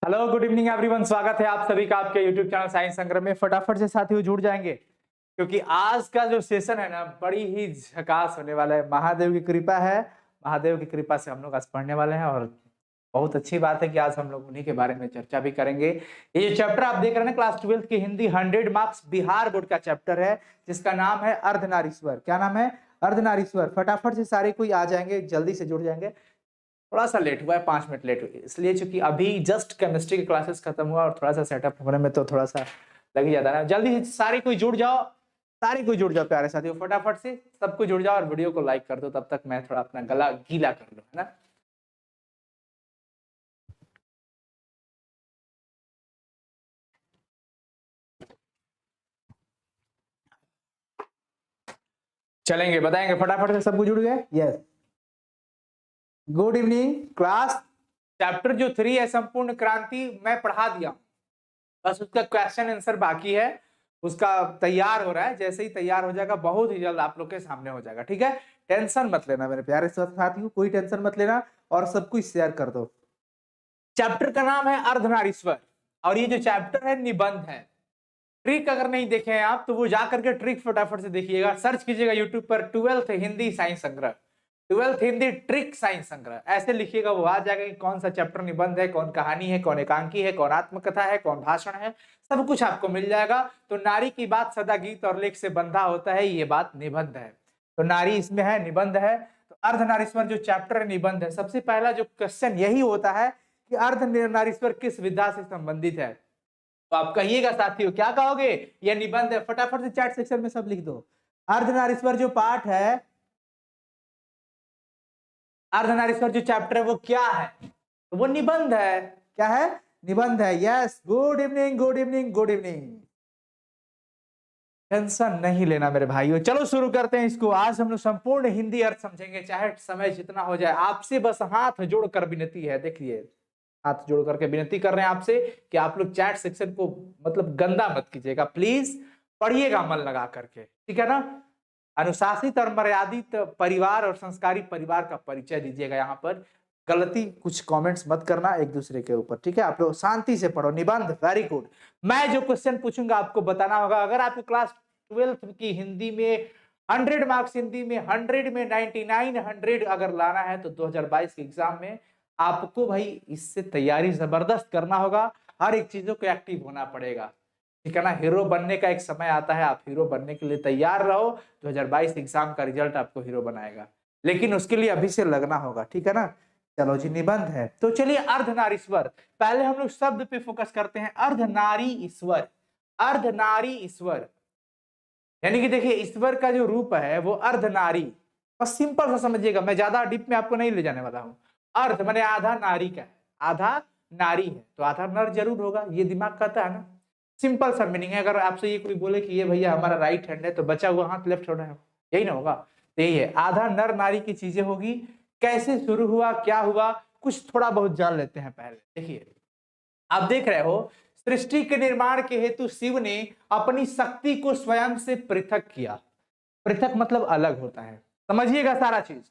Hello good evening everyone, स्वागत है आप सभी का आपके यूट्यूब चैनल साइंस संग्रह में। फटाफट से साथियों जुड़ जाएंगे क्योंकि आज का जो सेशन है ना बड़ी ही झकास होने वाला है। महादेव की कृपा है, महादेव की कृपा से हम लोग आज पढ़ने वाले हैं और बहुत अच्छी बात है कि आज हम लोग उन्हीं के बारे में चर्चा भी करेंगे। ये जो चैप्टर आप देख रहे हैं ना क्लास 12 की हिंदी 100 मार्क्स बिहार बोर्ड का चैप्टर है जिसका नाम है अर्धनारीश्वर। क्या नाम है? अर्धनारीश्वर। फटाफट से सारे कोई आ जाएंगे, जल्दी से जुड़ जाएंगे। थोड़ा सा लेट हुआ है, 5 मिनट लेट हुई इसलिए क्योंकि अभी जस्ट केमिस्ट्री की क्लासेस खत्म हुआ और थोड़ा सा सेटअप होने में तो थोड़ा सा लग ही जाता है ना। जल्दी से सारे कोई जुड़ जाओ, सारे कोई जुड़ जाओ प्यारे साथियों, फटाफट से सबको जुड़ जाओ और वीडियो को लाइक कर दो। तब तक मैं थोड़ा अपना गला गीला कर लूं, है ना। चलेंगे, बताएंगे फटाफट से सबको जुड़ गए। Yes, good evening class. Chapter जो 3 है संपूर्ण क्रांति मैं पढ़ा दिया, बस उसका क्वेश्चन आंसर बाकी है। उसका तैयार हो रहा है, जैसे ही तैयार हो जाएगा बहुत ही जल्द आप लोग के सामने हो जाएगा। ठीक है, टेंशन मत लेना मेरे प्यारे साथियों, कोई टेंशन मत लेना और सब कुछ शेयर कर दो। चैप्टर का नाम है अर्धनारीश्वर और ये जो चैप्टर है निबंध है। ट्रिक अगर नहीं देखे हैं आप तो वो जा करके ट्रिक फटाफट से देखिएगा, सर्च कीजिएगा यूट्यूब पर 12th हिंदी साइंस संग्रह, 12th हिंदी ट्रिक साइंस संग्रह ऐसे लिखिएगा, वो आ जाएगा कि कौन सा चैप्टर निबंध है, कौन कहानी है, कौन एकांकी है, कौन आत्मकथा है, कौन भाषण है, सब कुछ आपको मिल जाएगा। तो नारी की बात सदा गीत और लेख से बंधा होता है, ये बात निबंध है। तो नारी इसमें है, निबंध है। तो अर्धनारीश्वर जो चैप्टर है निबंध है। सबसे पहला जो क्वेश्चन यही होता है कि अर्धनारीश्वर किस विधा से संबंधित है। तो आप कहिएगा साथियों, क्या कहोगे? यह निबंध है। फटाफट से चैट सेक्शन में सब लिख दो। अर्धनारीश्वर जो पाठ है, अर्धनारीश्वर जो चैप्टर है वो क्या है? तो वो निबंध है। क्या है? निबंध है। Yes, good evening good evening good evening. Tension नहीं लेना मेरे भाइयों, चलो शुरू करते हैं इसको। आज हम लोग संपूर्ण हिंदी अर्थ समझेंगे, चाहे समय जितना हो जाए। आपसे बस हाथ जोड़कर विनती है, देखिए हाथ जोड़ करके विनती कर रहे हैं आपसे कि आप लोग चैट सेक्शन को मतलब गंदा मत कीजिएगा, प्लीज पढ़िएगा मन लगा करके, ठीक है ना। अनुशासित और मर्यादित परिवार और संस्कारी परिवार का परिचय दीजिएगा। यहाँ पर गलती कुछ कमेंट्स मत करना एक दूसरे के ऊपर, ठीक है। आप लोग शांति से पढ़ो निबंध, वेरी गुड। मैं जो क्वेश्चन पूछूंगा आपको बताना होगा। अगर आपको क्लास 12th की हिंदी में 100 मार्क्स, हिंदी में 100 में 99 100 अगर लाना है तो 2022 के एग्जाम में आपको भाई इससे तैयारी जबरदस्त करना होगा। हर एक चीजों को एक्टिव होना पड़ेगा, ठीक है ना। हीरो बनने का एक समय आता है, आप हीरो बनने के लिए तैयार रहो। 2022 एग्जाम का रिजल्ट आपको हीरो बनाएगा, लेकिन उसके लिए अभी से लगना होगा, ठीक है ना। चलो जी, निबंध है तो चलिए अर्धनारीश्वर। पहले हम लोग शब्द पे फोकस करते हैं, अर्धनारी ईश्वर। अर्धनारी ईश्वर यानी कि देखिए ईश्वर का जो रूप है वो अर्धनारी। बस सिंपल सा समझिएगा, मैं ज्यादा डीप में आपको नहीं ले जाने वाला हूं। अर्ध माने आधा नारी का है, आधा नारी है तो आधा नर जरूर होगा, ये दिमाग कहता है ना। सिंपल सा मीनिंग है। अगर आपसे ये कोई बोले कि ये भैया हमारा राइट हैंड है तो बचा हुआ हाथ लेफ्ट हैंड है, यही ना होगा। तो यही है, आधा नर नारी की चीजें होगी। कैसे शुरू हुआ, क्या हुआ, कुछ थोड़ा बहुत जान लेते हैं पहले। देखिए आप देख रहे हो, सृष्टि के निर्माण के हेतु शिव ने अपनी शक्ति को स्वयं से पृथक किया। पृथक मतलब अलग होता है, समझिएगा सारा चीज।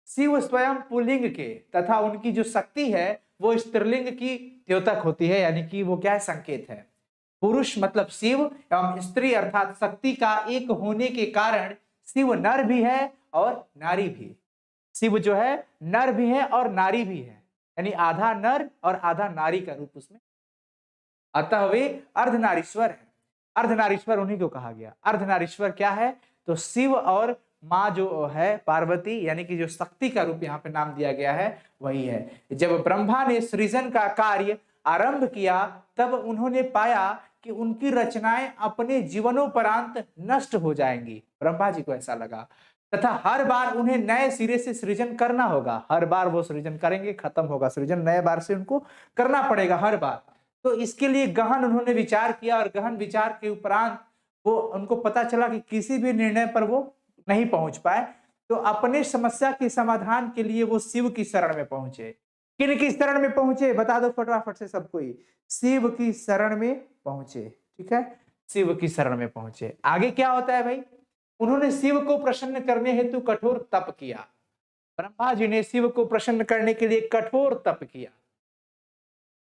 शिव स्वयं पुल्लिंग के तथा उनकी जो शक्ति है वो स्त्रीलिंग की द्योतक होती है, यानी कि वो क्या है, संकेत है। पुरुष मतलब शिव एवं स्त्री अर्थात शक्ति का एक होने के कारण शिव नर भी है और नारी भी। शिव जो है नर भी है और नारी भी है, यानी आधा नर और आधा नारी का रूप उसमें, अतः वे अर्धनारीश्वर है। अर्धनारीश्वर उन्हीं को कहा गया। अर्धनारीश्वर क्या है? तो शिव और माँ जो है पार्वती, यानी कि जो शक्ति का रूप यहाँ पे नाम दिया गया है वही है। जब ब्रह्मा ने सृजन का कार्य आरंभ किया तब उन्होंने पाया कि उनकी रचनाएं अपने जीवनोपरांत नष्ट हो जाएंगी। ब्रह्मा जी को ऐसा लगा तथा हर बार उन्हें नए सिरे से सृजन करना होगा। हर बार वो सृजन करेंगे, खत्म होगा सृजन, नए बार से उनको करना पड़ेगा हर बार। तो इसके लिए गहन उन्होंने विचार किया और गहन विचार के उपरांत वो उनको पता चला कि किसी भी निर्णय पर वो नहीं पहुंच पाए। तो अपने समस्या के समाधान के लिए वो शिव की शरण में पहुंचे। किन की शरण में पहुंचे बता दो फटाफट से सबको ही। शिव की शरण में पहुंचे, ठीक है, शिव की शरण में पहुंचे। आगे क्या होता है भाई? उन्होंने शिव को प्रसन्न करने हेतु कठोर तप किया। ब्रह्मा जी ने शिव को प्रसन्न करने के लिए कठोर तप किया।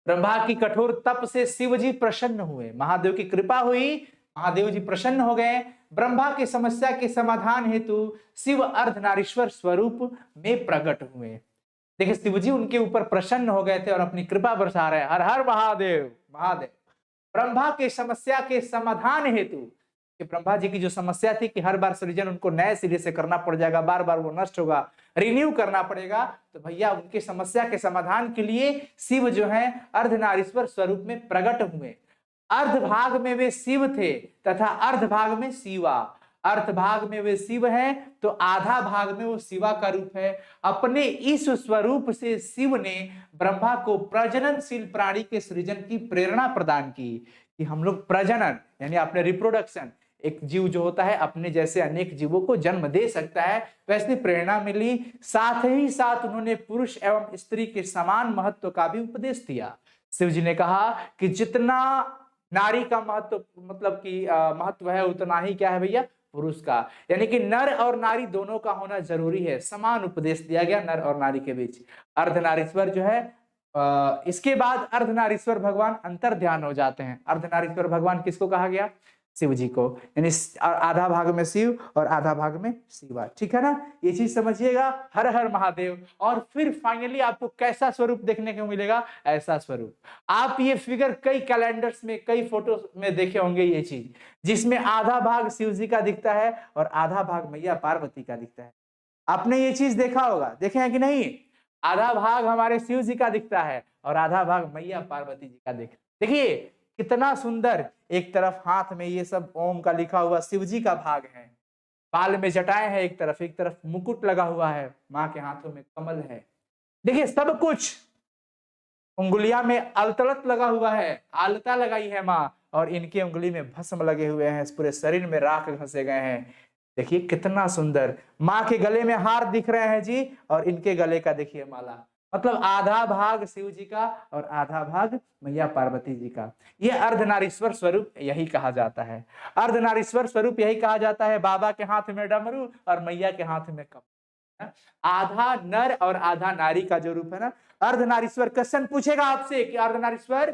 ब्रह्मा की कठोर तप से शिव जी प्रसन्न हुए, महादेव की कृपा हुई, महादेव जी प्रसन्न हो गए। ब्रह्मा की समस्या के समाधान हेतु शिव अर्धनारीश्वर स्वरूप में प्रकट हुए। देखिए शिव जी उनके ऊपर प्रसन्न हो गए थे और अपनी कृपा बरसा रहे। हर हर महादेव महादेव। ब्रह्मा की समस्या के समाधान हेतु, कि ब्रह्मा जी की जो समस्या थी कि हर बार सृजन उनको नए सिरे से करना पड़ जाएगा, बार बार वो नष्ट होगा, रिन्यू करना पड़ेगा, तो भैया उनकी समस्या के समाधान के लिए शिव जो है अर्धनारीश्वर स्वरूप में प्रकट हुए। अर्ध भाग में वे शिव थे तथा अर्ध भाग में शिवा। अर्ध भाग में वे शिव हैं तो आधा भाग में वो शिवा का रूप है। अपने इस स्वरूप से शिव ने ब्रह्मा को प्रजननशील प्राणी के सृजन की प्रेरणा प्रदान की, कि हम लोग प्रजनन यानी अपने रिप्रोडक्शन, एक जीव जो होता है अपने जैसे अनेक जीवों को जन्म दे सकता है, वैसी प्रेरणा मिली। साथ ही साथ उन्होंने पुरुष एवं स्त्री के समान महत्व का भी उपदेश दिया। शिव जी ने कहा कि जितना नारी का महत्व मतलब कि महत्व है उतना ही क्या है भैया पुरुष का, यानी कि नर और नारी दोनों का होना जरूरी है। समान उपदेश दिया गया नर और नारी के बीच। अर्धनारीश्वर जो है इसके बाद अर्धनारीश्वर भगवान अंतर ध्यान हो जाते हैं। अर्धनारीश्वर भगवान किसको कहा गया? शिव जी को, यानी आधा भाग में शिव और आधा भाग में शिवा। ठीक है ना, ये चीज समझिएगा। हर हर महादेव। और फिर फाइनली आपको कैसा स्वरूप देखने को मिलेगा? ऐसा स्वरूप। आप ये फिगर कई कैलेंडर्स में कई फोटो में देखे होंगे ये चीज, जिसमें आधा भाग शिव जी का दिखता है और आधा भाग मैया पार्वती का दिखता है। आपने ये चीज देखा होगा, देखे हैं कि नहीं? आधा भाग हमारे शिव जी का दिखता है और आधा भाग मैया पार्वती जी का देखिए कितना सुंदर। एक तरफ हाथ में ये सब ओम का लिखा हुआ शिव जी का भाग है, बाल में जटाएं हैं एक तरफ मुकुट लगा हुआ है, माँ के हाथों में कमल है। देखिए सब कुछ, उंगलिया में अलतलत लगा हुआ है, आलता लगाई है माँ, और इनकी उंगली में भस्म लगे हुए हैं, पूरे शरीर में राख घसे गए हैं। देखिए कितना सुंदर। माँ के गले में हार दिख रहे हैं जी, और इनके गले का देखिए माला। मतलब आधा भाग शिव जी का और आधा भाग मैया पार्वती जी का। यह अर्धनारीश्वर स्वरूप यही कहा जाता है। अर्धनारीश्वर स्वरूप यही कहा जाता है। बाबा के हाथ में डमरू और मैया के हाथ में कमल। आधा नर और आधा नारी का जो रूप है ना, अर्धनारीश्वर। क्वेश्चन पूछेगा आपसे कि अर्धनारीश्वर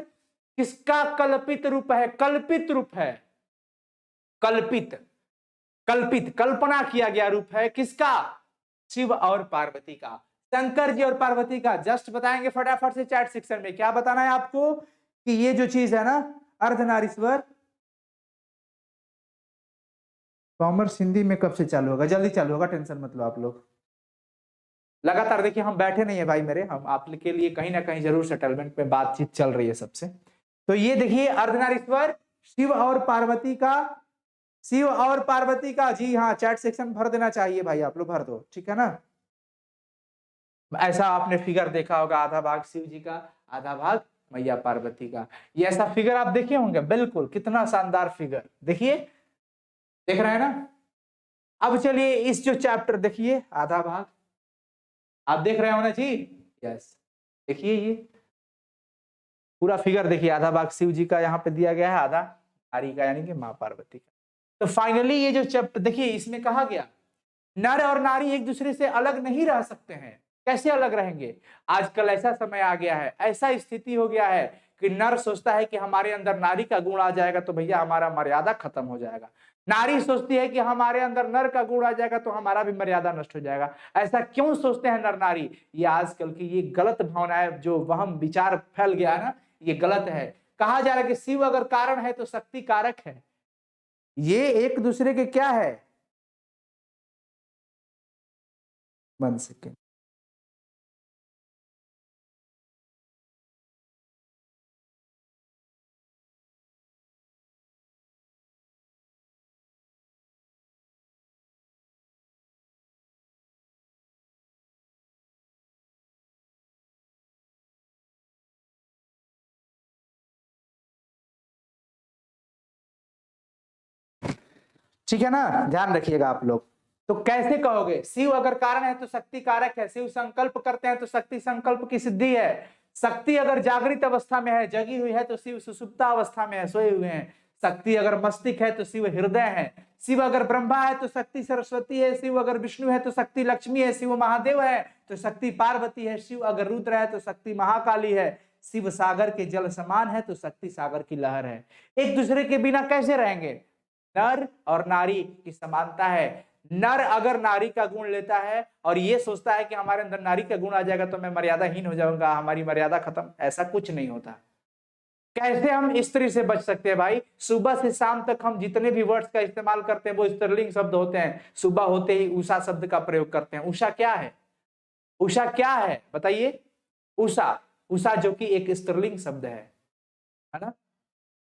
किसका कल्पित रूप है? कल्पित रूप है, कल्पित कल्पित कल्पना किया गया रूप है। किसका? शिव और पार्वती का, शंकर जी और पार्वती का। जस्ट बताएंगे फटाफट से चैट सेक्शन में। क्या बताना है आपको? कि ये जो चीज है ना अर्धनारीश्वर, कॉमर्स हिंदी में कब से चालू होगा? जल्दी चालू होगा, टेंशन मत लो आप लोग। लगातार देखिए हम बैठे नहीं है भाई मेरे, हम आपके लिए कहीं ना कहीं जरूर सेटलमेंट में बातचीत चल रही है सबसे। तो ये देखिए अर्धनारीश्वर शिव और पार्वती का, शिव और पार्वती का। जी हाँ, चैट सेक्शन भर देना चाहिए भाई, आप लोग भर दो, ठीक है ना। ऐसा आपने फिगर देखा होगा, आधा भाग शिव जी का, आधा भाग मैया पार्वती का। ये ऐसा फिगर आप देखे होंगे, बिल्कुल। कितना शानदार फिगर, देखिए, देख रहे हैं ना। अब चलिए इस जो चैप्टर देखिए, आधा भाग आप देख रहे हो ना जी? यस, देखिए ये पूरा फिगर देखिए। आधा भाग शिव जी का यहाँ पे दिया गया है, आधा नारी का यानी कि माँ पार्वती का। तो फाइनली ये जो चैप्टर देखिए, इसमें कहा गया नर और नारी एक दूसरे से अलग नहीं रह सकते हैं। कैसे अलग रहेंगे? आजकल ऐसा समय आ गया है, ऐसा स्थिति हो गया है कि नर सोचता है कि हमारे अंदर नारी का गुण आ जाएगा तो भैया हमारा मर्यादा खत्म हो जाएगा। नारी सोचती है कि हमारे अंदर नर का गुण आ जाएगा तो हमारा भी मर्यादा नष्ट हो जाएगा। ऐसा क्यों सोचते हैं नर नारी? ये आजकल की ये गलत भावना है, जो वहम विचार फैल गया है ना, ये गलत है। कहा जा रहा है कि शिव अगर कारण है तो शक्ति कारक है। ये एक दूसरे के क्या है? 1 सेकेंड। ठीक है ना, ध्यान रखिएगा आप लोग। तो कैसे कहोगे? शिव अगर कारण है तो शक्ति कारक है। शिव संकल्प करते हैं तो शक्ति संकल्प की सिद्धि है। शक्ति अगर जागृत अवस्था में है, जगी हुई है, तो शिव सुषुप्ता अवस्था में है, सोए हुए हैं। शक्ति अगर मस्तिष्क है तो शिव हृदय है। शिव अगर ब्रह्मा है तो शक्ति सरस्वती है। शिव अगर विष्णु है तो शक्ति लक्ष्मी है। शिव महादेव है तो शक्ति पार्वती है। शिव अगर रुद्र है तो शक्ति महाकाली है। शिव सागर के जल समान है तो शक्ति सागर की लहर है। एक दूसरे के बिना कैसे रहेंगे? नर और नारी की समानता है। नर अगर नारी का गुण लेता है और ये सोचता है कि हमारे अंदर नारी का गुण आ जाएगा तो मैं मर्यादाहीन हो जाऊंगा, हमारी मर्यादा खत्म, ऐसा कुछ नहीं होता। कैसे हम स्त्री से बच सकते हैं भाई? सुबह से शाम तक हम जितने भी वर्ड्स का इस्तेमाल करते हैं वो स्त्रीलिंग शब्द होते हैं। सुबह होते ही उषा शब्द का प्रयोग करते हैं। उषा क्या है? उषा क्या है बताइए? उषा, उषा जो कि एक स्त्रीलिंग शब्द है ना।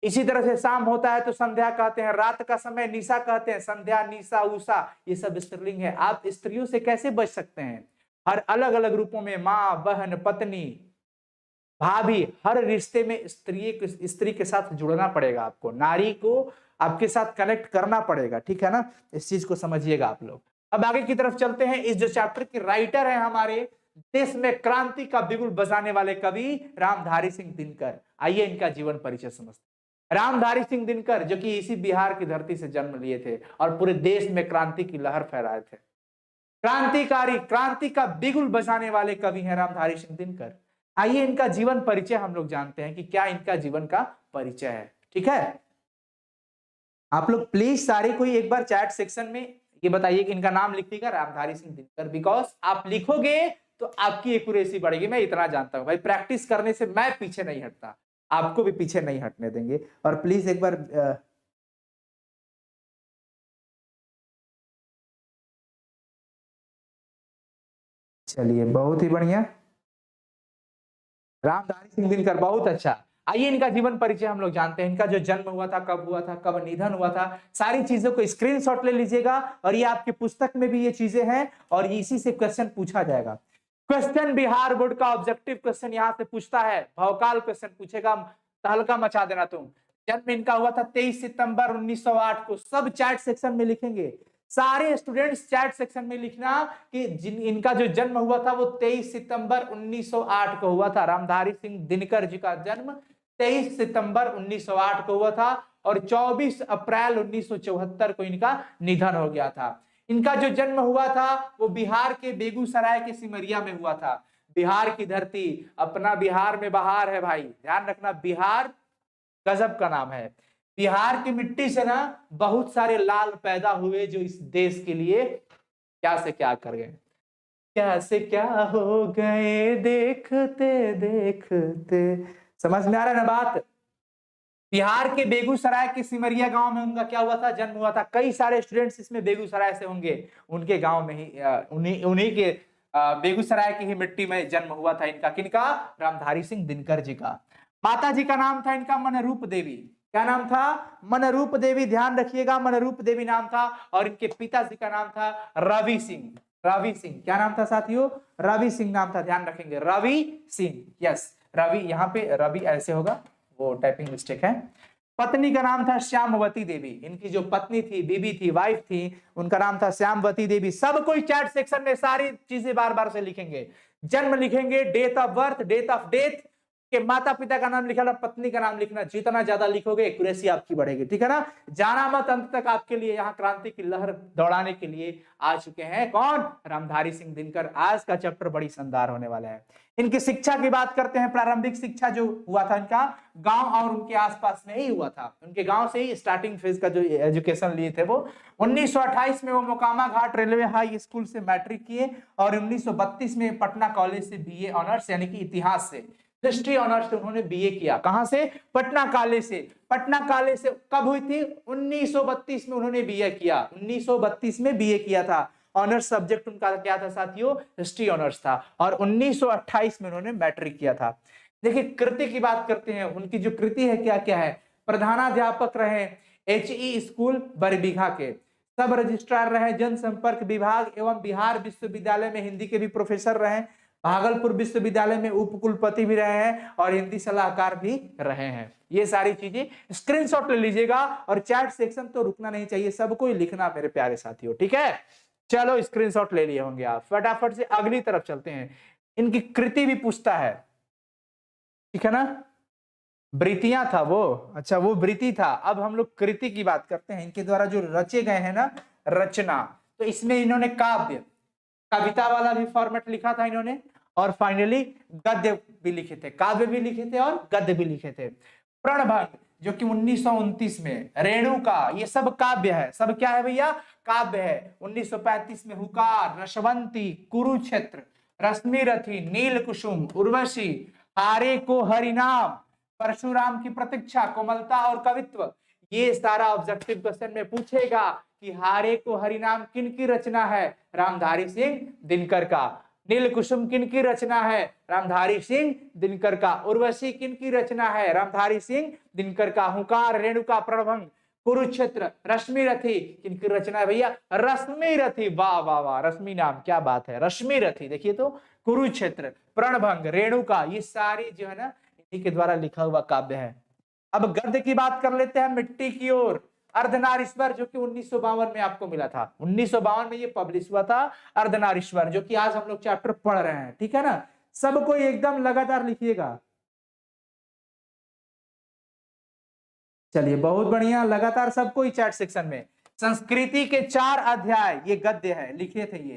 इसी तरह से शाम होता है तो संध्या कहते हैं, रात का समय निशा कहते हैं, संध्या, निशा, उषा, ये सब स्त्रीलिंग है। आप स्त्रियों से कैसे बच सकते हैं? हर अलग अलग रूपों में, माँ, बहन, पत्नी, भाभी, हर रिश्ते में स्त्री के साथ जुड़ना पड़ेगा आपको, नारी को आपके साथ कनेक्ट करना पड़ेगा, ठीक है ना। इस चीज को समझिएगा आप लोग। अब आगे की तरफ चलते हैं। इस जो चैप्टर के राइटर है हमारे देश में क्रांति का बिगुल बजाने वाले कवि रामधारी सिंह दिनकर। आइए इनका जीवन परिचय समझते हैं। रामधारी सिंह दिनकर जो कि इसी बिहार की धरती से जन्म लिए थे और पूरे देश में क्रांति की लहर फहराए थे। क्रांतिकारी, क्रांति का बिगुल बजाने वाले कवि हैं रामधारी सिंह दिनकर। आइए इनका जीवन परिचय हम लोग जानते हैं कि क्या इनका जीवन का परिचय है, ठीक है। आप लोग प्लीज सारे कोई एक बार चैट सेक्शन में ये बताइए कि इनका नाम लिखिएगा रामधारी सिंह दिनकर, बिकॉज आप लिखोगे तो आपकी एक्यूरेसी बढ़ेगी। मैं इतना जानता हूं भाई, प्रैक्टिस करने से मैं पीछे नहीं हटता, आपको भी पीछे नहीं हटने देंगे। और प्लीज एक बार चलिए, बहुत ही बढ़िया, रामधारी सिंह दिनकर, बहुत अच्छा। आइए इनका जीवन परिचय हम लोग जानते हैं। इनका जो जन्म हुआ था, कब हुआ था, कब निधन हुआ था, सारी चीजों को स्क्रीनशॉट ले लीजिएगा। और ये आपकी पुस्तक में भी ये चीजें हैं और इसी से क्वेश्चन पूछा जाएगा। क्वेश्चन बिहार बोर्ड का ऑब्जेक्टिव क्वेश्चन यहाँ से पूछता है, भौकाल क्वेश्चन पूछेगा, तहलका मचा देना तुम। जन्म इनका हुआ था 23 सितंबर 1908 को। सब चैट सेक्शन में लिखेंगे, सारे स्टूडेंट्स चैट सेक्शन में लिखना कि इनका जो जन्म हुआ था वो 23 सितंबर 1908 को हुआ था। रामधारी सिंह दिनकर जी का जन्म 23 सितंबर 1908 को हुआ था और 24 अप्रैल 1974 को इनका निधन हो गया था। इनका जो जन्म हुआ था वो बिहार के बेगूसराय के सिमरिया में हुआ था। बिहार की धरती, अपना बिहार में बहार है भाई, ध्यान रखना, बिहार गजब का नाम है। बिहार की मिट्टी से ना बहुत सारे लाल पैदा हुए जो इस देश के लिए क्या से क्या कर गए, क्या से क्या हो गए देखते देखते। समझ में आ रहा है ना बात? बिहार के बेगूसराय के सिमरिया गांव में उनका क्या हुआ था, जन्म हुआ था। कई सारे स्टूडेंट्स इसमें बेगूसराय से होंगे, उनके गांव में ही उन्हीं के बेगूसराय की ही मिट्टी में जन्म हुआ था इनका। किनका? रामधारी सिंह दिनकर जी का। माता जी का नाम था इनका मनरूप देवी। क्या नाम था? मनरूप देवी, ध्यान रखिएगा, मनरूप देवी नाम था। और इनके पिताजी का नाम था रवि सिंह। रवि सिंह, क्या नाम था साथियों? रवि सिंह नाम था, ध्यान रखेंगे, रवि सिंह, यस रवि। यहाँ पे रवि ऐसे होगा, वो टाइपिंग मिस्टेक है। पत्नी का नाम था श्यामवती देवी। इनकी जो पत्नी थी, बीबी थी, वाइफ थी, उनका नाम था श्यामवती देवी। सब कोई चैट सेक्शन में सारी चीजें बार बार से लिखेंगे, जन्म लिखेंगे, date of birth, date of death के, माता पिता का नाम लिखना, पत्नी का नाम लिखना। जितना ज्यादा लिखोगे एक्यूरेसी आपकी बढ़ेगी, ठीक है ना। जाना मत, अंत तक आपके लिए यहाँ क्रांति की लहर दौड़ाने के लिए आ चुके हैं कौन? रामधारी सिंह दिनकर। आज का चैप्टर बड़ी शानदार होने वाला है। इनकी शिक्षा की बात करते हैं। प्रारंभिक शिक्षा जो हुआ था इनका गांव और उनके आसपास में ही हुआ था। उनके गांव से ही स्टार्टिंग फेज का जो एजुकेशन लिए थे वो 1928 में वो मोकामा घाट रेलवे हाई स्कूल से मैट्रिक किए और 1932 में पटना कॉलेज से बीए ऑनर्स यानी कि इतिहास से, हिस्ट्री ऑनर्स से उन्होंने बीए किया। कहां से? पटना कॉलेज से। पटना कॉलेज से कब हुई थी? 1932 में उन्होंने बीए किया। 1932 में बीए किया था। ऑनर्स सब्जेक्ट उनका क्या था साथियों? हिस्ट्री ऑनर्स था। और 1928 में उन्होंने मैट्रिक किया था। देखिए कृति की बात करते हैं। उनकी जो कृति है क्या क्या है? प्रधानाध्यापक रहे HE स्कूल बरबीघा के, सब रजिस्ट्रार रहे जनसंपर्क विभाग एवं बिहार विश्वविद्यालय में हिंदी के भी प्रोफेसर रहे, भागलपुर विश्वविद्यालय में उपकुलपति भी रहे हैं और हिंदी सलाहकार भी रहे हैं। ये सारी चीजें स्क्रीनशॉट ले लीजिएगा और चैट सेक्शन तो रुकना नहीं चाहिए, सबको ही लिखना मेरे प्यारे साथियों, ठीक है। चलो स्क्रीनशॉट ले लिए होंगे आप, फटाफट से अगली तरफ चलते हैं। इनकी कृति भी पूछता है, ठीक है ना। वृत्तियां था वो, अच्छा वो वृत्ति था। अब हम लोग कृति की बात करते हैं। इनके द्वारा जो रचे गए हैं ना रचना, तो इसमें इन्होंने काव्य, कविता वाला भी फॉर्मेट लिखा था इन्होंने और फाइनली गद्य भी लिखे थे, काव्य भी लिखे थे और गद्य भी लिखे थे। प्रणभंग जो कि 1929 में, रेणुका, ये सब काव्य है। सब क्या है भैया? काव्य है। 1935 में हुकार, रसवंती, कुरुक्षेत्र, रश्मिरथी, नील कुसुम, उर्वशी, हारे को हरिनाम, परशुराम की प्रतीक्षा, कोमलता और कवित्व। ये सारा ऑब्जेक्टिव क्वेश्चन में पूछेगा कि हारे को हरिनाम किन की रचना है? रामधारी सिंह दिनकर का। नील कुसुम किन की रचना है? रामधारी सिंह दिनकर का। उर्वशी किन की रचना है? रामधारी सिंह दिनकर का। हुंकार, रेणुका, प्रणभंग, कुरुक्षेत्र, रश्मिरथी किन की रचना है भैया? रश्मिरथी। वाह वाह वाह, रश्मि नाम, क्या बात है, रश्मिरथी। देखिए तो कुरुक्षेत्र, प्रणभंग, रेणुका, ये सारी जो है ना इन्हीं के द्वारा लिखा हुआ काव्य है। अब गद्य की बात कर लेते हैं, मिट्टी की ओर। अर्धनारीश्वर जो कि 1952 में आपको मिला था, 1952 में ये पब्लिश हुआ था, अर्धनारीश्वर, जो कि आज हम लोग चैप्टर पढ़ रहे हैं, ठीक है ना। सबको एकदम लगातार लिखिएगा। चलिए बहुत बढ़िया, लगातार सबको ही चैट सेक्शन में। संस्कृति के 4 अध्याय, ये गद्य है, लिखे थे ये।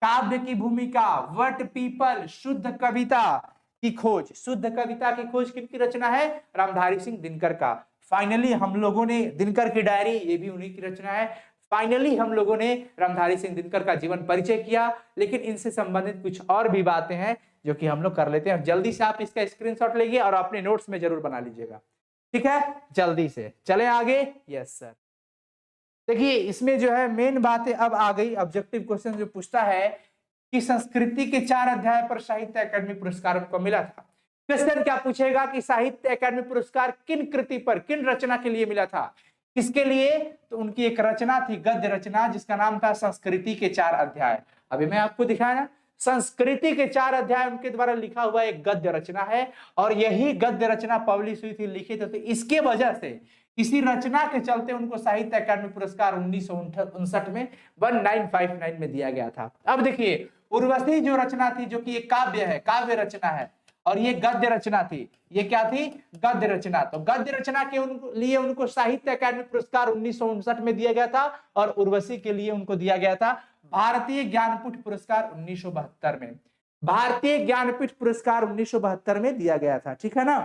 काव्य की भूमिका, वट पीपल, शुद्ध कविता की खोज। शुद्ध कविता की खोज किनकी रचना है? रामधारी सिंह दिनकर का। फाइनली हम लोगों ने दिनकर की डायरी, ये भी उन्हीं की रचना है। फाइनली हम लोगों ने रामधारी सिंह दिनकर का जीवन परिचय किया, लेकिन इनसे संबंधित कुछ और भी बातें हैं जो कि हम लोग कर लेते हैं। जल्दी से आप इसका स्क्रीनशॉट लेंगे और अपने नोट्स में जरूर बना लीजिएगा, ठीक है। जल्दी से चले आगे। Yes sir. देखिए इसमें जो है मेन बातें अब आ गई। ऑब्जेक्टिव क्वेश्चन जो पूछता है कि संस्कृति के 4 अध्याय पर साहित्य अकादमी पुरस्कार उनको मिला था। क्वेश्चन क्या पूछेगा कि साहित्य अकादमी पुरस्कार किन कृति पर, किन रचना के लिए मिला था? किसके लिए? तो उनकी एक रचना थी, गद्य रचना, जिसका नाम था संस्कृति के 4 अध्याय। अभी मैं आपको दिखाया ना, संस्कृति के 4 अध्याय उनके द्वारा लिखा हुआ एक गद्य रचना है, और यही गद्य रचना पब्लिश हुई थी, लिखित थे। इसके वजह से, इसी रचना के चलते उनको साहित्य अकादमी पुरस्कार 1959 में 1959 में दिया गया था। अब देखिए उर्वशी जो रचना थी, जो कि एक काव्य है, काव्य रचना है, और ये गद्य रचना थी। ये क्या थी? गद्य रचना। तो गद्य रचना के लिए उनको साहित्य अकादमी पुरस्कार 1959 में दिया गया था, और उर्वशी के लिए उनको दिया गया था भारतीय ज्ञानपीठ पुरस्कार 1972 में। भारतीय ज्ञानपीठ पुरस्कार 1972 में दिया गया था, ठीक है ना।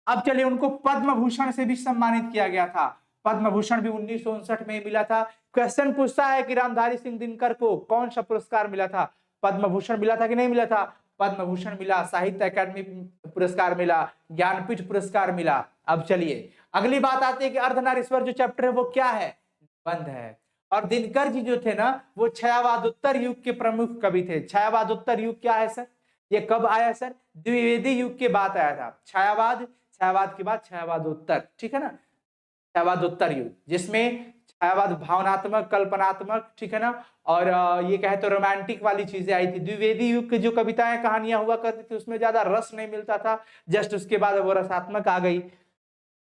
अब चलिए, उनको पद्म भूषण से भी सम्मानित किया गया था। पद्म भूषण भी 1959 में मिला था। क्वेश्चन पूछता है कि रामधारी सिंह दिनकर को कौन सा पुरस्कार मिला था? पद्म भूषण मिला था कि नहीं मिला था? पद्म भूषण मिला, साहित्य अकादमी पुरस्कार मिला, ज्ञानपीठ पुरस्कार मिला। अब चलिए अगली बात आती है कि अर्धनारीश्वर जो चैप्टर है वो क्या है? निबंध है। और दिनकर जी जो थे ना, वो छायावादोत्तर युग के प्रमुख कवि थे। छायावादोत्तर युग क्या है सर? ये कब आया सर? द्विवेदी युग के बाद आया था। छायावाद, छायावाद के बाद छायावादोत्तर, ठीक है ना। छायावादोत्तर युग, जिसमें छायावाद भावनात्मक, कल्पनात्मक, ठीक है ना, और ये कहे तो रोमांटिक वाली चीजें आई थी। द्विवेदी युग की जो कविताएं, कहानियां हुआ करती थी, उसमें ज्यादा रस नहीं मिलता था। जस्ट उसके बाद वो रसात्मक आ गई।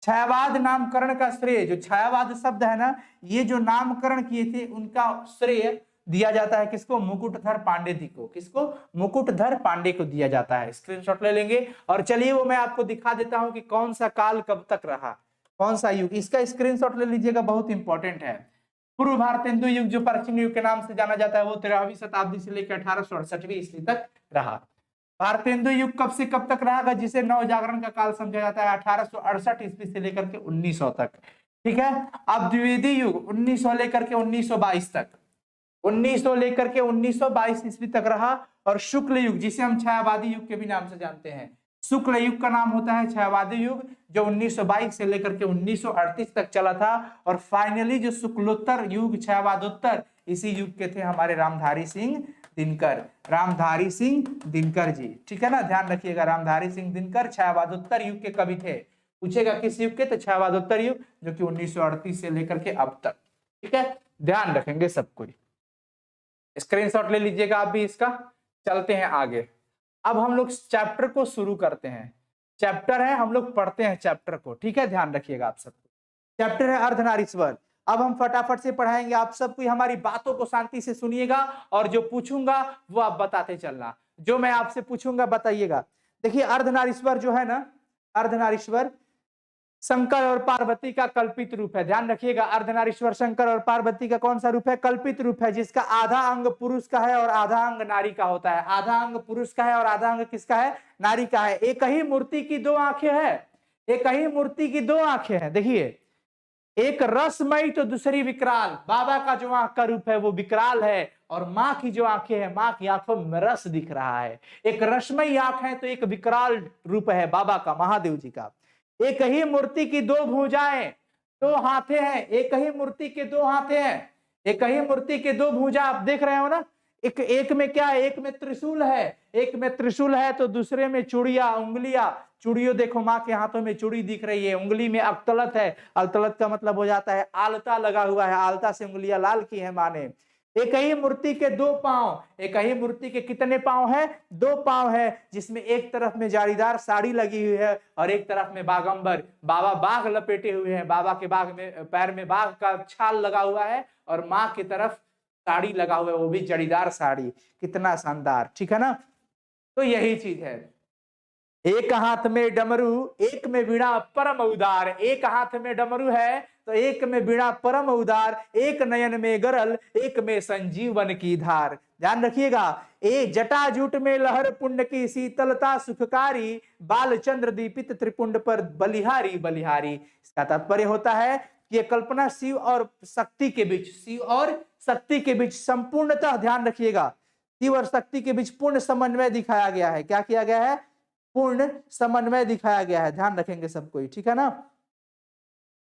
छायावाद नामकरण का श्रेय, जो छायावाद शब्द है ना, ये जो नामकरण किए थे उनका श्रेय दिया जाता है किसको? मुकुटधर पांडे जी को। किसको? मुकुटधर पांडे को दिया जाता है। स्क्रीनशॉट ले लेंगे और चलिए वो मैं आपको दिखा देता हूं कि कौन सा काल कब तक रहा, कौन सा युग। इसका स्क्रीनशॉट ले लीजिएगा, बहुत इंपॉर्टेंट है। पूर्व भारतेंदु युग जो प्राचीन युग के नाम से जाना जाता है, वो 13वीं शताब्दी से लेकर 1868वीं ईस्वी तक रहा। भारतेंदु युग कब से कब तक रहा, जिसे नव जागरण का काल समझा जाता है, 1868 ईस्वी से लेकर के 1900 तक, ठीक है। अब द्विवेदी युग 1900 लेकर के 1922 तक, 1900 लेकर के 1922 ईस्वी तक रहा। और शुक्ल युग, जिसे हम छायावादी युग के भी नाम से जानते हैं, शुक्ल युग का नाम होता है छायावादी युग, जो 1922 से लेकर के 1938 तक चला था। और फाइनली जो शुक्लोत्तर युग, छायावादोत्तर, इसी युग के थे हमारे रामधारी सिंह दिनकर। रामधारी सिंह दिनकर जी, ठीक है ना, ध्यान रखिएगा। रामधारी सिंह दिनकर छायावादोत्तर युग के कवि थे। पूछेगा किस युग के? तो छायावादोत्तर युग, जो कि 1938 से लेकर के अब तक, ठीक है। ध्यान रखेंगे सब कोई। स्क्रीनशॉट ले लीजिएगा आप भी इसका। चलते हैं आगे। अब हम लोग चैप्टर को शुरू करते हैं। चैप्टर है, हम लोग पढ़ते हैं चैप्टर को, ठीक है। ध्यान रखिएगा आप सबको। चैप्टर है अर्धनारीश्वर। अब हम फटाफट से पढ़ाएंगे, आप सबको हमारी बातों को शांति से सुनिएगा, और जो पूछूंगा वो आप बताते चलना। जो मैं आपसे पूछूंगा बताइएगा। देखिए अर्धनारीश्वर जो है ना, अर्धनारीश्वर शंकर और पार्वती का कल्पित रूप है। ध्यान रखिएगा, अर्धनारीश्वर शंकर और पार्वती का कौन सा रूप है? कल्पित रूप है, जिसका आधा अंग पुरुष का है और आधा अंग नारी का होता है। आधा अंग पुरुष का है और आधा अंग किसका है? नारी का है। एक ही मूर्ति की दो आंखें हैं, एक ही मूर्ति की दो आंखें हैं। देखिए, एक रसमयी तो दूसरी विकराल। बाबा का जो आंख का रूप है वो विकराल है, और माँ की जो आंखें हैं, माँ की आंखों में रस दिख रहा है। एक रसमयी आंख है तो एक विकराल रूप है बाबा का, महादेव जी का। एक ही मूर्ति की दो भुजाएं, दो हाथे हैं। एक ही मूर्ति के दो हाथे हैं, एक ही मूर्ति के दो भुजा। आप देख रहे हो ना, एक में क्या है? एक में त्रिशूल है, एक में त्रिशूल है तो दूसरे में चूड़िया, उंगलियां। चूड़ियों देखो, माँ के हाथों में चूड़ी दिख रही है, उंगली में अक्तलत है। अक्तलत का मतलब हो जाता है आलता लगा हुआ है, आलता से उंगलियां लाल की है माँ ने। एक ही मूर्ति के दो पांव, एक ही मूर्ति के कितने पांव है? दो पांव है, जिसमें एक तरफ में जालीदार साड़ी लगी हुई है और एक तरफ में बागंबर। बाबा बाघ लपेटे हुए हैं, बाबा के बाघ में पैर में बाघ का छाल लगा हुआ है और माँ की तरफ साड़ी लगा हुआ है, वो भी जड़ीदार साड़ी। कितना शानदार, ठीक है ना? तो यही चीज है। एक हाथ में डमरू, एक में वीणा परम उदार। एक हाथ में डमरू है तो एक में वीणा परम उदार। एक नयन में गरल, एक में संजीवन की धार। ध्यान रखिएगा, ए जटाजूट में लहर पुण्य की शीतलता सुखकारी। बाल चंद्र दीपित त्रिपुंड पर बलिहारी बलिहारी। इसका तात्पर्य होता है कि ये कल्पना शिव और शक्ति के बीच, शिव और शक्ति के बीच संपूर्णतः, ध्यान रखिएगा, शिव और शक्ति के बीच पूर्ण समन्वय दिखाया गया है। क्या किया गया है? पूर्ण समन्वय दिखाया गया है। ध्यान रखेंगे सब कोई, ठीक है ना?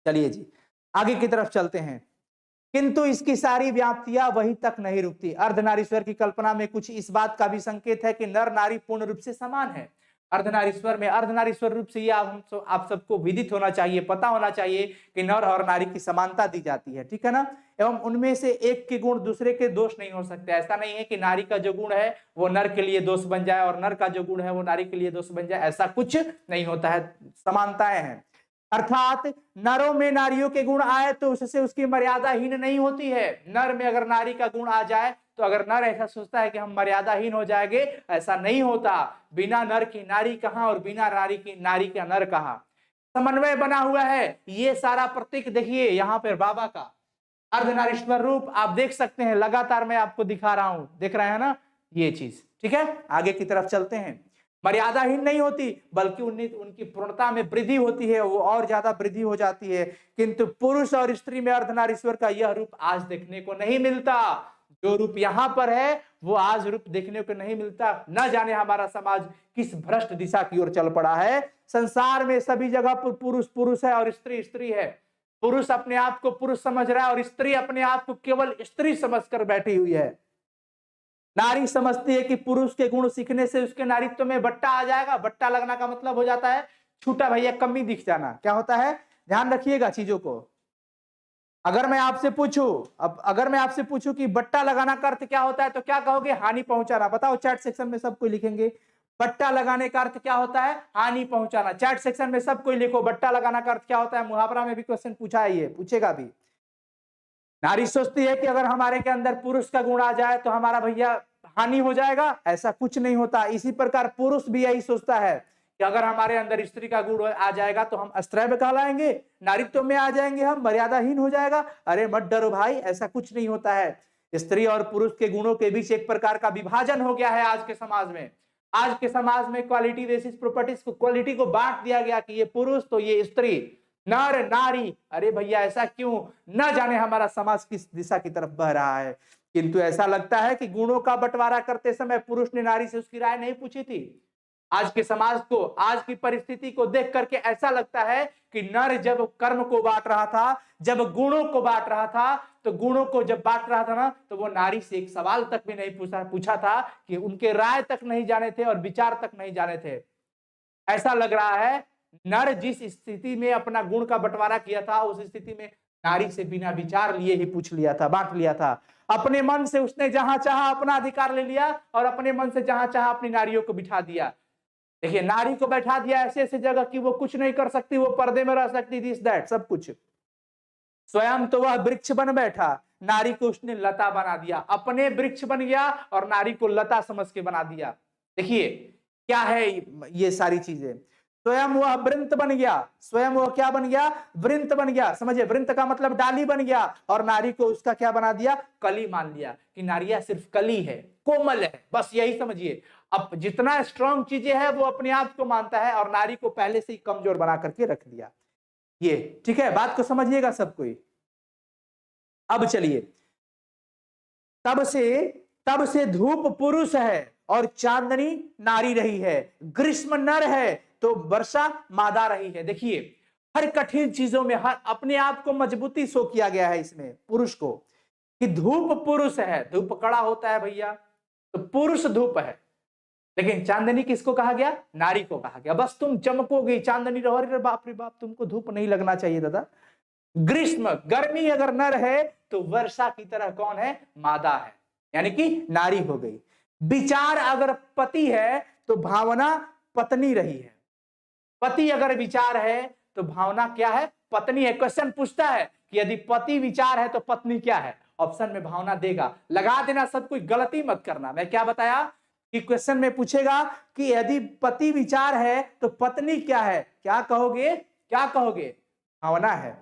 चलिए जी, आगे की तरफ चलते हैं। किंतु इसकी सारी व्याप्तियां वहीं तक नहीं रुकती। अर्धनारीश्वर की कल्पना में कुछ इस बात का भी संकेत है कि नर नारी पूर्ण रूप से समान है। अर्धनारीश्वर में, अर्धनारीश्वर रूप से ये आप सबको विदित होना चाहिए, पता होना चाहिए कि नर और नारी की समानता दी जाती है, ठीक है ना? एवं उनमें से एक के गुण दूसरे के दोष नहीं हो सकते। ऐसा नहीं है कि नारी का जो गुण है वो नर के लिए दोष बन जाए और नर का जो गुण है वो नारी के लिए दोष बन जाए, ऐसा कुछ नहीं होता है, समानताएं हैं। अर्थात नरों में नारियों के गुण आए तो उससे उसकी मर्यादाहीन नहीं होती है। नर में अगर नारी का गुण आ जाए तो अगर नर ऐसा सोचता है कि हम मर्यादाहीन हो जाएंगे, ऐसा नहीं होता। बिना नर की नारी कहां और बिना नारी का नर कहां? समन्वय बना हुआ है। ये सारा प्रतीक देखिए यहाँ पर बाबा का अर्धनारीश्वर रूप आप देख सकते हैं, लगातार मैं आपको दिखा रहा हूं, देख रहे हैं ना ये चीज, ठीक है? आगे की तरफ चलते हैं। मर्यादाहीन नहीं होती बल्कि उनकी पूर्णता में वृद्धि होती है, वो और ज्यादा वृद्धि हो जाती है। किंतु पुरुष और स्त्री में अर्धनारीश्वर का यह रूप आज देखने को नहीं मिलता। जो रूप यहाँ पर है वो आज रूप देखने को नहीं मिलता। न जाने हमारा समाज किस भ्रष्ट दिशा की ओर चल पड़ा है। संसार में सभी जगह पर पुरुष पुरुष है और स्त्री स्त्री है। पुरुष अपने आप को पुरुष समझ रहा है और स्त्री अपने आप को केवल स्त्री समझकर बैठी हुई है। नारी समझती है कि पुरुष के गुण सीखने से उसके नारीत्व में बट्टा आ जाएगा। बट्टा लगना का मतलब हो जाता है छूटा भैया, कमी दिख जाना। क्या होता है? ध्यान रखिएगा चीजों को। अगर मैं आपसे पूछूं कि बट्टा लगाना का अर्थ क्या होता है तो क्या कहोगे? हानि पहुंचाना। बताओ, चैट सेक्शन में सब कोई लिखेंगे बट्टा लगाने का अर्थ क्या होता है? हानि पहुंचाना। चैट सेक्शन में सब कोई लिखो बट्टा लगाना का अर्थ क्या होता है। मुहावरा में भी क्वेश्चन पूछा है, ये पूछेगा भी। नारी सोचती है कि अगर हमारे के अंदर पुरुष का गुण आ जाए तो हमारा भैया हानि हो जाएगा, ऐसा कुछ नहीं होता। इसी प्रकार पुरुष भी यही सोचता है कि अगर हमारे अंदर स्त्री का गुण आ जाएगा तो हम अस्त्रैव कहलाएंगे, नारीत्व में आ जाएंगे, हम मर्यादाहीन हो जाएगा। अरे मत डरो भाई, ऐसा कुछ नहीं होता है। स्त्री और पुरुष के गुणों के बीच एक प्रकार का विभाजन हो गया है आज के समाज में। आज के समाज में क्वालिटी बेसिस प्रॉपर्टीज को, क्वालिटी को बांट दिया गया कि ये पुरुष तो ये स्त्री, नर नारी। अरे भैया ऐसा क्यों? न जाने हमारा समाज किस दिशा की तरफ बह रहा है। किंतु ऐसा लगता है कि गुणों का बंटवारा करते समय पुरुष ने नारी से उसकी राय नहीं पूछी थी। आज के समाज को, आज की परिस्थिति को देख करके ऐसा लगता है कि नर जब कर्म को बांट रहा था, जब गुणों को बांट रहा था, तो गुणों को जब बांट रहा था ना, तो वो नारी से एक सवाल तक भी नहीं पूछा था कि उनके राय तक नहीं जाने थे और विचार तक नहीं जाने थे। ऐसा लग रहा है नर जिस स्थिति में अपना गुण का बंटवारा किया था, उस स्थिति में नारी से बिना विचार लिए ही पूछ लिया था, बांट लिया था। अपने मन से उसने जहां चाहा अपना अधिकार ले लिया और अपने मन से जहां चाहा अपनी नारियों को बिठा दिया। देखिए, नारी को बैठा दिया ऐसे ऐसे जगह कि वो कुछ नहीं कर सकती, वो पर्दे में रह सकती, दिस दैट सब कुछ। स्वयं तो वह वृक्ष बन बैठा, नारी को उसने लता बना दिया। अपने वृक्ष बन गया और नारी को लता समझ के बना दिया। देखिए क्या है ये सारी चीजें। स्वयं वह वृंत बन गया, स्वयं वह क्या बन गया, वृंत बन गया। समझिए, वृंत का मतलब डाली बन गया, और नारी को उसका क्या बना दिया, कली मान लिया, कि नारिया सिर्फ कली है, कोमल है, बस यही समझिए। अब जितना स्ट्रांग चीजें है वो अपने आप को मानता है, और नारी को पहले से ही कमजोर बना करके रख दिया। ये ठीक है, बात को समझिएगा सब कोई। अब चलिए, तब से धूप पुरुष है और चांदनी नारी रही है, ग्रीष्म नर है तो वर्षा मादा रही है। देखिए, हर कठिन चीजों में हर अपने आप को मजबूती शो किया गया है इसमें पुरुष को, कि धूप पुरुष है, धूप कड़ा होता है भैया, तो पुरुष धूप है। लेकिन चांदनी किसको कहा गया, नारी को कहा गया। बस तुम चमकोगी, चांदनी रहो, अरे बाप रे बाप, तुमको धूप नहीं लगना चाहिए दादा। ग्रीष्म गर्मी अगर नर है तो वर्षा की तरह कौन है, मादा है, यानी कि नारी हो गई। विचार अगर पति है तो भावना पत्नी रही है। पति अगर विचार है तो भावना क्या है, पत्नी है। क्वेश्चन पूछता है कि यदि पति विचार है तो पत्नी क्या है, ऑप्शन में भावना देगा, लगा देना, सब कोई गलती मत करना। मैं क्या बताया कि क्वेश्चन में पूछेगा कि यदि पति विचार है तो पत्नी क्या है, क्या कहोगे, क्या कहोगे, भावना है।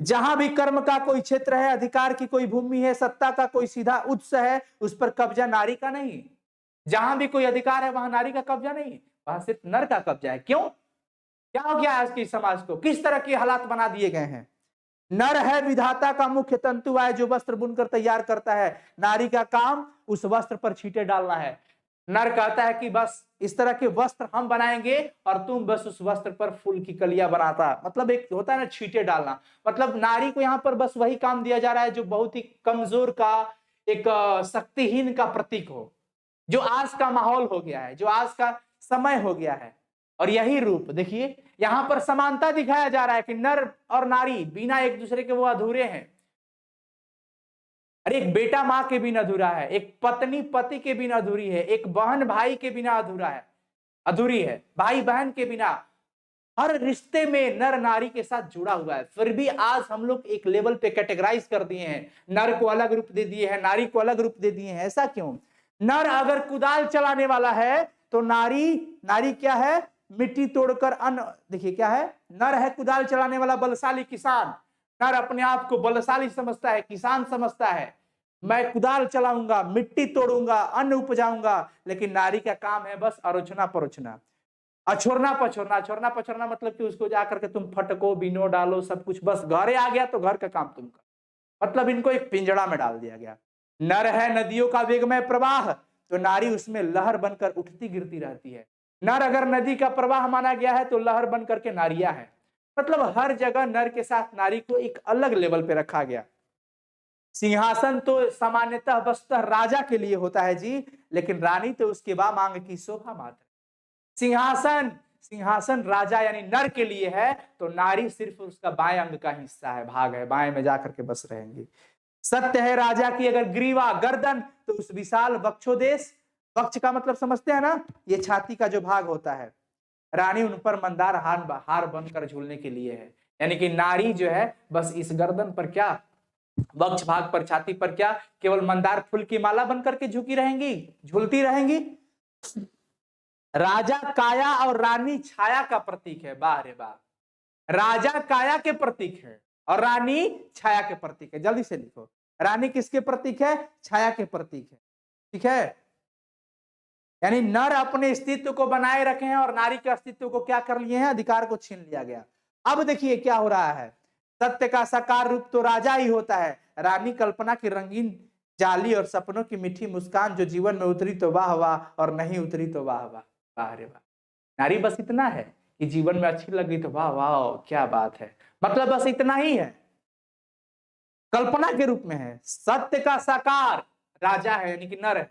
जहां भी कर्म का कोई क्षेत्र है, अधिकार की कोई भूमि है, सत्ता का कोई सीधा उत्स है, उस पर कब्जा नारी का नहीं। जहां भी कोई अधिकार है वहां नारी का कब्जा नहीं, वहां सिर्फ नर का कब्जा है। क्यों, क्या हो गया आज के समाज को, किस तरह के हालात बना दिए गए हैं। नर है विधाता का मुख्य तंतु है जो वस्त्र बुनकर तैयार करता है, नारी का काम उस वस्त्र पर छींटे डालना है। नर कहता है कि बस इस तरह के वस्त्र हम बनाएंगे और तुम बस उस वस्त्र पर फूल की कलियां बनाता, मतलब एक होता है ना छींटे डालना। मतलब नारी को यहाँ पर बस वही काम दिया जा रहा है जो बहुत ही कमजोर का, एक शक्तिहीन का प्रतीक हो, जो आज का माहौल हो गया है, जो आज का समय हो गया है। और यही रूप देखिए, यहां पर समानता दिखाया जा रहा है कि नर और नारी बिना एक दूसरे के वो अधूरे हैं। अरे एक बेटा मां के बिना अधूरा है, एक पत्नी पति के बिना अधूरी है, एक बहन भाई के बिना अधूरा है, अधूरी है, भाई बहन के बिना। हर रिश्ते में नर नारी के साथ जुड़ा हुआ है। फिर भी आज हम लोग एक लेवल पे कैटेगराइज कर दिए हैं, नर को अलग रूप दे दिए हैं, नारी को अलग रूप दे दिए हैं। ऐसा क्यों, नर अगर कुदाल चलाने वाला है तो नारी, नारी क्या है, मिट्टी तोड़कर अन्न, देखिए क्या है, नर है कुदाल चलाने वाला बलशाली किसान। नर अपने आप को बलशाली समझता है, किसान समझता है, मैं कुदाल चलाऊंगा, मिट्टी तोड़ूंगा, अन्न उपजाऊंगा। लेकिन नारी का काम है बस अरोचना परोचना, अछोरना पछोरना। छोरना पछोरना मतलब कि उसको जाकर के तुम फटको, बीनो, डालो, सब कुछ, बस घरे आ गया तो घर का काम तुम कर। मतलब इनको एक पिंजड़ा में डाल दिया गया। नर है नदियों का वेगमय प्रवाह, तो नारी उसमें लहर बनकर उठती गिरती रहती है। नर अगर नदी का प्रवाह माना गया है तो लहर बन करके नारिया है। मतलब हर जगह नर के साथ नारी को एक अलग लेवल पे रखा गया। सिंहासन तो सामान्यतः वस्तुतः राजा के लिए होता है जी, लेकिन रानी तो उसके वाम अंग की शोभा मात्र। सिंहासन, सिंहासन राजा यानी नर के लिए है, तो नारी सिर्फ उसका बाएं अंग का हिस्सा है, भाग है, बाएं में जाकर के बस रहेंगी। सत्य है राजा की अगर ग्रीवा गर्दन, तो उस विशाल वक्षोदेश, वक्ष का मतलब समझते हैं ना, ये छाती का जो भाग होता है, रानी उन पर मंदार हार बनकर झूलने के लिए है। यानी कि नारी जो है बस इस गर्दन पर क्या, वक्ष भाग पर, छाती पर क्या, केवल मंदार फूल की माला बनकर के झुकी रहेंगी, झूलती रहेंगी। राजा काया और रानी छाया का प्रतीक है। वाह रे वाह, राजा काया के प्रतीक है और रानी छाया के प्रतीक है। जल्दी से लिखो, रानी किसके प्रतीक है, छाया के प्रतीक है। ठीक है, यानी नर अपने अस्तित्व को बनाए रखे हैं और नारी के अस्तित्व को क्या कर लिए हैं, अधिकार को छीन लिया गया। अब देखिए क्या हो रहा है, सत्य का साकार रूप तो राजा ही होता है। रानी कल्पना की रंगीन जाली और सपनों की मीठी मुस्कान जो जीवन में उतरी तो वाह वाह और नहीं उतरी तो वाह वाह। वाह रे वाह, नारी बस इतना है कि जीवन में अच्छी लगी तो वाह वाह क्या बात है, मतलब बस इतना ही है, कल्पना के रूप में है। सत्य का साकार राजा है यानी कि नर है,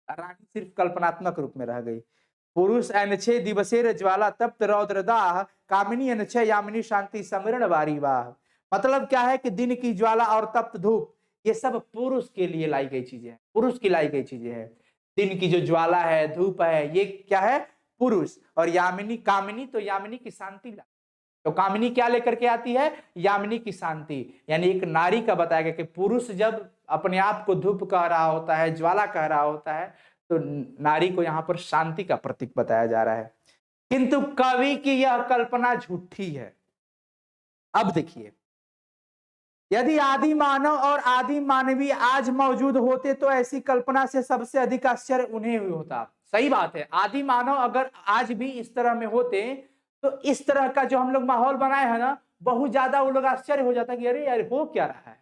रानी सिर्फ कल्पनात्मक रूप में रह गई। पुरुष अनछे दिवसेर ज्वाला तप्त रौद्र दाह, कामिनी अनछे यामिनी शांति समरण वारी वाह। मतलब क्या है कि दिन की ज्वाला और तप्त धूप, ये सब पुरुष के लिए लाई गई चीजें हैं, पुरुष की लाई गई चीजें हैं। दिन की जो ज्वाला है, धूप है, ये क्या है, पुरुष। और यामिनी, कामिनी तो यामिनी की शांति, तो कामिनी क्या लेकर के आती है, यामिनी की शांति। यानी एक नारी का बताया गया कि पुरुष जब अपने आप को धूप कह रहा होता है, ज्वाला कह रहा होता है, तो नारी को यहाँ पर शांति का प्रतीक बताया जा रहा है। किंतु कवि की यह कल्पना झूठी है। अब देखिए, यदि आदि मानव और आदि मानवी आज मौजूद होते तो ऐसी कल्पना से सबसे अधिक आश्चर्य उन्हें ही होता। सही बात है, आदि मानव अगर आज भी इस तरह में होते तो इस तरह का जो हम लोग माहौल बनाए हैं ना, बहुत ज्यादा वो लोग आश्चर्य हो जाता कि अरे यार हो क्या रहा है।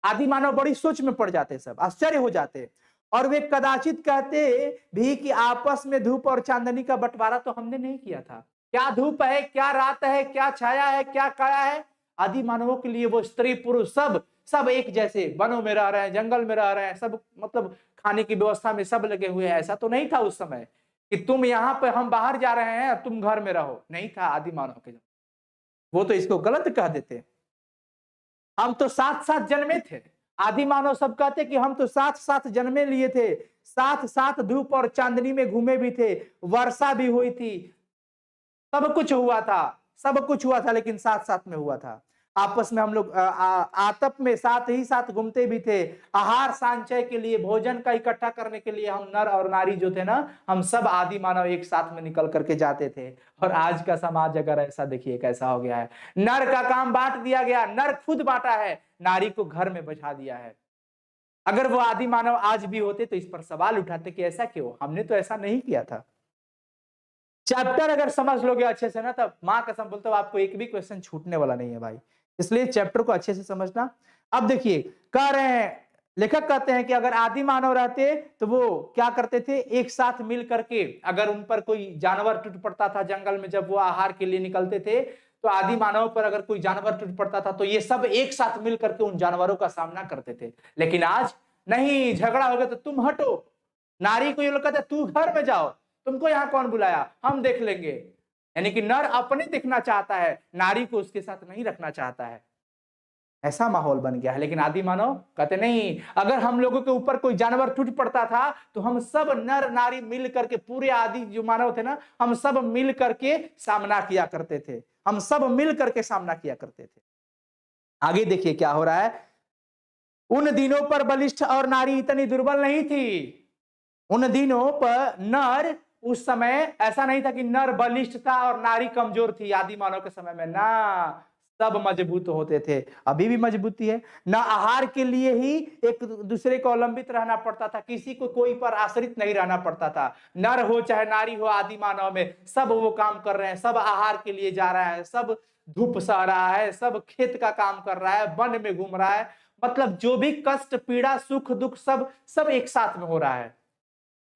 आदि मानव बड़ी सोच में पड़ जाते, सब आश्चर्य हो जाते, और वे कदाचित कहते भी कि आपस में धूप और चांदनी का बंटवारा तो हमने नहीं किया था। क्या धूप है, क्या रात है, क्या छाया है, क्या काया है। आदि मानवों के लिए वो स्त्री पुरुष सब सब एक जैसे वनों में रह रहे हैं, जंगल में रह रहे हैं, सब मतलब खाने की व्यवस्था में सब लगे हुए हैं। ऐसा तो नहीं था उस समय कि तुम यहाँ पे हम बाहर जा रहे हैं और तुम घर में रहो, नहीं था आदि मानव के। वो तो इसको गलत कह देते। हम तो साथ साथ जन्मे थे। आदि मानव सब कहते कि हम तो साथ साथ जन्मे लिए थे, साथ साथ धूप और चांदनी में घूमे भी थे, वर्षा भी हुई थी, सब कुछ हुआ था, सब कुछ हुआ था, लेकिन साथ साथ में हुआ था। आपस में हम लोग आतप में साथ ही साथ घूमते भी थे। आहार संचय के लिए, भोजन का इकट्ठा करने के लिए हम नर और नारी जो थे ना, हम सब आदि मानव एक साथ में निकल करके जाते थे। और आज का समाज अगर ऐसा देखिए कैसा हो गया है। नर का काम बांट दिया गया, नर खुद बांटा है, नारी को घर में बैठा दिया है। अगर वो आदि मानव आज भी होते तो इस पर सवाल उठाते कि ऐसा क्यों, हमने तो ऐसा नहीं किया था। चैप्टर अगर समझ लोगे अच्छे से ना, तब मां कसम बोलते हो आपको एक भी क्वेश्चन छूटने वाला नहीं है भाई। इसलिए चैप्टर को अच्छे से समझना। अब देखिए, कह रहे हैं, लेखक कहते हैं कि अगर आदि मानव रहते तो वो क्या करते थे, एक साथ मिल करके, अगर उन पर कोई जानवर टूट पड़ता था जंगल में, जब वो आहार के लिए निकलते थे, तो आदि मानव पर अगर कोई जानवर टूट पड़ता था तो ये सब एक साथ मिल करके उन जानवरों का सामना करते थे। लेकिन आज नहीं, झगड़ा हो गया तो तुम हटो, नारी को ये लोग कहते तू घर में जाओ, तुमको यहाँ कौन बुलाया, हम देख लेंगे। यानी कि नर अपने दिखना चाहता है, नारी को उसके साथ नहीं रखना चाहता है। ऐसा माहौल बन गया है। लेकिन आदि मानव कहते नहीं, अगर हम लोगों के ऊपर कोई जानवर टूट पड़ता था तो हम सब नर नारी मिल करके, पूरे आदि जो मानव थे ना, हम सब मिल करके सामना किया करते थे, हम सब मिल करके सामना किया करते थे। आगे देखिए क्या हो रहा है। उन दिनों पर बलिष्ठ और नारी इतनी दुर्बल नहीं थी। उन दिनों पर नर, उस समय ऐसा नहीं था कि नर बलिष्ठ था और नारी कमजोर थी। आदि मानव के समय में ना, सब मजबूत होते थे, अभी भी मजबूती है ना। आहार के लिए ही एक दूसरे को अवलंबित रहना पड़ता था, किसी को कोई पर आश्रित नहीं रहना पड़ता था। नर हो चाहे नारी हो, आदि मानव में सब वो काम कर रहे हैं, सब आहार के लिए जा रहा है, सब धूप सह रहा है, सब खेत का काम कर रहा है, वन में घूम रहा है। मतलब जो भी कष्ट पीड़ा सुख दुख सब सब एक साथ में हो रहा है।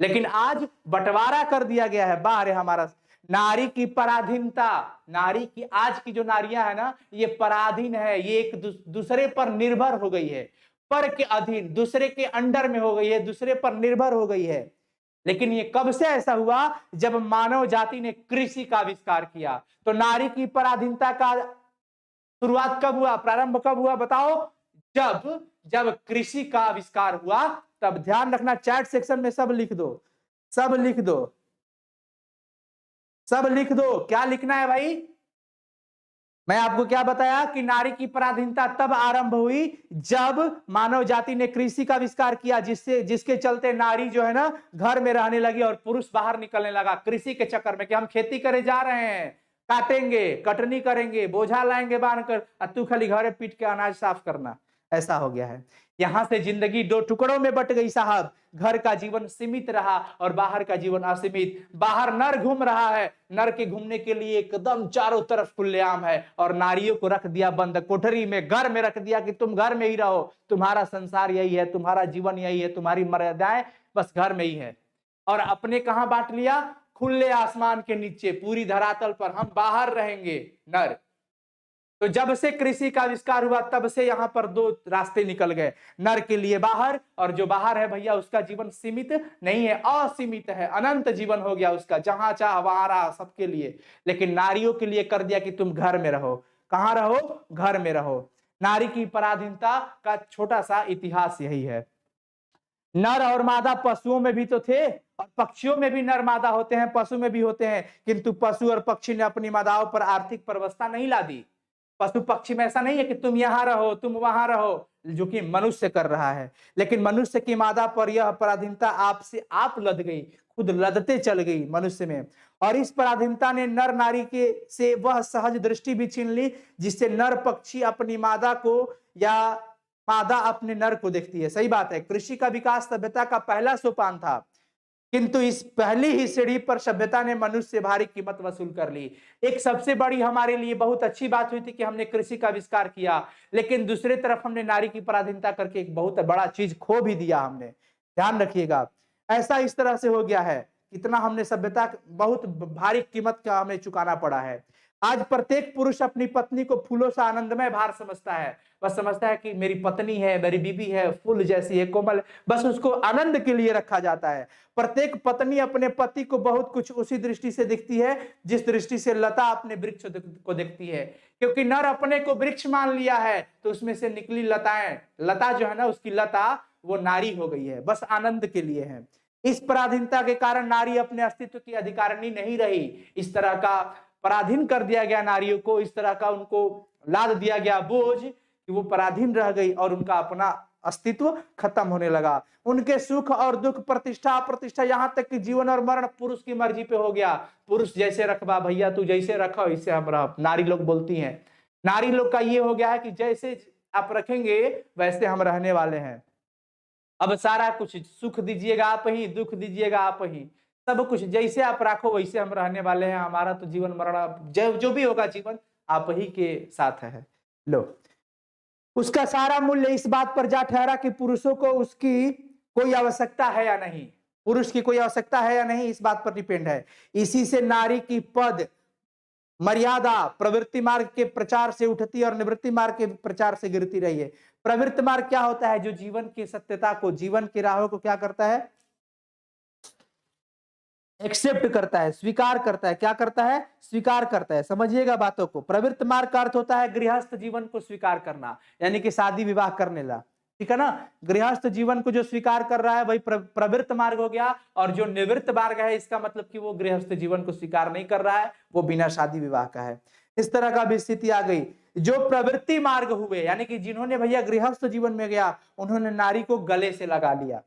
लेकिन आज बंटवारा कर दिया गया है। बाहर है हमारा नारी की पराधीनता, नारी की, आज की जो नारियां है ना, ये पराधीन है, ये एक दूसरे पर निर्भर हो गई है, पर के अधीन, दूसरे के अंडर में हो गई है, दूसरे पर निर्भर हो गई है। लेकिन ये कब से ऐसा हुआ, जब मानव जाति ने कृषि का आविष्कार किया। तो नारी की पराधीनता का शुरुआत कब हुआ, प्रारंभ कब हुआ बताओ, जब जब कृषि का आविष्कार हुआ। तब ध्यान रखना, चैट सेक्शन में सब लिख दो, सब लिख दो, सब लिख दो। क्या लिखना है भाई, मैं आपको क्या बताया कि नारी की पराधीनता तब आरंभ हुई जब मानव जाति ने कृषि का आविष्कार किया, जिसके चलते नारी जो है ना घर में रहने लगी और पुरुष बाहर निकलने लगा कृषि के चक्कर में, कि हम खेती करे जा रहे हैं, काटेंगे, कटनी करेंगे, बोझा लाएंगे बांध कर, तू खाली घरे पीट के अनाज साफ करना। ऐसा हो गया है। यहां से जिंदगी दो टुकड़ों में बट गई साहब। घर का जीवन सीमित रहा और बाहर का जीवन असीमित। बाहर नर घूम रहा है, नर के घूमने के लिए एकदम चारों तरफ खुलेआम है, और नारियों को रख दिया बंद कोठरी में, घर में रख दिया कि तुम घर में ही रहो, तुम्हारा संसार यही है, तुम्हारा जीवन यही है, तुम्हारी मर्यादाएं बस घर में ही है। और अपने कहां बांट लिया, खुले आसमान के नीचे, पूरी धरातल पर हम बाहर रहेंगे नर। तो जब से कृषि का आविष्कार हुआ तब से यहां पर दो रास्ते निकल गए, नर के लिए बाहर, और जो बाहर है भैया उसका जीवन सीमित नहीं है, असीमित है, अनंत जीवन हो गया उसका, जहां चाह वहां रहा सबके लिए। लेकिन नारियों के लिए कर दिया कि तुम घर में रहो। कहां रहो, घर में रहो। नारी की पराधीनता का छोटा सा इतिहास यही है। नर और मादा पशुओं में भी तो थे, और पक्षियों में भी नर मादा होते हैं, पशु में भी होते हैं, किंतु पशु और पक्षी ने अपनी मादाओं पर आर्थिक व्यवस्था नहीं ला दी। पशु पक्षी में ऐसा नहीं है कि तुम यहां रहो तुम वहां रहो, जो कि मनुष्य कर रहा है। लेकिन मनुष्य की मादा पर यह पराधीनता आपसे आप लद गई, खुद लदते चल गई मनुष्य में। और इस पराधीनता ने नर नारी के से वह सहज दृष्टि भी छीन ली जिससे नर पक्षी अपनी मादा को या मादा अपने नर को देखती है। सही बात है, कृषि का विकास सभ्यता का पहला सोपान था, किंतु इस पहली ही सीढ़ी पर सभ्यता ने मनुष्य से भारी कीमत वसूल कर ली। एक सबसे बड़ी हमारे लिए बहुत अच्छी बात हुई थी कि हमने कृषि का आविष्कार किया, लेकिन दूसरी तरफ हमने नारी की पराधीनता करके एक बहुत बड़ा चीज खो भी दिया हमने। ध्यान रखिएगा, ऐसा इस तरह से हो गया है, कितना हमने सभ्यता बहुत भारी कीमत का हमें चुकाना पड़ा है। आज प्रत्येक पुरुष अपनी पत्नी को फूलों से आनंदमय भार समझता है। बस समझता है कि मेरी पत्नी है, मेरी बीवी है, फूल जैसी है, कोमल, बस उसको आनंद के लिए रखा जाता है। प्रत्येक पत्नी अपने पति को बहुत कुछ उसी दृष्टि से दिखती है जिस दृष्टि से लता अपने वृक्ष को देखती है, क्योंकि नर अपने को वृक्ष मान लिया है तो उसमें से निकली लताएं, लता जो है ना, उसकी लता वो नारी हो गई है, बस आनंद के लिए है। इस पराधीनता के कारण नारी अपने अस्तित्व की अधिकारिणी नहीं रही। इस तरह का पराधीन कर दिया गया नारियों को, इस तरह का उनको लाद दिया गया बोझ कि वो पराधीन रह गई और उनका अपना अस्तित्व खत्म होने लगा। उनके सुख और दुख, प्रतिष्ठा अप्रतिष्ठा, यहां तक कि जीवन और मरण पुरुष की मर्जी पे हो गया। पुरुष जैसे रखबा भैया, तू जैसे रखो इससे हम रह। नारी लोग बोलती हैं, नारी लोग का ये हो गया है कि जैसे आप रखेंगे वैसे हम रहने वाले हैं। अब सारा कुछ सुख दीजिएगा आप ही, दुख दीजिएगा आप ही, सब कुछ जैसे आप रखो वैसे हम रहने वाले हैं। हमारा तो जीवन मरण जो भी होगा जीवन आप ही के साथ है। लो, उसका सारा मूल्य इस बात पर जा ठहरा कि पुरुषों को उसकी कोई आवश्यकता है या नहीं, पुरुष की कोई आवश्यकता है या नहीं, इस बात पर डिपेंड है। इसी से नारी की पद मर्यादा प्रवृत्ति मार्ग के प्रचार से उठती और निवृत्ति मार्ग के प्रचार से गिरती रही है। प्रवृत्ति मार्ग क्या होता है? जो जीवन की सत्यता को, जीवन की राहों को क्या करता है? एक्सेप्ट करता है, स्वीकार करता है। क्या करता है? स्वीकार करता है। समझिएगा बातों को। प्रवृत्त मार्ग का अर्थ होता है गृहस्थ जीवन को स्वीकार करना, यानी कि शादी विवाह करने ला, ठीक है ना। गृहस्थ जीवन को जो स्वीकार कर रहा है वही प्रवृत्त मार्ग हो गया। और जो निवृत्त मार्ग है इसका मतलब कि वो गृहस्थ जीवन को स्वीकार नहीं कर रहा है, वो बिना शादी विवाह का है। इस तरह का भी स्थिति आ गई। जो प्रवृत्ति मार्ग हुए, यानी कि जिन्होंने भैया गृहस्थ जीवन में गया, उन्होंने नारी को गले से लगा लिया,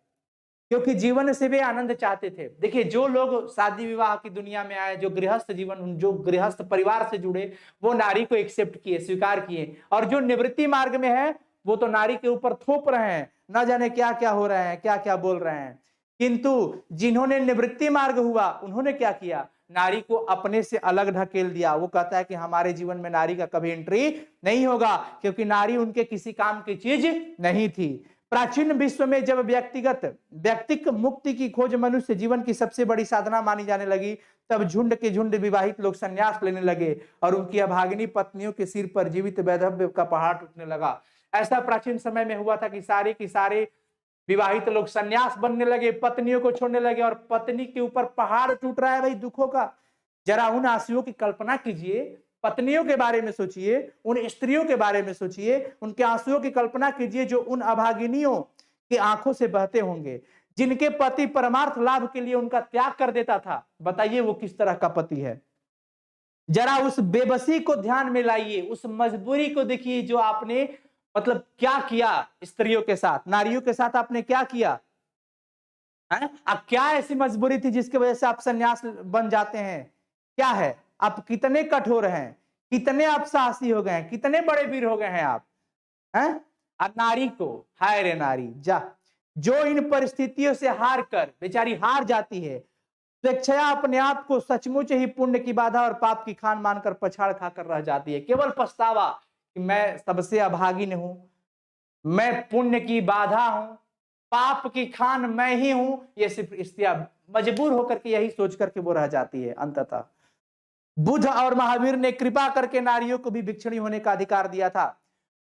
क्योंकि जीवन से वे आनंद चाहते थे। देखिए, जो लोग शादी विवाह की दुनिया में आए, जो गृहस्थ जीवन, जो गृहस्थ परिवार से जुड़े, वो नारी को एक्सेप्ट किए, स्वीकार किए। और जो निवृत्ति मार्ग में है वो तो नारी के ऊपर थोप रहे हैं, न जाने क्या क्या हो रहे हैं, क्या क्या बोल रहे हैं। किंतु जिन्होंने निवृत्ति मार्ग हुआ, उन्होंने क्या किया? नारी को अपने से अलग ढकेल दिया। वो कहता है कि हमारे जीवन में नारी का कभी एंट्री नहीं होगा, क्योंकि नारी उनके किसी काम की चीज नहीं थी। प्राचीन विश्व में जब व्यक्तिक मुक्ति की खोज मनुष्य जीवन की सबसे बड़ी साधना मानी जाने लगी, तब झुंड के झुंड विवाहित लोग संन्यास लेने लगे और उनकी अभागिनी पत्नियों के सिर पर जीवित वैधव्य का पहाड़ टूटने लगा। ऐसा प्राचीन समय में हुआ था कि सारे के सारे विवाहित लोग संन्यास बनने लगे, पत्नियों को छोड़ने लगे, और पत्नी के ऊपर पहाड़ टूट रहा है भाई दुखों का। जरा उन आंसुओं की कल्पना कीजिए, पत्नियों के बारे में सोचिए, उन स्त्रियों के बारे में सोचिए, उनके आंसुओं की कल्पना कीजिए जो उन अभागिनियों की आंखों से बहते होंगे, जिनके पति परमार्थ लाभ के लिए उनका त्याग कर देता था। बताइए वो किस तरह का पति है। जरा उस बेबसी को ध्यान में लाइए, उस मजबूरी को देखिए जो आपने मतलब क्या किया स्त्रियों के साथ, नारियों के साथ आपने क्या किया है? अब क्या ऐसी मजबूरी थी जिसकी वजह से आप सन्यास बन जाते हैं? क्या है? आप कितने कठोर हैं, कितने आप साहसी हो गए हैं, कितने बड़े वीर हो गए हैं आप हैं? नारी को, हाय रे नारी जा, जो इन परिस्थितियों से हार कर बेचारी हार जाती है, स्वेच्छया अपने आप को सचमुच ही पुण्य की बाधा और पाप की खान मानकर पछाड़ खाकर रह जाती है। केवल पछतावा कि मैं सबसे अभागिन हूं, मैं पुण्य की बाधा हूं, पाप की खान मैं ही हूं, ये सिर्फ स्त्रियां मजबूर होकर के यही सोच करके वो रह जाती है। अंततः बुद्ध और महावीर ने कृपा करके नारियों को भी भिक्षुणी होने का अधिकार दिया था।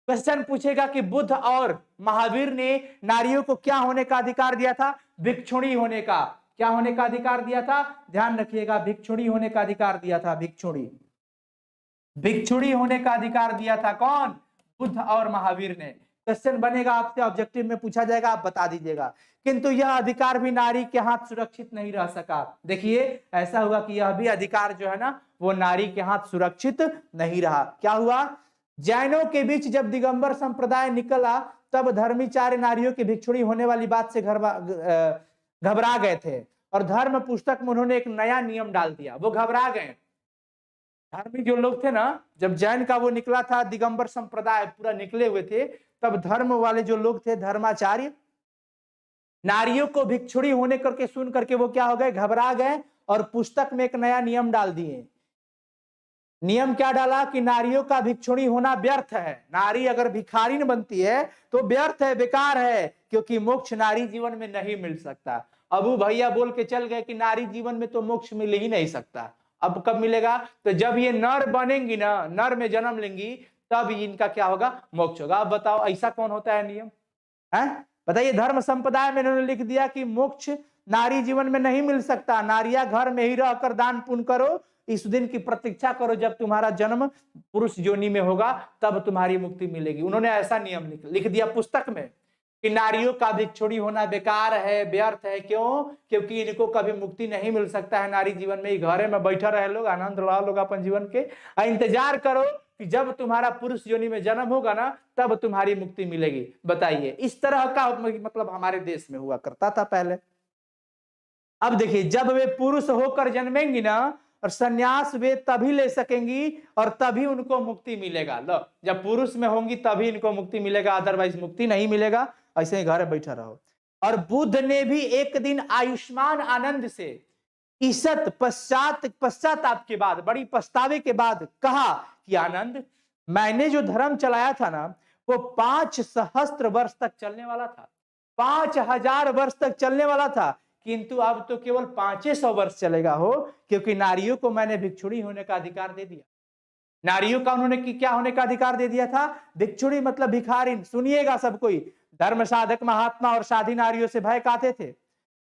क्वेश्चन पूछेगा कि बुद्ध और महावीर ने नारियों को क्या होने का अधिकार दिया था? भिक्षुणी होने का। क्या होने का अधिकार दिया था? ध्यान रखिएगा, भिक्षुणी होने का अधिकार दिया था। भिक्षुणी होने का अधिकार दिया था कौन? बुद्ध और महावीर ने। क्वेश्चन बनेगा आपसे, ऑब्जेक्टिव में पूछा जाएगा, आप बता दीजिएगा। किंतु यह अधिकार भी नारी के हाथ सुरक्षित नहीं रह सका। देखिए, ऐसा हुआ कि यह भी अधिकार जो है ना, वो नारी के हाथ सुरक्षित नहीं रहा। क्या हुआ? जैनों के बीच जब दिगंबर संप्रदाय निकला, तब धर्मीचार्य नारियों की भिक्षुणी होने वाली बात से घबरा गए थे और धर्म पुस्तक में उन्होंने एक नया नियम डाल दिया। वो घबरा गए। धार्मिक जो लोग थे ना, जब जैन का वो निकला था, दिगंबर संप्रदाय पूरा निकले हुए थे, तब धर्म वाले जो लोग थे, धर्माचार्य, नारियों को भिक्षुणी होने करके सुन करके वो क्या हो गए, घबरा गए और पुस्तक में एक नया नियम डाल दिए। नियम क्या डाला कि नारियों का भिक्षुणी होना व्यर्थ है। नारी अगर भिखारिन बनती है तो व्यर्थ है, बेकार है, क्योंकि मोक्ष नारी जीवन में नहीं मिल सकता। अबू भैया बोल के चल गए कि नारी जीवन में तो मोक्ष मिल ही नहीं सकता। अब कब मिलेगा, तो जब ये नर बनेंगी ना, नर में जन्म लेंगी, तब इनका क्या होगा, मोक्ष होगा। अब बताओ ऐसा कौन होता है नियम है? बताइए, धर्म संप्रदाय में इन्होंने लिख दिया कि मोक्ष नारी जीवन में नहीं मिल सकता, नारियां घर में ही रहकर दान पुण्य करो, इस दिन की प्रतीक्षा करो जब तुम्हारा जन्म पुरुष योनि में होगा, तब तुम्हारी मुक्ति मिलेगी। उन्होंने ऐसा नियम लिख दिया पुस्तक में कि नारियों का भिक्षुणी होना बेकार है, व्यर्थ है। क्यों? क्योंकि इनको कभी मुक्ति नहीं मिल सकता है नारी जीवन में। घरे में बैठा रहे लोग, आनंद लो लोग अपन जीवन के, इंतजार करो कि जब तुम्हारा पुरुष योनि में जन्म होगा ना, तब तुम्हारी मुक्ति मिलेगी। बताइए, इस तरह का मतलब हमारे देश में हुआ करता था पहले। अब देखिए, जब वे पुरुष होकर जन्मेंगी ना, और संन्यास वे तभी ले सकेंगी और तभी उनको मुक्ति मिलेगा। लो, जब पुरुष में होंगी तभी इनको मुक्ति मिलेगा, अदरवाइज मुक्ति नहीं मिलेगा। ऐसे ही घर बैठा रहो। और बुद्ध ने भी एक दिन आयुष्मान आनंद से ईसत पश्चाताप के बाद, बड़ी पछतावे के बाद कहा कि आनंद, मैंने जो धर्म चलाया था ना, वो 5 सहस्त्र वर्ष तक चलने वाला था, 5000 वर्ष तक चलने वाला था, किंतु अब तो केवल 500 वर्ष चलेगा हो, क्योंकि नारियों को मैंने भिक्षुणी होने का अधिकार दे दिया। नारियों का उन्होंने क्या होने का अधिकार दे दिया था? भिक्षुणी मतलब भिखारिन। सुनिएगा सब कोई, धर्म साधक महात्मा और साधी नारियों से भय खाते थे।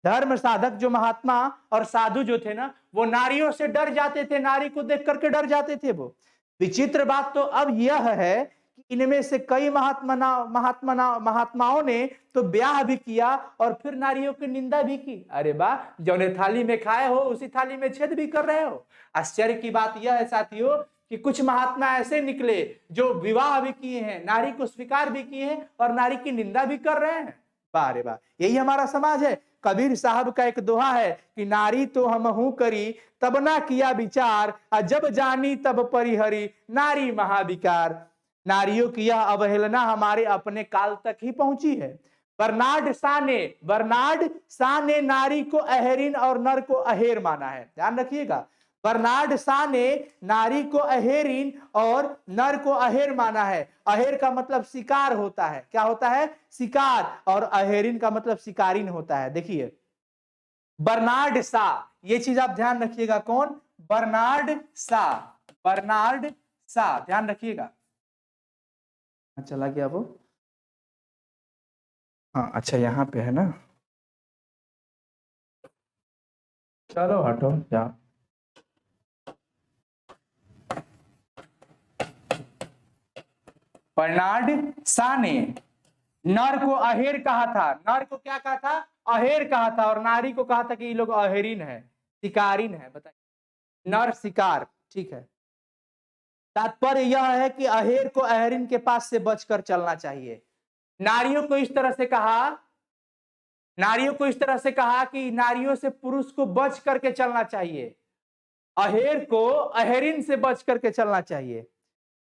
धर्म साधक जो महात्मा और साधु जो थे ना, वो नारियों से डर जाते थे, नारी को देख करके डर जाते थे। वो विचित्र बात तो अब यह है कि इनमें से कई महात्माओं ने तो ब्याह भी किया और फिर नारियों की निंदा भी की। अरे वाह, जौने थाली में खाए हो उसी थाली में छेद भी कर रहे हो। आश्चर्य की बात यह है साथियों कि कुछ महात्मा ऐसे निकले जो विवाह भी किए हैं, नारी को स्वीकार भी किए हैं और नारी की निंदा भी कर रहे हैं। वाह रे वाह, यही हमारा समाज है। कबीर साहब का एक दोहा है कि नारी तो हमहू करी तब ना किया विचार, जब जानी तब परिहरी नारी महाविकार। नारियों की यह अवहेलना हमारे अपने काल तक ही पहुंची है। बर्नार्ड शा ने नारी को अहेरिन और नर को अहेर माना है। ध्यान रखिएगा, बर्नार्ड शा ने नारी को अहेरिन और नर को अहेर माना है। अहेर का मतलब शिकार होता है। क्या होता है? शिकार। और अहेरिन का मतलब शिकारिन होता है। देखिए, बर्नार्ड शा, ये चीज आप ध्यान रखिएगा। कौन? बर्नार्ड शा, ध्यान रखिएगा। चला गया वो, हाँ अच्छा यहाँ पे है ना, चलो हटो जाओ। बर्नार्ड शा ने नर को अहेर कहा था। नर को क्या कहा था? अहेर कहा था। और नारी को कहा था कि ये लोग अहेरिन है, शिकारिन है। बताइए, नर शिकार, ठीक है। तात्पर्य यह है कि अहेर को अहेरिन के पास से बचकर चलना चाहिए। नारियों को इस तरह से कहा कि नारियों से पुरुष को बच करके चलना चाहिए, अहेर को अहेरिन से बच करके चलना चाहिए।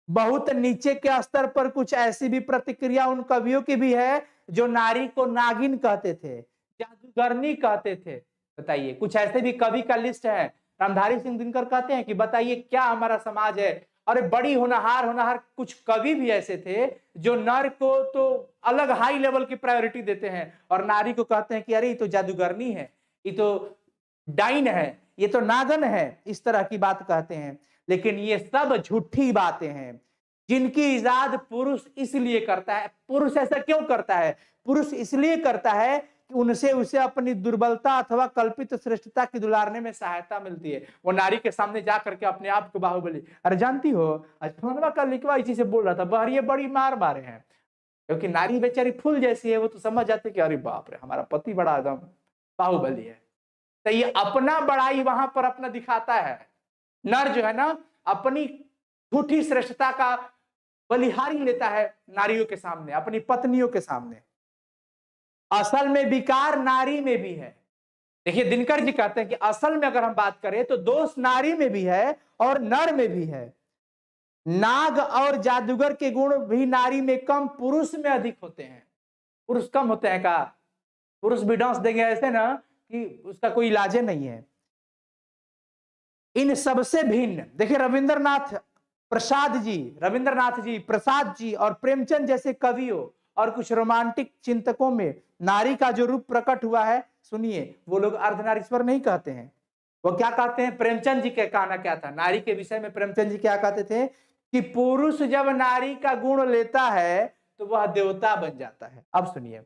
बहुत नीचे के स्तर पर कुछ ऐसी भी प्रतिक्रिया उन कवियों की भी है जो नारी को नागिन कहते थे, जादूगरनी कहते थे। बताइए, कुछ ऐसे भी कवि का लिस्ट है। रामधारी सिंह दिनकर कहते हैं कि बताइए क्या हमारा समाज है। अरे बड़ी होनहार कुछ कवि भी ऐसे थे जो नर को तो अलग हाई लेवल की प्रायोरिटी देते हैं और नारी को कहते हैं कि अरे ये तो जादूगरनी है, ये तो डाइन है, ये तो नागन है, इस तरह की बात कहते हैं। लेकिन ये सब झूठी बातें हैं जिनकी इजाद पुरुष इसलिए करता है। पुरुष ऐसा क्यों करता है? पुरुष इसलिए करता है कि उसे अपनी दुर्बलता अथवा कल्पित श्रेष्ठता की दुलारने में सहायता मिलती है। वो नारी के सामने जा करके अपने आप को बाहुबली, अरे जानती हो आज फोनवा का लिखवा इसी से बोल रहा था, बहरिये बड़ी मार मारे हैं, क्योंकि नारी बेचारी फूल जैसी है। वो तो समझ जाते कि अरे बाप रे, हमारा पति बड़ा एकदम बाहुबली है। तो ये अपना बड़ाई वहां पर अपना दिखाता है। नर जो है ना, अपनी झूठी श्रेष्ठता का बलिहारी लेता है नारियों के सामने, अपनी पत्नियों के सामने। असल में विकार नारी में भी है। देखिए दिनकर जी कहते हैं कि असल में अगर हम बात करें तो दोष नारी में भी है और नर में भी है। नाग और जादूगर के गुण भी नारी में कम, पुरुष में अधिक होते हैं। पुरुष कम होते हैं का? पुरुष भी डांस देंगे ऐसे ना कि उसका कोई इलाज नहीं है। इन सबसे भिन्न देखिए रविंद्रनाथ जी, प्रसाद जी और प्रेमचंद जैसे कवियों और कुछ रोमांटिक चिंतकों में नारी का जो रूप प्रकट हुआ है, सुनिए, वो लोग अर्धनारीश्वर नहीं कहते हैं। वो क्या कहते हैं? प्रेमचंद जी का कहना क्या था नारी के विषय में? प्रेमचंद जी क्या कहते थे कि पुरुष जब नारी का गुण लेता है तो वह देवता बन जाता है। अब सुनिए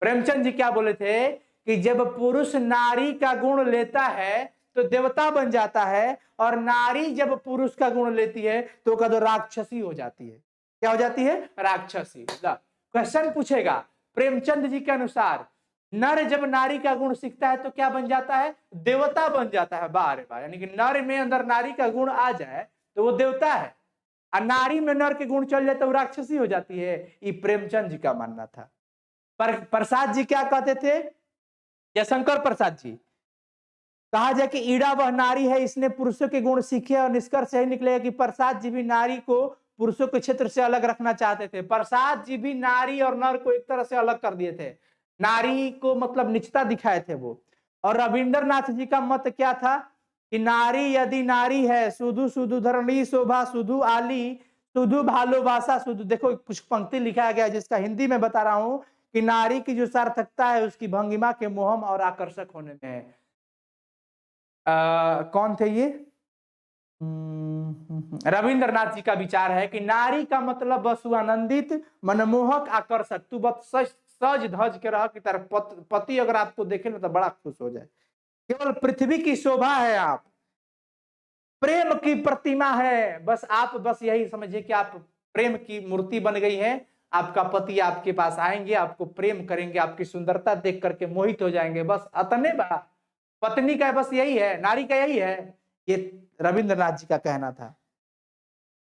प्रेमचंद जी क्या बोले थे कि जब पुरुष नारी का गुण लेता है तो देवता बन जाता है, और नारी जब पुरुष का गुण लेती है तो कदो राक्षसी हो जाती है। क्या हो जाती है? राक्षसी। क्वेश्चन पूछेगा प्रेमचंद जी के अनुसार नर जब नारी का गुण सीखता है तो क्या बन जाता है? देवता बन जाता है। बारे बार, यानी कि नर में अंदर नारी का गुण आ जाए तो वो देवता है, और नारी में नर के गुण चल जाए तो वो राक्षसी हो जाती है। ये प्रेमचंद जी का मानना था। प्रसाद जी क्या कहते थे? जयशंकर प्रसाद जी, कहा जाए कि ईड़ा वह नारी है, इसने पुरुषों के गुण सीखे, और निष्कर्ष यही निकलेगा कि प्रसाद जी भी नारी को पुरुषों के क्षेत्र से अलग रखना चाहते थे। प्रसाद जी भी नारी और नर को एक तरह से अलग कर दिए थे, नारी को मतलब निचता दिखाए थे वो। और रविंद्रनाथ जी का मत क्या था कि नारी यदि नारी है, सुधु सुधु धरणी शोभा, सुधु आली, सुधु भालोबासा, सुधु। देखो कुछ पंक्ति लिखा गया जिसका हिंदी में बता रहा हूं कि नारी की जो सार्थकता है उसकी भंगिमा के मोहम और आकर्षक होने में है। कौन थे ये? रविंद्रनाथ जी का विचार है कि नारी का मतलब बस आनंदित, मनमोहक, आकर्षक। तू बस सज धज के रह कि तेरा पति अगर आपको देखे ना तो बड़ा खुश हो जाए। केवल पृथ्वी की शोभा है आप, प्रेम की प्रतिमा है, बस आप बस यही समझिए कि आप प्रेम की मूर्ति बन गई है। आपका पति आपके पास आएंगे, आपको प्रेम करेंगे, आपकी सुंदरता देख करके मोहित हो जाएंगे, बस अतने बा पत्नी का बस यही है, नारी का यही है। ये रविंद्रनाथ जी का कहना था।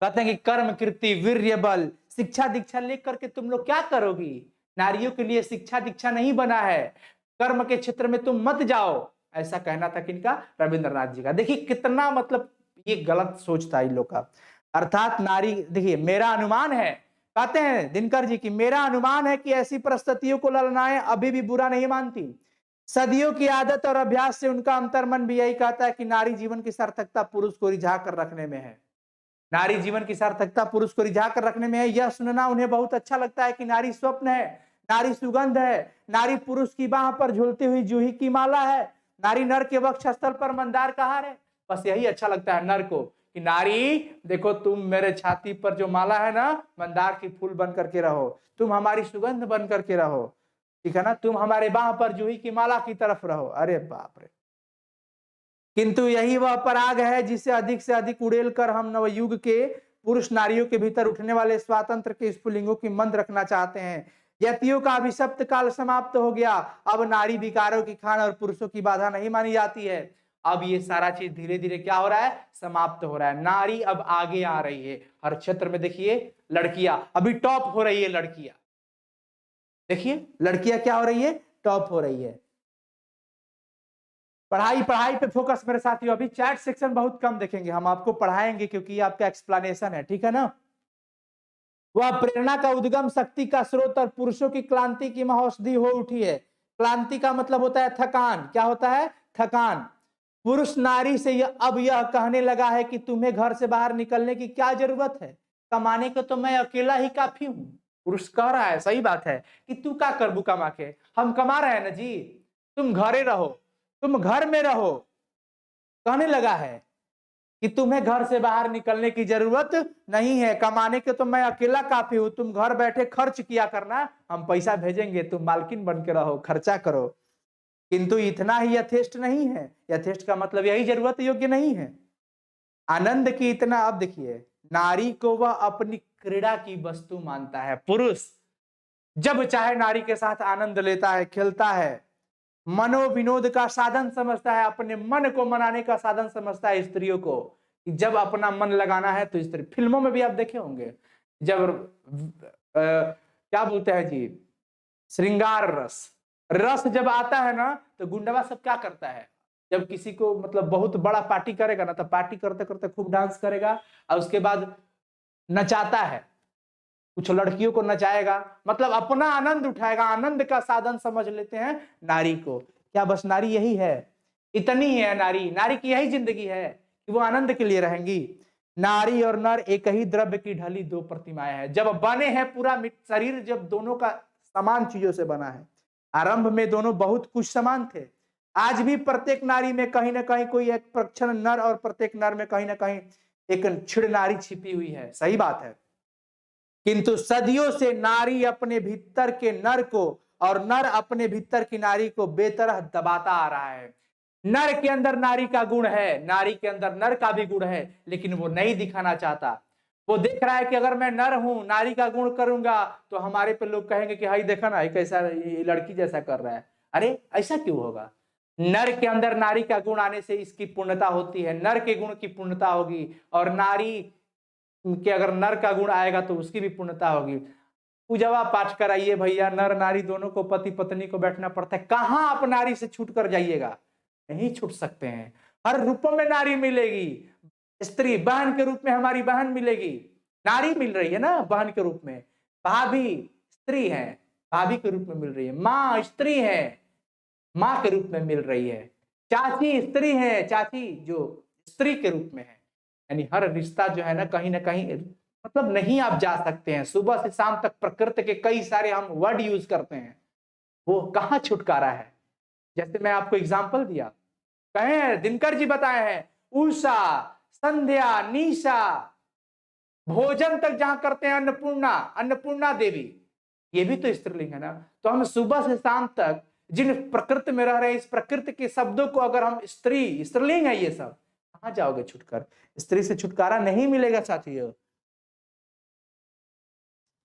कहते हैं कि कर्म कीर्ति वीर्य बल, शिक्षा दीक्षा लेकर के तुम लोग क्या करोगी? नारियों के लिए शिक्षा दीक्षा नहीं बना है, कर्म के क्षेत्र में तुम मत जाओ, ऐसा कहना था किनका? रविंद्रनाथ जी का। देखिए कितना मतलब ये गलत सोच था इन लोग का। अर्थात नारी, देखिए मेरा अनुमान है, कहते हैं दिनकर जी की, मेरा अनुमान है कि ऐसी परिस्थितियों को ललनाएं अभी भी बुरा नहीं मानती। सदियों की आदत और अभ्यास से उनका अंतर्मन भी यही कहता है कि नारी जीवन की सार्थकता पुरुष को रिझा कर रखने में है। नारी जीवन की सार्थकता पुरुष को रिझा कर रखने में है। यह सुनना उन्हें बहुत अच्छा लगता है कि नारी स्वप्न है, नारी सुगंध है, नारी पुरुष की बाह पर झूलती हुई जूही की माला है, नारी नर के वक्षस्थल पर मंदार का हार है। बस यही अच्छा लगता है नर को कि नारी देखो तुम मेरे छाती पर जो माला है ना, मंदार की फूल बन करके रहो, तुम हमारी सुगंध बन करके रहो, ठीक है ना, तुम हमारे बाह पर जूही की माला की तरफ रहो। अरे बाप रे! किंतु यही वह पराग है जिसे अधिक से अधिक उड़ेल कर हम नवयुग के पुरुष नारियों के भीतर उठने वाले स्वातंत्र के स्फुलिंगों की मंद रखना चाहते हैं। यतियों का अभिशप्त काल समाप्त हो गया, अब नारी विकारों की खान और पुरुषों की बाधा नहीं मानी जाती है। अब ये सारा चीज धीरे धीरे क्या हो रहा है? समाप्त हो रहा है। नारी अब आगे आ रही है हर क्षेत्र में। देखिए लड़कियां अभी टॉप हो रही है, लड़कियां देखिए, लड़कियां क्या हो रही है? टॉप हो रही है। पढ़ाई पढ़ाई पे फोकस मेरे साथियों। अभी चैट सेक्शन बहुत कम देखेंगे, हम आपको पढ़ाएंगे क्योंकि ये आपका एक्सप्लेनेशन है, ठीक है ना। वह प्रेरणा का उद्गम, शक्ति का स्रोत और पुरुषों की क्रांति की महौषधि हो उठी है। क्रांति का मतलब होता है थकान। क्या होता है? थकान। पुरुष नारी से अब यह कहने लगा है कि तुम्हें घर से बाहर निकलने की क्या जरूरत है, कमाने को तो मैं अकेला ही काफी हूं। पुरुष कह रहा है, सही बात है, कि तू क्या करबू कमा के, हम कमा रहे हैं ना जी, तुम घरे रहो, तुम घर में रहो। कहने लगा है कि तुम्हें घर से बाहर निकलने की जरूरत नहीं है, कमाने के तो मैं अकेला काफी हूं, तुम घर बैठे खर्च किया करना, हम पैसा भेजेंगे, तुम मालकिन बन के रहो, खर्चा करो। किंतु इतना ही यथेष्ट नहीं है। यथेष्ट का मतलब यही जरूरत योग्य नहीं है। आनंद की इतना, अब देखिए, नारी को वह अपनी क्रीड़ा की वस्तु मानता है। पुरुष जब चाहे नारी के साथ आनंद लेता है, खेलता है, मनोविनोद का साधन समझता है, अपने मन को मनाने का साधन समझता है स्त्रियों को। जब अपना मन लगाना है तो स्त्री, फिल्मों में भी आप देखे होंगे, जब क्या बोलते हैं जी, श्रृंगार रस, रस जब आता है ना तो गुंडवा सब क्या करता है, जब किसी को मतलब बहुत बड़ा पार्टी करेगा ना तो पार्टी करते करते खूब डांस करेगा और उसके बाद नचाता है, कुछ लड़कियों को नचाएगा, मतलब अपना आनंद उठाएगा, आनंद का साधन समझ लेते हैं नारी को। क्या बस नारी यही है, इतनी है नारी, नारी की यही जिंदगी है कि वो आनंद के लिए रहेंगी? नारी और नर एक ही द्रव्य की ढली दो प्रतिमाएं हैं। जब बने हैं पूरा शरीर, जब दोनों का समान चीजों से बना है, आरंभ में दोनों बहुत कुछ समान थे। आज भी प्रत्येक नारी में कहीं ना कहीं कोई एक प्रक्षण नर और प्रत्येक नर में कहीं ना कहीं एक छिड़ नारी छिपी हुई है, सही बात है। किंतु सदियों से नारी अपने भीतर के नर को और नर अपने भीतर की नारी को बेतरह दबाता आ रहा है। नर के अंदर नारी का गुण है, नारी के अंदर नर का भी गुण है, लेकिन वो नहीं दिखाना चाहता। वो देख रहा है कि अगर मैं नर हूं, नारी का गुण करूंगा तो हमारे पे लोग कहेंगे कि हाई देखा ना कैसा ये लड़की जैसा कर रहा है। अरे ऐसा क्यों होगा? नर के अंदर नारी का गुण आने से इसकी पूर्णता होती है, नर के गुण की पूर्णता होगी, और नारी कि अगर नर का गुण आएगा तो उसकी भी पूर्णता होगी। पूजवा पाठ कराइए भैया, नर नारी दोनों को, पति पत्नी को बैठना पड़ता है, कहां आप नारी से छूट कर जाइएगा? नहीं छूट सकते हैं। हर रूपों में नारी मिलेगी, स्त्री बहन के रूप में हमारी बहन मिलेगी, नारी मिल रही है ना बहन के रूप में, भाभी स्त्री है भाभी के रूप में मिल रही है, माँ स्त्री है माँ के रूप में मिल रही है, चाची स्त्री है चाची जो स्त्री के रूप में है। यानी हर रिश्ता जो है ना कहीं मतलब नहीं आप जा सकते हैं। सुबह से शाम तक प्रकृति के कई सारे हम वर्ड यूज करते हैं, वो कहाँ छुटकारा है? जैसे मैं आपको एग्जांपल दिया, कहे दिनकर जी बताए हैं, उषा संध्या निशा, भोजन तक जहां करते हैं अन्नपूर्णा, अन्नपूर्णा देवी, ये भी तो स्त्रीलिंग है ना। तो हम सुबह से शाम तक जिन प्रकृति में रह रहे हैं, इस प्रकृति के शब्दों को अगर हम स्त्रीलिंग है ये सब, कहां जाओगे छुटकर? स्त्री से छुटकारा नहीं मिलेगा साथियों।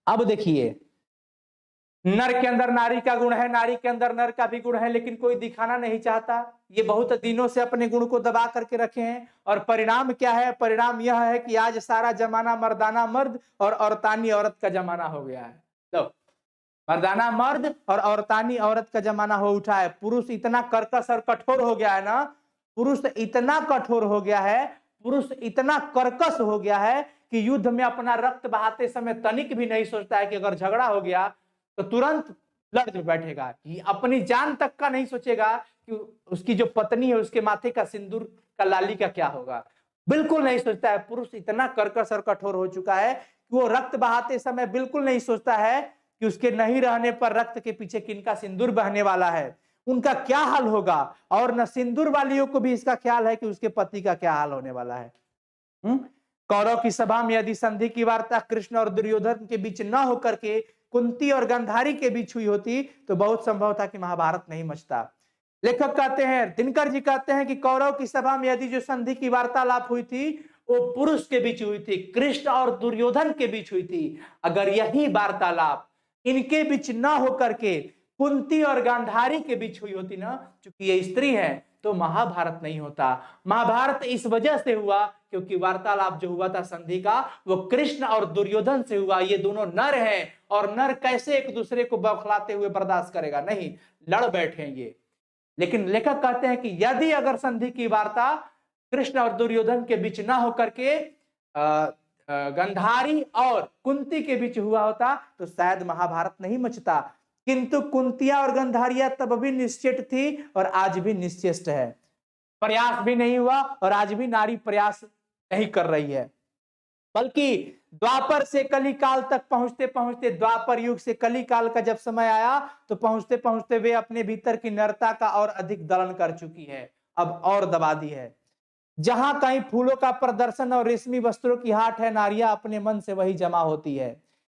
अब देखिए, नर के अंदर नारी का गुण है, नारी के अंदर नर का भी गुण है, लेकिन कोई दिखाना नहीं चाहता। ये बहुत दिनों से अपने गुण को दबा करके रखे हैं, और परिणाम क्या है? परिणाम यह है कि आज सारा जमाना मर्दाना मर्द और औरतानी औरत का जमाना हो गया है। तो मर्दाना मर्द और औरतानी औरत का जमाना हो उठा है। पुरुष इतना कर्कश और कठोर हो गया है ना, पुरुष इतना कठोर हो गया है, पुरुष इतना कर्कश हो गया है कि युद्ध में अपना रक्त बहाते समय तनिक भी नहीं सोचता है कि अगर झगड़ा हो गया तो तुरंत लड़ बैठेगा। ये अपनी जान तक का नहीं सोचेगा कि उसकी जो पत्नी है उसके माथे का सिंदूर का लाली का क्या होगा, बिल्कुल नहीं सोचता है। पुरुष इतना कर्कश और कठोर हो चुका है कि वो रक्त बहाते समय बिल्कुल नहीं सोचता है कि उसके नहीं रहने पर रक्त के पीछे किनका सिंदूर बहने वाला है, उनका क्या हाल होगा। और न सिंदूर वालियों को भी इसका ख्याल है कि उसके पति का क्या हाल होने वाला है। कौरव की सभा में यदि संधि की वार्ता कृष्ण और दुर्योधन के बीच न होकर के कुंती और गंधारी के बीच हुई होती तो बहुत संभव था कि महाभारत नहीं मचता। लेखक कहते हैं, दिनकर जी कहते हैं कि कौरव की सभा में यदि जो संधि की वार्तालाप हुई थी वो पुरुष के बीच हुई थी, कृष्ण और दुर्योधन के बीच हुई थी। अगर यही वार्तालाप इनके बीच न होकर के कुंती और गांधारी के बीच हुई होती ना, क्योंकि ये स्त्री है, तो महाभारत नहीं होता। महाभारत इस वजह से हुआ क्योंकि वार्तालाप जो हुआ था संधि का वो कृष्ण और दुर्योधन से हुआ। ये दोनों नर हैं और नर कैसे एक दूसरे को बौखलाते हुए बर्दाश्त करेगा? नहीं, लड़ बैठेंगे। लेकिन लेखक कहते हैं कि यदि अगर संधि की वार्ता कृष्ण और दुर्योधन के बीच ना होकर के गंधारी और कुंती के बीच हुआ होता तो शायद महाभारत नहीं मचता। किंतु कुंतिया और गंधारिया तब भी निश्चित थी और आज भी निश्चित है। प्रयास भी नहीं हुआ और आज भी नारी प्रयास नहीं कर रही है, बल्कि द्वापर से कली काल तक पहुंचते पहुंचते, द्वापर युग से कली काल का जब समय आया तो पहुंचते पहुंचते वे अपने भीतर की नरता का और अधिक दलन कर चुकी है, अब और दबा दी है। जहां कहीं फूलों का प्रदर्शन और रेशमी वस्त्रों की हाट है, नारियां अपने मन से वही जमा होती है।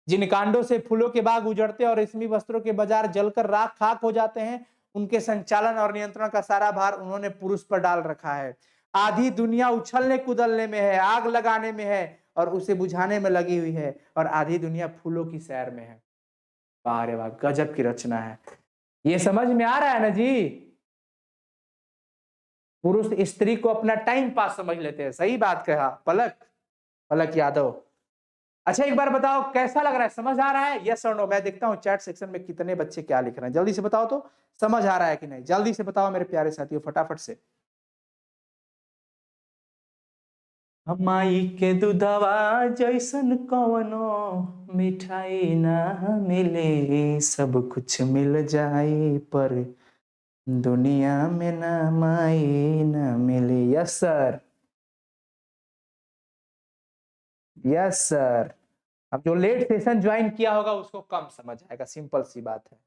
जिन कांडों से फूलों के बाग उजड़ते और रेशमी वस्त्रों के बाजार जलकर राख खाक हो जाते हैं, उनके संचालन और नियंत्रण का सारा भार उन्होंने पुरुष पर डाल रखा है। आधी दुनिया उछलने कुदलने में है, आग लगाने में है और उसे बुझाने में लगी हुई है, और आधी दुनिया फूलों की सैर में है। वाह रे वाह, गजब की रचना है। ये समझ में आ रहा है ना जी? पुरुष स्त्री को अपना टाइम पास समझ लेते हैं। सही बात कहा पलक यादव। अच्छा एक बार बताओ कैसा लग रहा है, समझ आ रहा है? यस और नो। मैं देखता हूँ चैट सेक्शन में कितने बच्चे क्या लिख रहे हैं, जल्दी से बताओ तो, समझ आ रहा है कि नहीं? जल्दी से बताओ मेरे प्यारे साथियों, फटाफट से। माई के दूधवा जैसन कवनो मिठाई ना मिले, सब कुछ मिल जाए पर दुनिया में ना माई ना मिले। Yes sir, yes sir. अब जो लेट सेशन ज्वाइन किया होगा उसको कम समझ आएगा, सिंपल सी बात है।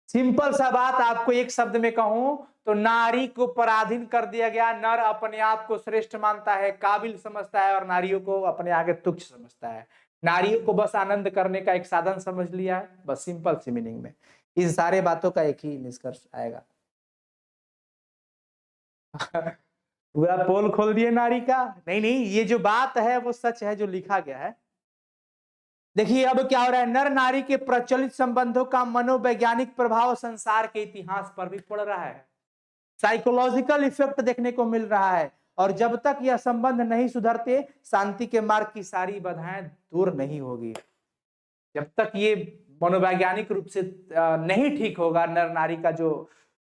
सिंपल सा बात आपको एक शब्द में कहूं तो नारी को पराधीन कर दिया गया। नर अपने आप को श्रेष्ठ मानता है, काबिल समझता है, और नारियों को अपने आगे तुच्छ समझता है। नारियों को बस आनंद करने का एक साधन समझ लिया है, बस सिंपल सी मीनिंग में। इन सारे बातों का एक ही निष्कर्ष आएगा। पूरा पोल खोल दिए नारी का? नहीं नहीं, ये जो बात है वो सच है जो लिखा गया है। देखिए अब क्या हो रहा है, नर नारी के प्रचलित संबंधों का मनोवैज्ञानिक प्रभाव संसार के इतिहास पर भी पड़ रहा है। साइकोलॉजिकल इफेक्ट देखने को मिल रहा है, और जब तक यह संबंध नहीं सुधरते शांति के मार्ग की सारी बाधाएं दूर नहीं होगी। जब तक ये मनोवैज्ञानिक रूप से नहीं ठीक होगा, नर नारी का जो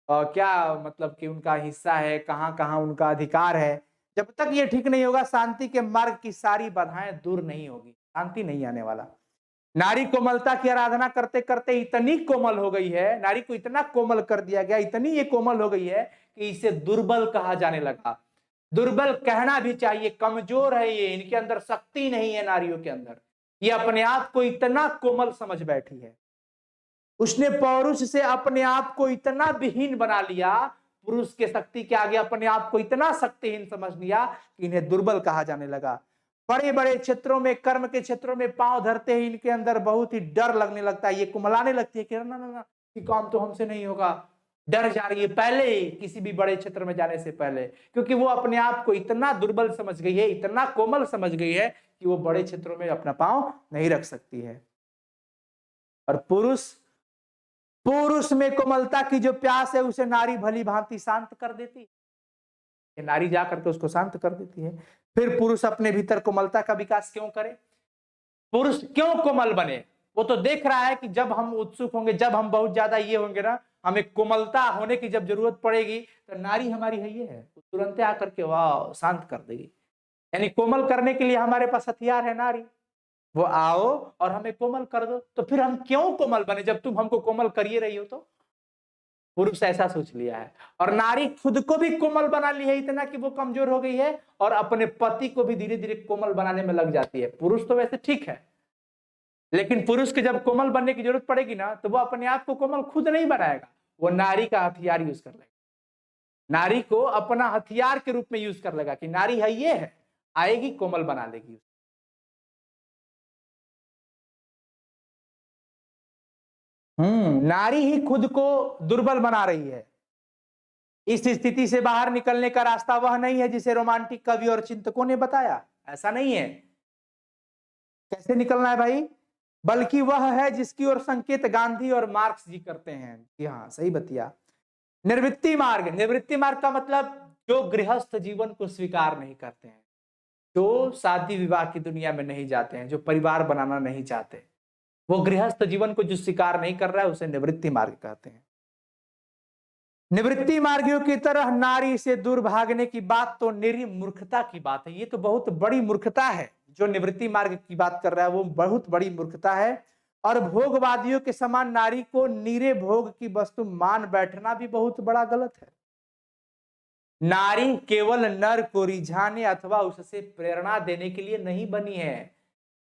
क्या मतलब कि उनका हिस्सा है, कहां कहां उनका अधिकार है, जब तक ये ठीक नहीं होगा शांति के मार्ग की सारी बाधाएं दूर नहीं होगी, शांति नहीं आने वाला। नारी कोमलता की आराधना करते करते इतनी कोमल हो गई है, नारी को इतना कोमल कर दिया गया, इतनी ये कोमल हो गई है कि इसे दुर्बल कहा जाने लगा। दुर्बल कहना भी चाहिए, कमजोर है ये, इनके अंदर शक्ति नहीं है नारियों के अंदर। ये अपने आप को इतना कोमल समझ बैठी है, उसने पौरुष से अपने आप को इतना विहीन बना लिया, पुरुष के शक्ति के आगे अपने आप को इतना शक्तिहीन समझ लिया कि इन्हें दुर्बल कहा जाने लगा। बड़े बड़े क्षेत्रों में, कर्म के क्षेत्रों में पांव धरते ही इनके अंदर बहुत ही डर लगने लगता है, ये कुमलाने लगती है कि ना ना ना, ये काम तो हमसे नहीं होगा। डर जा रही है पहले किसी भी बड़े क्षेत्र में जाने से पहले, क्योंकि वो अपने आप को इतना दुर्बल समझ गई है, इतना कोमल समझ गई है कि वो बड़े क्षेत्रों में अपना पांव नहीं रख सकती है। और पुरुष, पुरुष में कोमलता की जो प्यास है उसे नारी भली भांति शांत कर देती है, नारी जाकर के उसको शांत कर देती है। फिर पुरुष अपने भीतर कोमलता का विकास क्यों करे? पुरुष क्यों कोमल बने? वो तो देख रहा है कि जब हम उत्सुक होंगे, जब हम बहुत ज्यादा ये होंगे ना, हमें कोमलता होने की जब जरूरत पड़ेगी तो नारी हमारी है, ये है, तुरंत आकर के वाह शांत कर देगी। यानी कोमल करने के लिए हमारे पास हथियार है नारी, वो आओ और हमें कोमल कर दो। तो फिर हम क्यों कोमल बने जब तुम हमको कोमल करिए रही हो? तो पुरुष ऐसा सोच लिया है, और नारी खुद को भी कोमल बना ली है इतना कि वो कमजोर हो गई है, और अपने पति को भी धीरे धीरे कोमल बनाने में लग जाती है। पुरुष तो वैसे ठीक है, लेकिन पुरुष के जब कोमल बनने की जरूरत पड़ेगी ना, तो वो अपने आप को कोमल खुद नहीं बनाएगा, वो नारी का हथियार यूज कर लेगा, नारी को अपना हथियार के रूप में यूज कर लेगा कि नारी है, ये है, आएगी कोमल बना लेगी। नारी ही खुद को दुर्बल बना रही है। इस स्थिति से बाहर निकलने का रास्ता वह नहीं है जिसे रोमांटिक कवि और चिंतकों ने बताया, ऐसा नहीं है। कैसे निकलना है भाई? बल्कि वह है जिसकी ओर संकेत गांधी और मार्क्स जी करते हैं कि हाँ सही बतिया। निवृत्ति मार्ग, निवृत्ति मार्ग का मतलब जो गृहस्थ जीवन को स्वीकार नहीं करते हैं, जो शादी विवाह की दुनिया में नहीं जाते हैं, जो परिवार बनाना नहीं चाहते, वो गृहस्थ जीवन को जो स्वीकार नहीं कर रहा है उसे निवृत्ति मार्ग कहते हैं। निवृत्ति मार्गियों की तरह नारी से दूर भागने की बात तो निरी मूर्खता की बात है, ये तो बहुत बड़ी मूर्खता है। जो निवृत्ति मार्ग की बात कर रहा है वो बहुत बड़ी मूर्खता है, और भोगवादियों के समान नारी को नीरे भोग की वस्तु मान बैठना भी बहुत बड़ा गलत है। नारी केवल नर को रिझाने अथवा उससे प्रेरणा देने के लिए नहीं बनी है।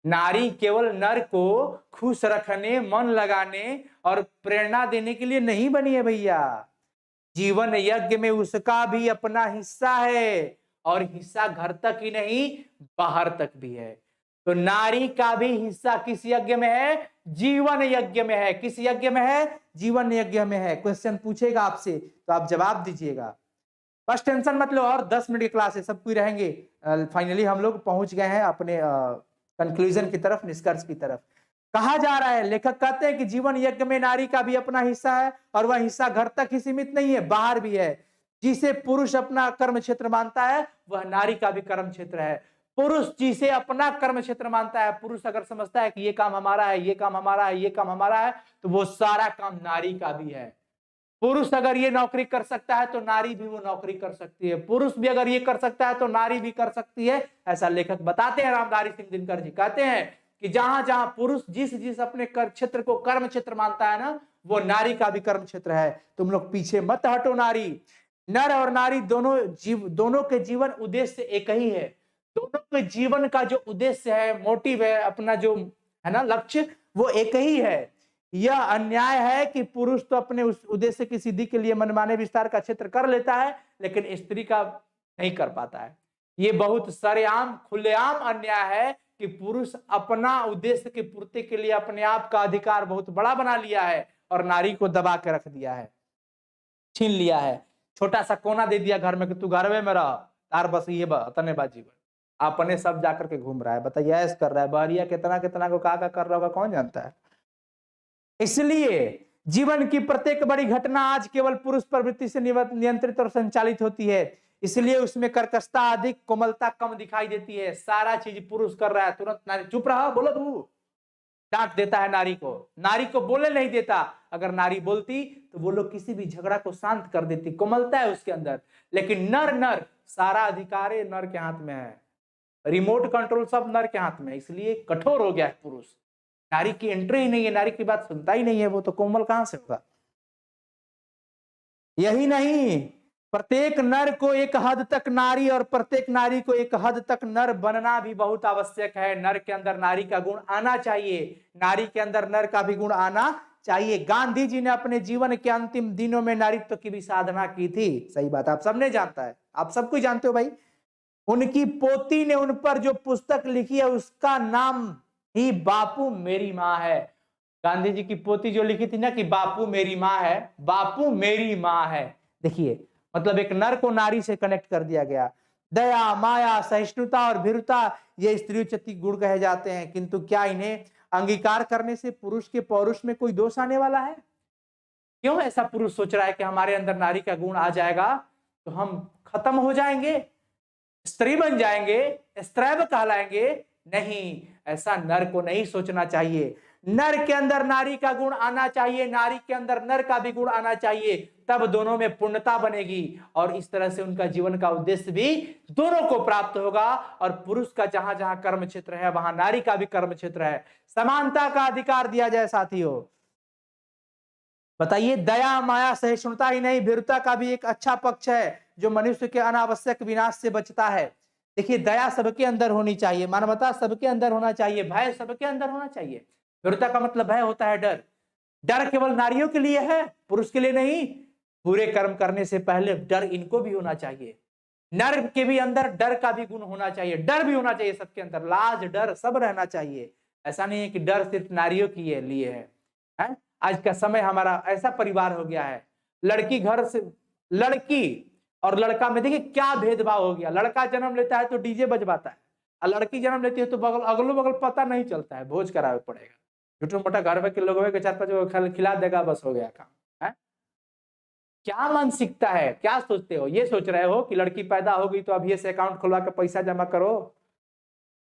नारी केवल नर को खुश रखने, मन लगाने और प्रेरणा देने के लिए नहीं बनी है भैया। जीवन यज्ञ में उसका भी अपना हिस्सा है, और हिस्सा घर तक ही नहीं बाहर तक भी है। तो नारी का भी हिस्सा किस यज्ञ में है? जीवन यज्ञ में है। किस यज्ञ में है? जीवन यज्ञ में है। क्वेश्चन पूछेगा आपसे तो आप जवाब दीजिएगा, बस टेंशन मत लो। और 10 मिनट की क्लास है, सब कोई रहेंगे। फाइनली हम लोग पहुंच गए हैं अपने कंक्लूजन की तरफ, निष्कर्ष की तरफ। कहा जा रहा है, लेखक कहते हैं कि जीवन यज्ञ में नारी का भी अपना हिस्सा है, और वह हिस्सा घर तक ही सीमित नहीं है, बाहर भी है। जिसे पुरुष अपना कर्म क्षेत्र मानता है वह नारी का भी कर्म क्षेत्र है। पुरुष जिसे अपना कर्म क्षेत्र मानता है, पुरुष अगर समझता है कि ये काम हमारा है, ये काम हमारा है, ये काम हमारा है, तो वो सारा काम नारी का भी है। पुरुष अगर ये नौकरी कर सकता है तो नारी भी वो नौकरी कर सकती है, पुरुष भी अगर ये कर सकता है तो नारी भी कर सकती है। ऐसा लेखक बताते हैं, रामधारी सिंह दिनकर जी कहते हैं कि जहां जहां पुरुष जिस जिस अपने क्षेत्र को कर्म क्षेत्र मानता है ना, वो नारी का भी कर्म क्षेत्र है। तुम लोग पीछे मत हटो। नारी, नर और नारी दोनों के जीवन उद्देश्य एक ही है। दोनों के जीवन का जो उद्देश्य है, मोटिव है, अपना जो है ना लक्ष्य, वो एक ही है। यह अन्याय है कि पुरुष तो अपने उस उद्देश्य की सिद्धि के लिए मनमाने विस्तार का क्षेत्र कर लेता है, लेकिन स्त्री का नहीं कर पाता है। ये बहुत सरेआम खुलेआम अन्याय है कि पुरुष अपना उद्देश्य की पूर्ति के लिए अपने आप का अधिकार बहुत बड़ा बना लिया है और नारी को दबा के रख दिया है, छीन लिया है। छोटा सा कोना दे दिया घर में कि तू घर में रह, तार बस ये तनेबाजी अपने सब जाकर के घूम रहा है। बताइए, ऐस कर रहा है, बहरिया कितना कितना को का कर रहा होगा कौन जानता है। इसलिए जीवन की प्रत्येक बड़ी घटना आज केवल पुरुष प्रवृत्ति से नियंत्रित और संचालित होती है, इसलिए उसमें कर्कशता अधिक, कोमलता कम दिखाई देती है। सारा चीज पुरुष कर रहा है, तुरंत नारी चुप रहा, बोलो तू, डांट देता है नारी को बोलने नहीं देता। अगर नारी बोलती तो वो लोग किसी भी झगड़ा को शांत कर देती, कोमलता है उसके अंदर। लेकिन नर सारा अधिकार नर के हाथ में है, रिमोट कंट्रोल सब नर के हाथ में, इसलिए कठोर हो गया है पुरुष। नारी की एंट्री ही नहीं है, नारी की बात सुनता ही नहीं है, वो तो कोमल कहां से होगा। यही नहीं, प्रत्येक नर को एक हद तक नारी और प्रत्येक नारी को एक हद तक नर बनना भी बहुत आवश्यक है। नर के अंदर नारी का गुण आना चाहिए, नारी के अंदर नर का भी गुण आना चाहिए। गांधी जी ने अपने जीवन के अंतिम दिनों में नारीत्व की भी साधना की थी, सही बात आप सबने जानता है, आप सब कुछ जानते हो भाई। उनकी पोती ने उन पर जो पुस्तक लिखी है उसका नाम ही बापू मेरी माँ है। गांधी जी की पोती जो लिखी थी ना कि बापू मेरी माँ है, बापू मेरी माँ है। देखिए, मतलब एक नर को नारी से कनेक्ट कर दिया गया। दया, माया, सहिष्णुता और भीरुता ये स्त्रीउच्चति गुण कहे जाते हैं, किंतु क्या इन्हें अंगीकार करने से पुरुष के पौरुष में कोई दोष आने वाला है? क्यों ऐसा पुरुष सोच रहा है कि हमारे अंदर नारी का गुण आ जाएगा तो हम खत्म हो जाएंगे, स्त्री बन जाएंगे, स्त्रैव कहलाएंगे? नहीं, ऐसा नर को नहीं सोचना चाहिए। नर के अंदर नारी का गुण आना चाहिए, नारी के अंदर नर का भी गुण आना चाहिए, तब दोनों में पूर्णता बनेगी और इस तरह से उनका जीवन का उद्देश्य भी दोनों को प्राप्त होगा। और पुरुष का जहां जहां कर्म क्षेत्र है वहां नारी का भी कर्म क्षेत्र है। समानता का अधिकार दिया जाए साथियों। बताइए, दया, माया, सहिष्णुता ही नहीं, भीरुता का भी एक अच्छा पक्ष है जो मनुष्य के अनावश्यक विनाश से बचता है। देखिए, दया सबके अंदर होनी चाहिए, मानवता सबके अंदर होना चाहिए, भय सबके अंदर होना चाहिए। भीरुता का मतलब भय होता है डर। डर केवल नारियों के लिए है, पुरुष के लिए नहीं। बुरे कर्म करने से पहले डर इनको भी होना चाहिए। नर के भी अंदर डर का भी गुण होना चाहिए, डर भी होना चाहिए सबके अंदर, लाज डर सब रहना चाहिए। ऐसा नहीं है कि डर सिर्फ नारियों के लिए है? आज का समय हमारा ऐसा परिवार हो गया है, लड़की घर से, लड़की और लड़का में देखिए क्या भेदभाव हो गया। लड़का जन्म लेता है तो डीजे बजवाता है, और लड़की जन्म लेती है तो बगल अगलो बगल पता नहीं चलता है, भोज करावे पड़ेगा, छोटा मोटा घर के लोग के 4-5 खिला देगा, बस हो गया काम है। क्या मानसिकता है, क्या सोचते हो? ये सोच रहे हो कि लड़की पैदा होगी तो अभी से अकाउंट खुलवा के पैसा जमा करो?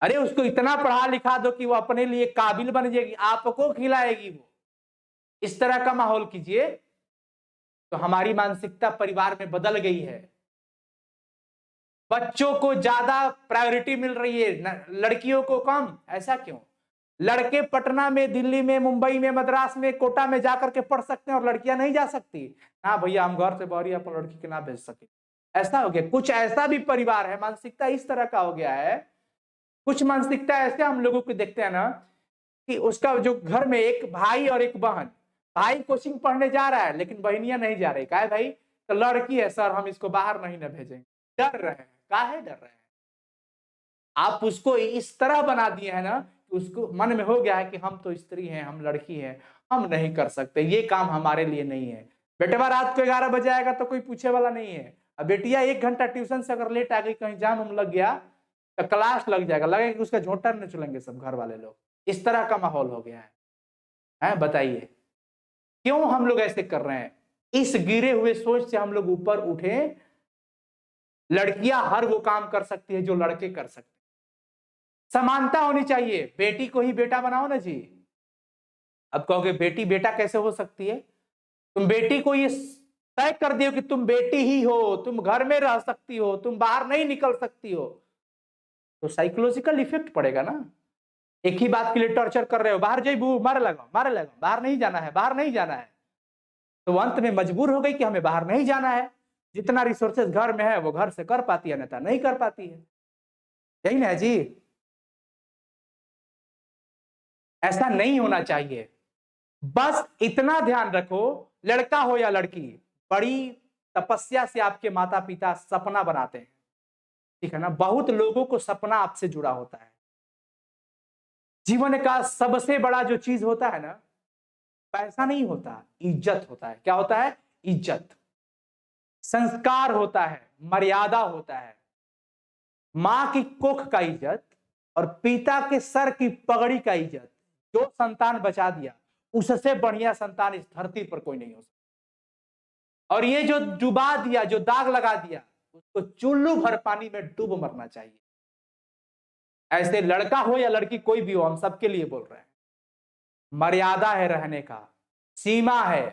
अरे उसको इतना पढ़ा लिखा दो कि वो अपने लिए काबिल बन जाएगी, आपको खिलाएगी वो। इस तरह का माहौल कीजिए। तो हमारी मानसिकता परिवार में बदल गई है, बच्चों को ज्यादा प्रायोरिटी मिल रही है, लड़कियों को कम। ऐसा क्यों? लड़के पटना में, दिल्ली में, मुंबई में, मद्रास में, कोटा में जाकर के पढ़ सकते हैं और लड़कियां नहीं जा सकती? ना भैया, हम घर से बाहर अपन लड़की के ना भेज सके। ऐसा हो गया। कुछ ऐसा भी परिवार है, मानसिकता इस तरह का हो गया है। कुछ मानसिकता ऐसे हम लोगों को देखते हैं ना कि उसका जो घर में एक भाई और एक बहन, भाई कोचिंग पढ़ने जा रहा है लेकिन बहनियां नहीं जा रही। काहे भाई? तो लड़की है सर, हम इसको बाहर नहीं ना भेजेंगे, डर रहे हैं। काहे डर रहे हैं? आप उसको इस तरह बना दिए है ना कि उसको मन में हो गया है कि हम तो स्त्री हैं, हम लड़की हैं, हम नहीं कर सकते, ये काम हमारे लिए नहीं है। बेटवा रात को 11 बजे आएगा तो कोई पूछे वाला नहीं है। अब बेटिया 1 घंटा ट्यूशन से अगर लेट आ गई, कहीं जाम हम लग गया तो क्लास लग जाएगा, लगेगा कि उसका झोंटा न चलेंगे सब घर वाले लोग। इस तरह का माहौल हो गया है। बताइए क्यों हम लोग ऐसे कर रहे हैं? इस गिरे हुए सोच से हम लोग ऊपर उठे। लड़कियां हर वो काम कर सकती है जो लड़के कर सकते हैं। समानता होनी चाहिए। बेटी को ही बेटा बनाओ ना जी। अब कहोगे बेटी बेटा कैसे हो सकती है? तुम बेटी को ये तय कर दियो कि तुम बेटी ही हो, तुम घर में रह सकती हो, तुम बाहर नहीं निकल सकती हो, तो साइकोलॉजिकल इफेक्ट पड़ेगा ना। एक ही बात के लिए टॉर्चर कर रहे हो, बाहर जाइए, मारे लगा, बाहर नहीं जाना है, बाहर नहीं जाना है, तो अंत में मजबूर हो गई कि हमें बाहर नहीं जाना है। जितना रिसोर्सेज घर में है वो घर से कर पाती है, अन्यथा नहीं कर पाती है। यही ना जी, ऐसा नहीं होना चाहिए। बस इतना ध्यान रखो, लड़का हो या लड़की, बड़ी तपस्या से आपके माता पिता सपना बनाते हैं, ठीक है ना। बहुत लोगों को सपना आपसे जुड़ा होता है। जीवन का सबसे बड़ा जो चीज होता है ना, पैसा नहीं होता, इज्जत होता है। क्या होता है? इज्जत, संस्कार होता है, मर्यादा होता है। मां की कोख का इज्जत और पिता के सर की पगड़ी का इज्जत, जो संतान बचा दिया, उससे बढ़िया संतान इस धरती पर कोई नहीं हो सकता। और ये जो डुबा दिया, जो दाग लगा दिया, उसको चुल्लू भर पानी में डूब मरना चाहिए। ऐसे लड़का हो या लड़की, कोई भी हो, हम सबके लिए बोल रहे हैं। मर्यादा है रहने का, सीमा है,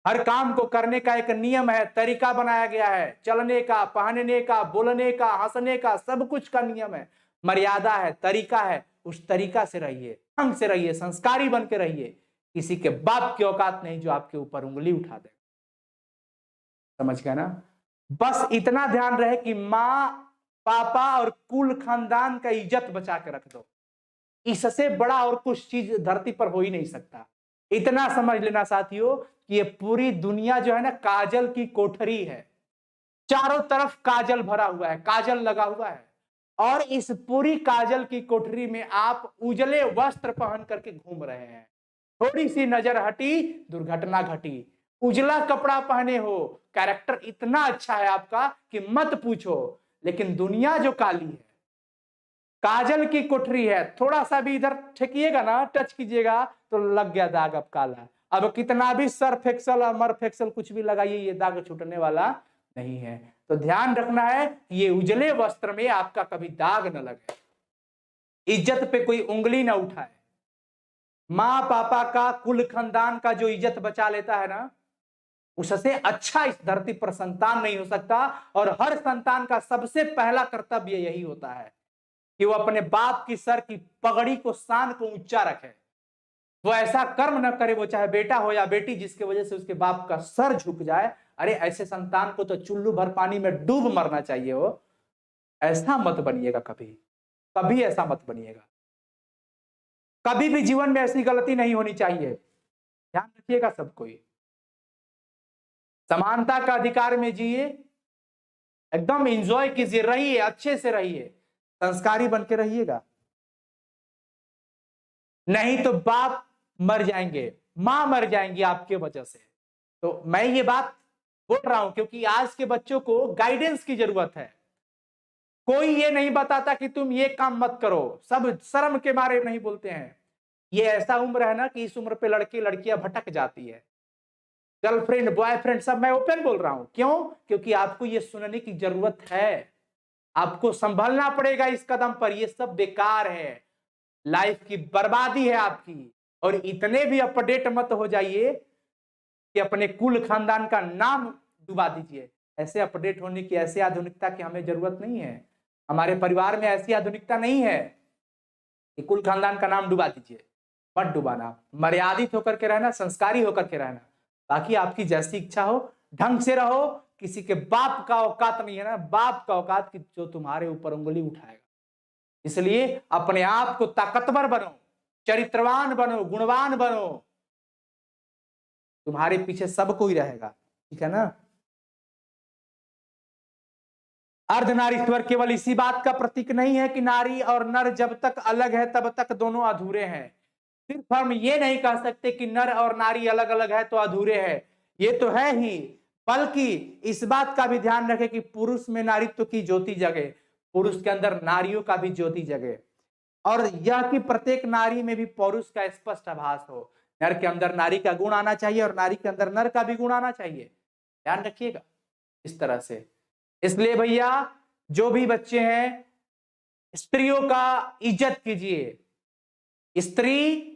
हर काम को करने का एक नियम है, तरीका बनाया गया है, चलने का, पहनने का, बोलने का, हंसने का, सब कुछ का नियम है, मर्यादा है, तरीका है। उस तरीका से रहिए, ढंग से रहिए, संस्कारी बन के रहिए। किसी के बाप की औकात नहीं जो आपके ऊपर उंगली उठा दे। समझ गए ना? बस इतना ध्यान रहे कि माँ पापा और कुल खानदान का इज्जत बचा के रख दो। इससे बड़ा और कुछ चीज धरती पर हो ही नहीं सकता। इतना समझ लेना साथियों कि ये पूरी दुनिया जो है ना, काजल की कोठरी है। चारों तरफ काजल भरा हुआ है, काजल लगा हुआ है, और इस पूरी काजल की कोठरी में आप उजले वस्त्र पहन करके घूम रहे हैं। थोड़ी सी नजर हटी, दुर्घटना घटी। उजला कपड़ा पहने हो, कैरेक्टर इतना अच्छा है आपका कि मत पूछो, लेकिन दुनिया जो काली है, काजल की कोठरी है, थोड़ा सा भी इधर ठेकिएगा ना, टच कीजिएगा तो लग गया दाग अब काला। अब कितना भी सर्फ एक्सल और मर्फ एक्सल कुछ भी लगाइए, ये दाग छूटने वाला नहीं है। तो ध्यान रखना है कि ये उजले वस्त्र में आपका कभी दाग न लगे, इज्जत पे कोई उंगली ना उठाए। माँ पापा का, कुल खानदान का जो इज्जत बचा लेता है ना, उससे अच्छा इस धरती पर संतान नहीं हो सकता। और हर संतान का सबसे पहला कर्तव्य यही होता है कि वो अपने बाप की सर की पगड़ी को, शान को ऊंचा रखे। वो ऐसा कर्म न करे, वो चाहे बेटा हो या बेटी, जिसके वजह से उसके बाप का सर झुक जाए। अरे ऐसे संतान को तो चुल्लू भर पानी में डूब मरना चाहिए हो। ऐसा मत बनिएगा, कभी कभी ऐसा मत बनिएगा। कभी भी जीवन में ऐसी गलती नहीं होनी चाहिए। ध्यान रखिएगा सब कोई, समानता का अधिकार में जिए, एकदम एंजॉय कीजिए, रहिए, अच्छे से रहिए, संस्कारी बन के रहिएगा। नहीं तो बाप मर जाएंगे, मां मर जाएंगी आपके वजह से। तो मैं ये बात बोल रहा हूं क्योंकि आज के बच्चों को गाइडेंस की जरूरत है। कोई ये नहीं बताता कि तुम ये काम मत करो, सब शर्म के मारे नहीं बोलते हैं। ये ऐसा उम्र है ना कि इस उम्र पे लड़के लड़कियां भटक जाती है, गर्लफ्रेंड बॉयफ्रेंड सब। मैं ओपन बोल रहा हूं, क्यों? क्योंकि आपको ये सुनने की जरूरत है। आपको संभलना पड़ेगा इस कदम पर, ये सब बेकार है, लाइफ की बर्बादी है आपकी। और इतने भी अपडेट मत हो जाइए कि अपने कुल खानदान का नाम डुबा दीजिए। ऐसे अपडेट होने की, ऐसे आधुनिकता की हमें जरूरत नहीं है। हमारे परिवार में ऐसी आधुनिकता नहीं है कि कुल खानदान का नाम डुबा दीजिए। मत डुबाना, मर्यादित होकर के रहना, संस्कारी होकर के रहना। बाकी आपकी जैसी इच्छा हो, ढंग से रहो। किसी के बाप का औकात नहीं है ना, बाप का औकात कि जो तुम्हारे ऊपर उंगली उठाएगा। इसलिए अपने आप को ताकतवर बनो, चरित्रवान बनो, गुणवान बनो। तुम्हारे पीछे सब कोई रहेगा, ठीक है ना। अर्धनारीश्वर केवल इसी बात का प्रतीक नहीं है कि नारी और नर जब तक अलग है तब तक दोनों अधूरे हैं। सिर्फ हम ये नहीं कह सकते कि नर और नारी अलग अलग है तो अधूरे हैं, ये तो है ही। बल्कि इस बात का भी ध्यान रखें कि पुरुष में नारीत्व की ज्योति जगे, पुरुष के अंदर नारियों का भी ज्योति जगे। और यह कि प्रत्येक नारी में भी पौरुष का स्पष्ट आभास हो। नर के अंदर नारी का गुण आना चाहिए और नारी के अंदर नर का भी गुण आना चाहिए। ध्यान रखिएगा इस तरह से। इसलिए भैया, जो भी बच्चे हैं, स्त्रियों का इज्जत कीजिए। स्त्री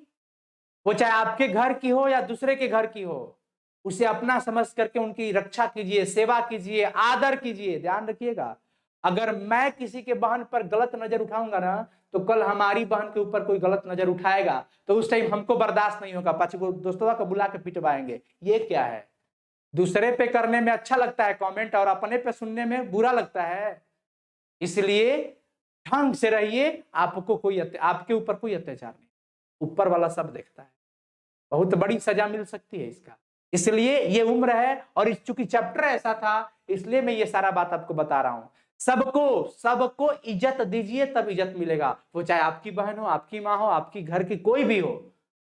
वो चाहे आपके घर की हो या दूसरे के घर की हो, उसे अपना समझ करके उनकी रक्षा कीजिए, सेवा कीजिए, आदर कीजिए। ध्यान रखिएगा, अगर मैं किसी के बहन पर गलत नजर उठाऊंगा ना, तो कल हमारी बहन के ऊपर कोई गलत नजर उठाएगा तो उस टाइम हमको बर्दाश्त नहीं होगा, पांच दोस्तों को बुला के पिटवाएंगे। ये क्या है? दूसरे पे करने में अच्छा लगता है कमेंट, और अपने पे सुनने में बुरा लगता है। इसलिए ढंग से रहिए, आपके ऊपर कोई अत्याचार नहीं, ऊपर वाला सब देखता है। बहुत बड़ी सजा मिल सकती है इसका। इसलिए ये उम्र है, और चूंकि चैप्टर ऐसा था इसलिए मैं ये सारा बात आपको बता रहा हूं। सबको इज्जत दीजिए, तब इज्जत मिलेगा। वो चाहे आपकी बहन हो, आपकी माँ हो, आपकी घर की कोई भी हो,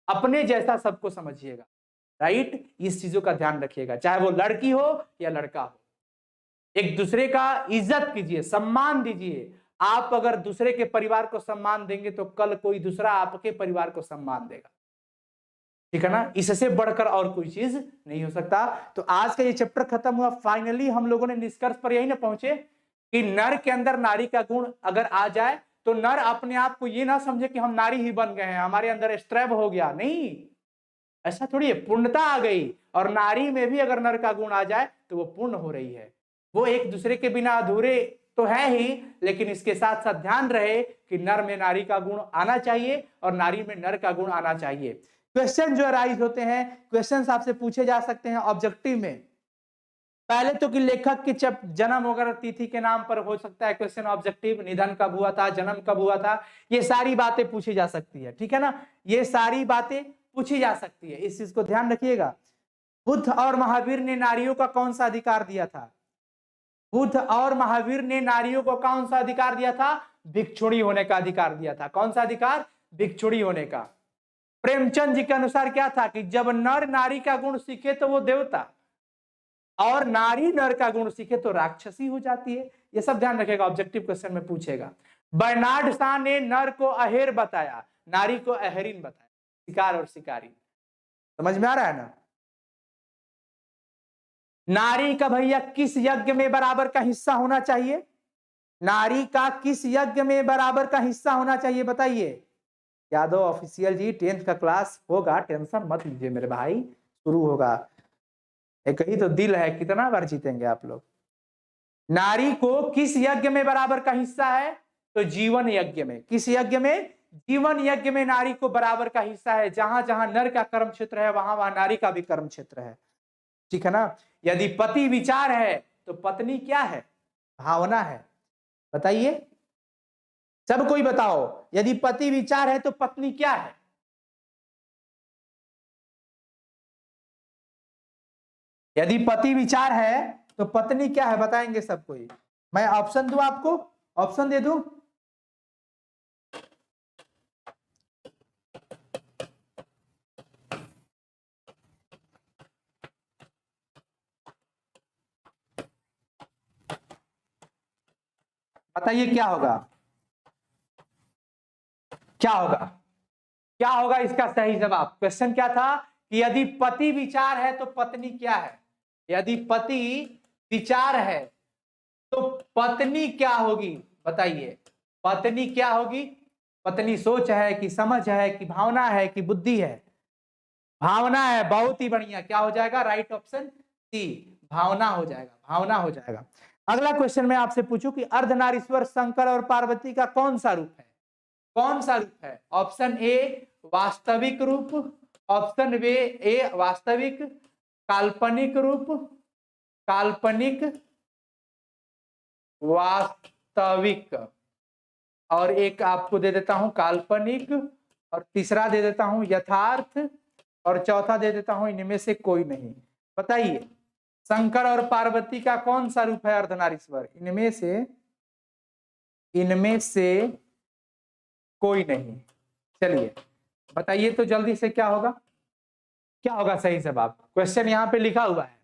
अपने जैसा सबको समझिएगा। राइट, इस चीजों का ध्यान रखिएगा, चाहे वो लड़की हो या लड़का हो। एक दूसरे का इज्जत कीजिए, सम्मान दीजिए। आप अगर दूसरे के परिवार को सम्मान देंगे तो कल कोई दूसरा आपके परिवार को सम्मान देगा। ठीक है ना? इससे बढ़कर और कोई चीज नहीं हो सकता। तो आज का ये चैप्टर खत्म हुआ। फाइनली हम लोगों ने निष्कर्ष पर यही ना पहुंचे कि नर के अंदर नारी का गुण अगर आ जाए तो नर अपने आप को ये ना समझे कि हम नारी ही बन गए हैं, हमारे अंदर स्त्रैव हो गया। नहीं, ऐसा थोड़ी है, पूर्णता आ गई। और नारी में भी अगर नर का गुण आ जाए तो वो पूर्ण हो रही है। वो एक दूसरे के बिना अधूरे तो है ही, लेकिन इसके साथ साथ ध्यान रहे कि नर में नारी का गुण आना चाहिए और नारी में नर का गुण आना चाहिए। क्वेश्चन जो अराइज होते हैं, क्वेश्चन आपसे पूछे जा सकते हैं ऑब्जेक्टिव में। पहले तो कि लेखक की जन्म वगैरह तिथि के नाम पर हो सकता है क्वेश्चन ऑब्जेक्टिव, निधन कब हुआ था, जन्म कब हुआ था, ये सारी बातें पूछी जा सकती है। ठीक है ना? ये सारी बातें पूछी जा सकती है, इस चीज को ध्यान रखिएगा। बुद्ध और महावीर ने नारियों का कौन सा अधिकार दिया था? बुद्ध और महावीर ने नारियों को कौन सा अधिकार दिया था? भिक्षुणी होने का अधिकार दिया था। कौन सा अधिकार? भिक्षुणी होने का। प्रेमचंद जी के अनुसार क्या था कि जब नर नारी का गुण सीखे तो वो देवता, और नारी नर का गुण सीखे तो राक्षसी हो जाती है। ये सब ध्यान रखेगा, ऑब्जेक्टिव क्वेश्चन में पूछेगा। बर्नार्ड शॉ ने नर को अहेर बताया, नारी को अहेरिन बताया, शिकार और शिकारी। समझ में आ रहा है ना? नारी का भैया किस यज्ञ में बराबर का हिस्सा होना चाहिए? नारी का किस यज्ञ में बराबर का हिस्सा होना चाहिए बताइए। यादव ऑफिशियल जी 10th का क्लास होगा, टेंशन मत लीजिए मेरे भाई, शुरू होगा। एक ही तो दिल है, कितना बार जीतेंगे आप लोग। नारी को किस यज्ञ में बराबर का हिस्सा है? तो जीवन यज्ञ में। किस यज्ञ में? जीवन यज्ञ में नारी को बराबर का हिस्सा है। जहां जहां नर का कर्म क्षेत्र है वहां वहां नारी का भी कर्म क्षेत्र है। ठीक है ना? यदि पति विचार है तो पत्नी क्या है? भावना है। बताइए, सब कोई बताओ, यदि पति विचार है तो पत्नी क्या है? यदि पति विचार है तो पत्नी क्या है? बताएंगे सब कोई। मैं ऑप्शन दूं आपको? ऑप्शन दे दूं? बताइए क्या होगा? क्या होगा? क्या होगा इसका सही जवाब? क्वेश्चन क्या था कि यदि पति विचार है तो पत्नी क्या है? यदि पति विचार है तो पत्नी क्या होगी? बताइए, पत्नी क्या होगी? पत्नी सोच है कि समझ है कि भावना है कि बुद्धि है? भावना है। बहुत ही बढ़िया, क्या हो जाएगा? राइट ऑप्शन सी, भावना हो जाएगा, भावना हो जाएगा। अगला क्वेश्चन मैं आपसे पूछूं कि अर्धनारीश्वर शंकर और पार्वती का कौन सा रूप है? कौन सा रूप है? ऑप्शन ए वास्तविक रूप, ऑप्शन बी ए वास्तविक, काल्पनिक रूप, काल्पनिक, वास्तविक, और एक आपको दे देता हूं काल्पनिक, और तीसरा दे देता हूं यथार्थ, और चौथा दे देता हूं इनमें से कोई नहीं। बताइए, शंकर और पार्वती का कौन सा रूप है अर्धनारीश्वर? इनमें से कोई नहीं। चलिए बताइए तो जल्दी से, क्या होगा? क्या होगा सही जवाब? क्वेश्चन यहां पे लिखा हुआ है,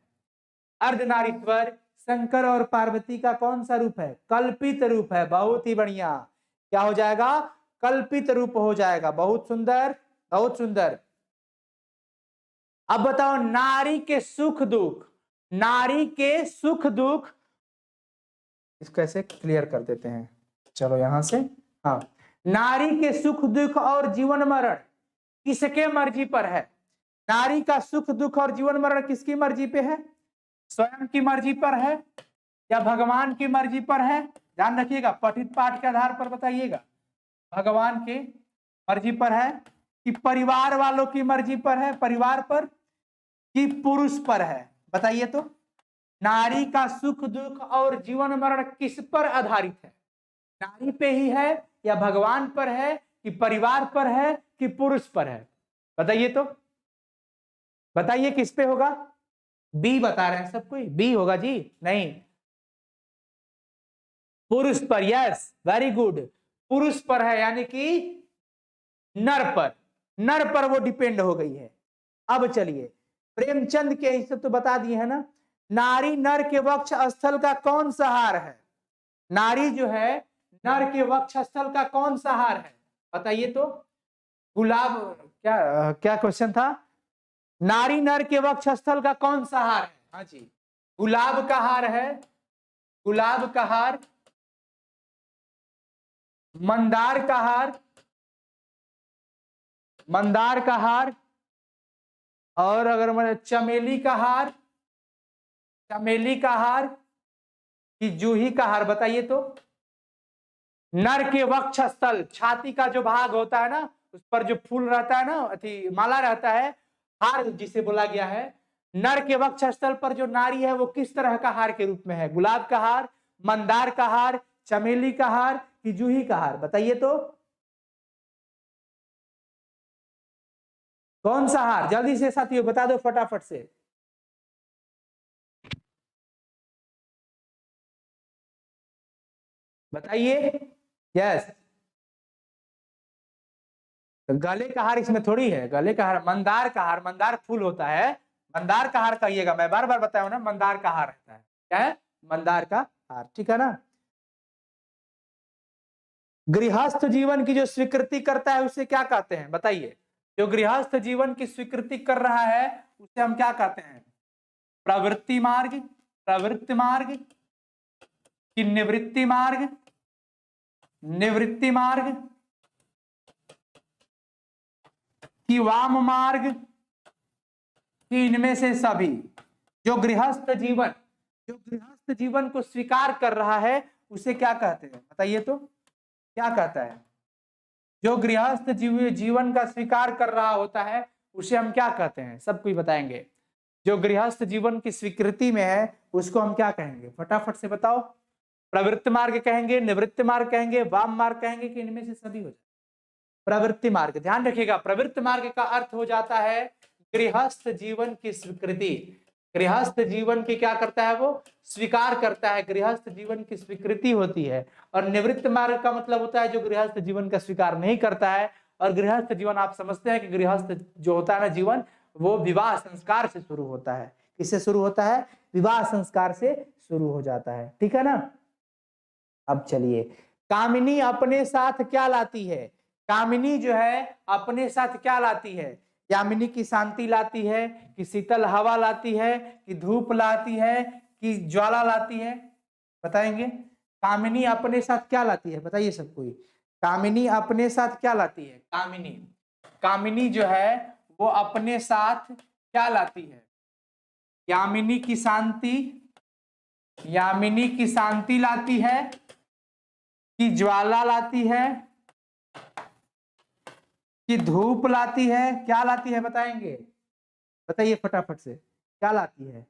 अर्धनारीश्वर शंकर और पार्वती का कौन सा रूप है? कल्पित रूप है। बहुत ही बढ़िया, क्या हो जाएगा? कल्पित रूप हो जाएगा। बहुत सुंदर, बहुत सुंदर। अब बताओ, नारी के सुख दुख, नारी के सुख दुख, इसको कैसे क्लियर कर देते हैं? चलो यहां से हाँ, नारी के सुख दुख और जीवन मरण किसके मर्जी पर है? नारी का सुख दुख और जीवन मरण किसकी मर्जी पे है? स्वयं की मर्जी पर है या भगवान की मर्जी पर है? ध्यान रखिएगा, पठित पाठ के आधार पर बताइएगा। भगवान की मर्जी पर है कि परिवार वालों की मर्जी पर है, परिवार पर कि पुरुष पर है? बताइए तो। नारी का सुख दुख और जीवन मरण किस पर आधारित है? नारी पे ही है या भगवान पर है कि परिवार पर है कि पुरुष पर है? बताइए तो, बताइए किस पे होगा? बी बता रहे हैं सब कोई, बी होगा जी। नहीं, पुरुष पर। यस, वेरी गुड, पुरुष पर है, यानी कि नर पर, नर पर वो डिपेंड हो गई है। अब चलिए, प्रेमचंद के हिस्से तो बता दिए है ना। नारी नर के वक्ष स्थल का कौन सा हार है? नारी जो है नर के वक्ष स्थल का कौन सा हार है? बताइए तो। गुलाब, क्या क्या क्वेश्चन था? नारी नर के वक्ष स्थल का कौन सा हार है? हाँ जी, गुलाब का हार है, गुलाब का हार, मंदार का हार, मंदार का हार, और अगर मैं चमेली का हार, चमेली का हार कि जूही का हार? बताइए तो। नर के वक्ष स्थल, छाती का जो भाग होता है ना, उस पर जो फूल रहता है ना, अथी माला रहता है, हार जिसे बोला गया है, नर के वक्ष स्थल पर जो नारी है वो किस तरह का हार के रूप में है? गुलाब का हार, मंदार का हार, चमेली का हार कि जूही का हार? बताइए तो। कौन सा हार? जल्दी से साथियों बता दो फटाफट से। बताइए। यस, गले का हार इसमें थोड़ी है। गले का हार, मंदार का हार, मंदार फूल होता है, मंदार का हार कहिएगा। मैं बार बार बताया हूं ना, मंदार का हार रहता है। क्या है? मंदार का हार, ठीक है ना। गृहस्थ जीवन की जो स्वीकृति करता है उसे क्या कहते हैं? बताइए। जो गृहस्थ जीवन की स्वीकृति कर रहा है उसे हम क्या कहते हैं? प्रवृत्ति मार्ग, प्रवृत्ति मार्ग कि निवृत्ति मार्ग, निवृत्ति मार्ग कि वाम मार्ग कि इनमें से सभी? जो गृहस्थ जीवन, जो गृहस्थ जीवन को स्वीकार कर रहा है उसे क्या कहते हैं? बताइए तो, क्या कहता है? जो गृहस्थ जीवन का स्वीकार कर रहा होता है उसे हम क्या कहते हैं? सब कुछ बताएंगे। जो गृहस्थ जीवन की स्वीकृति में है उसको हम क्या कहेंगे? फटाफट से बताओ। प्रवृत्ति मार्ग कहेंगे, निवृत्ति मार्ग कहेंगे, वाम मार्ग कहेंगे कि इनमें से सभी हो जाए? प्रवृत्ति मार्ग। ध्यान रखिएगा, प्रवृत्ति मार्ग का अर्थ हो जाता है गृहस्थ जीवन की स्वीकृति। गृहस्थ जीवन की क्या करता है? वो स्वीकार करता है, गृहस्थ जीवन की स्वीकृति होती है। और निवृत्त मार्ग का मतलब होता है जो गृहस्थ जीवन का स्वीकार नहीं करता है। और गृहस्थ जीवन आप समझते हैं कि गृहस्थ जो होता है ना जीवन, वो विवाह संस्कार से शुरू होता है। किससे शुरू होता है? विवाह संस्कार से शुरू हो जाता है, ठीक है ना। अब चलिए, कामिनी अपने साथ क्या लाती है? कामिनी जो है अपने साथ क्या लाती है? यामिनी की शांति लाती है कि शीतल हवा लाती है कि धूप लाती है कि ज्वाला लाती है? बताएंगे। कामिनी अपने साथ क्या लाती है? बताइए सब कोई। कामिनी अपने साथ क्या लाती है? कामिनी, कामिनी जो है वो अपने साथ क्या लाती है? यामिनी की शांति, यामिनी की शांति लाती है कि ज्वाला लाती है कि धूप लाती है? क्या लाती है? बताएंगे, बताइए फटाफट से। क्या लाती है?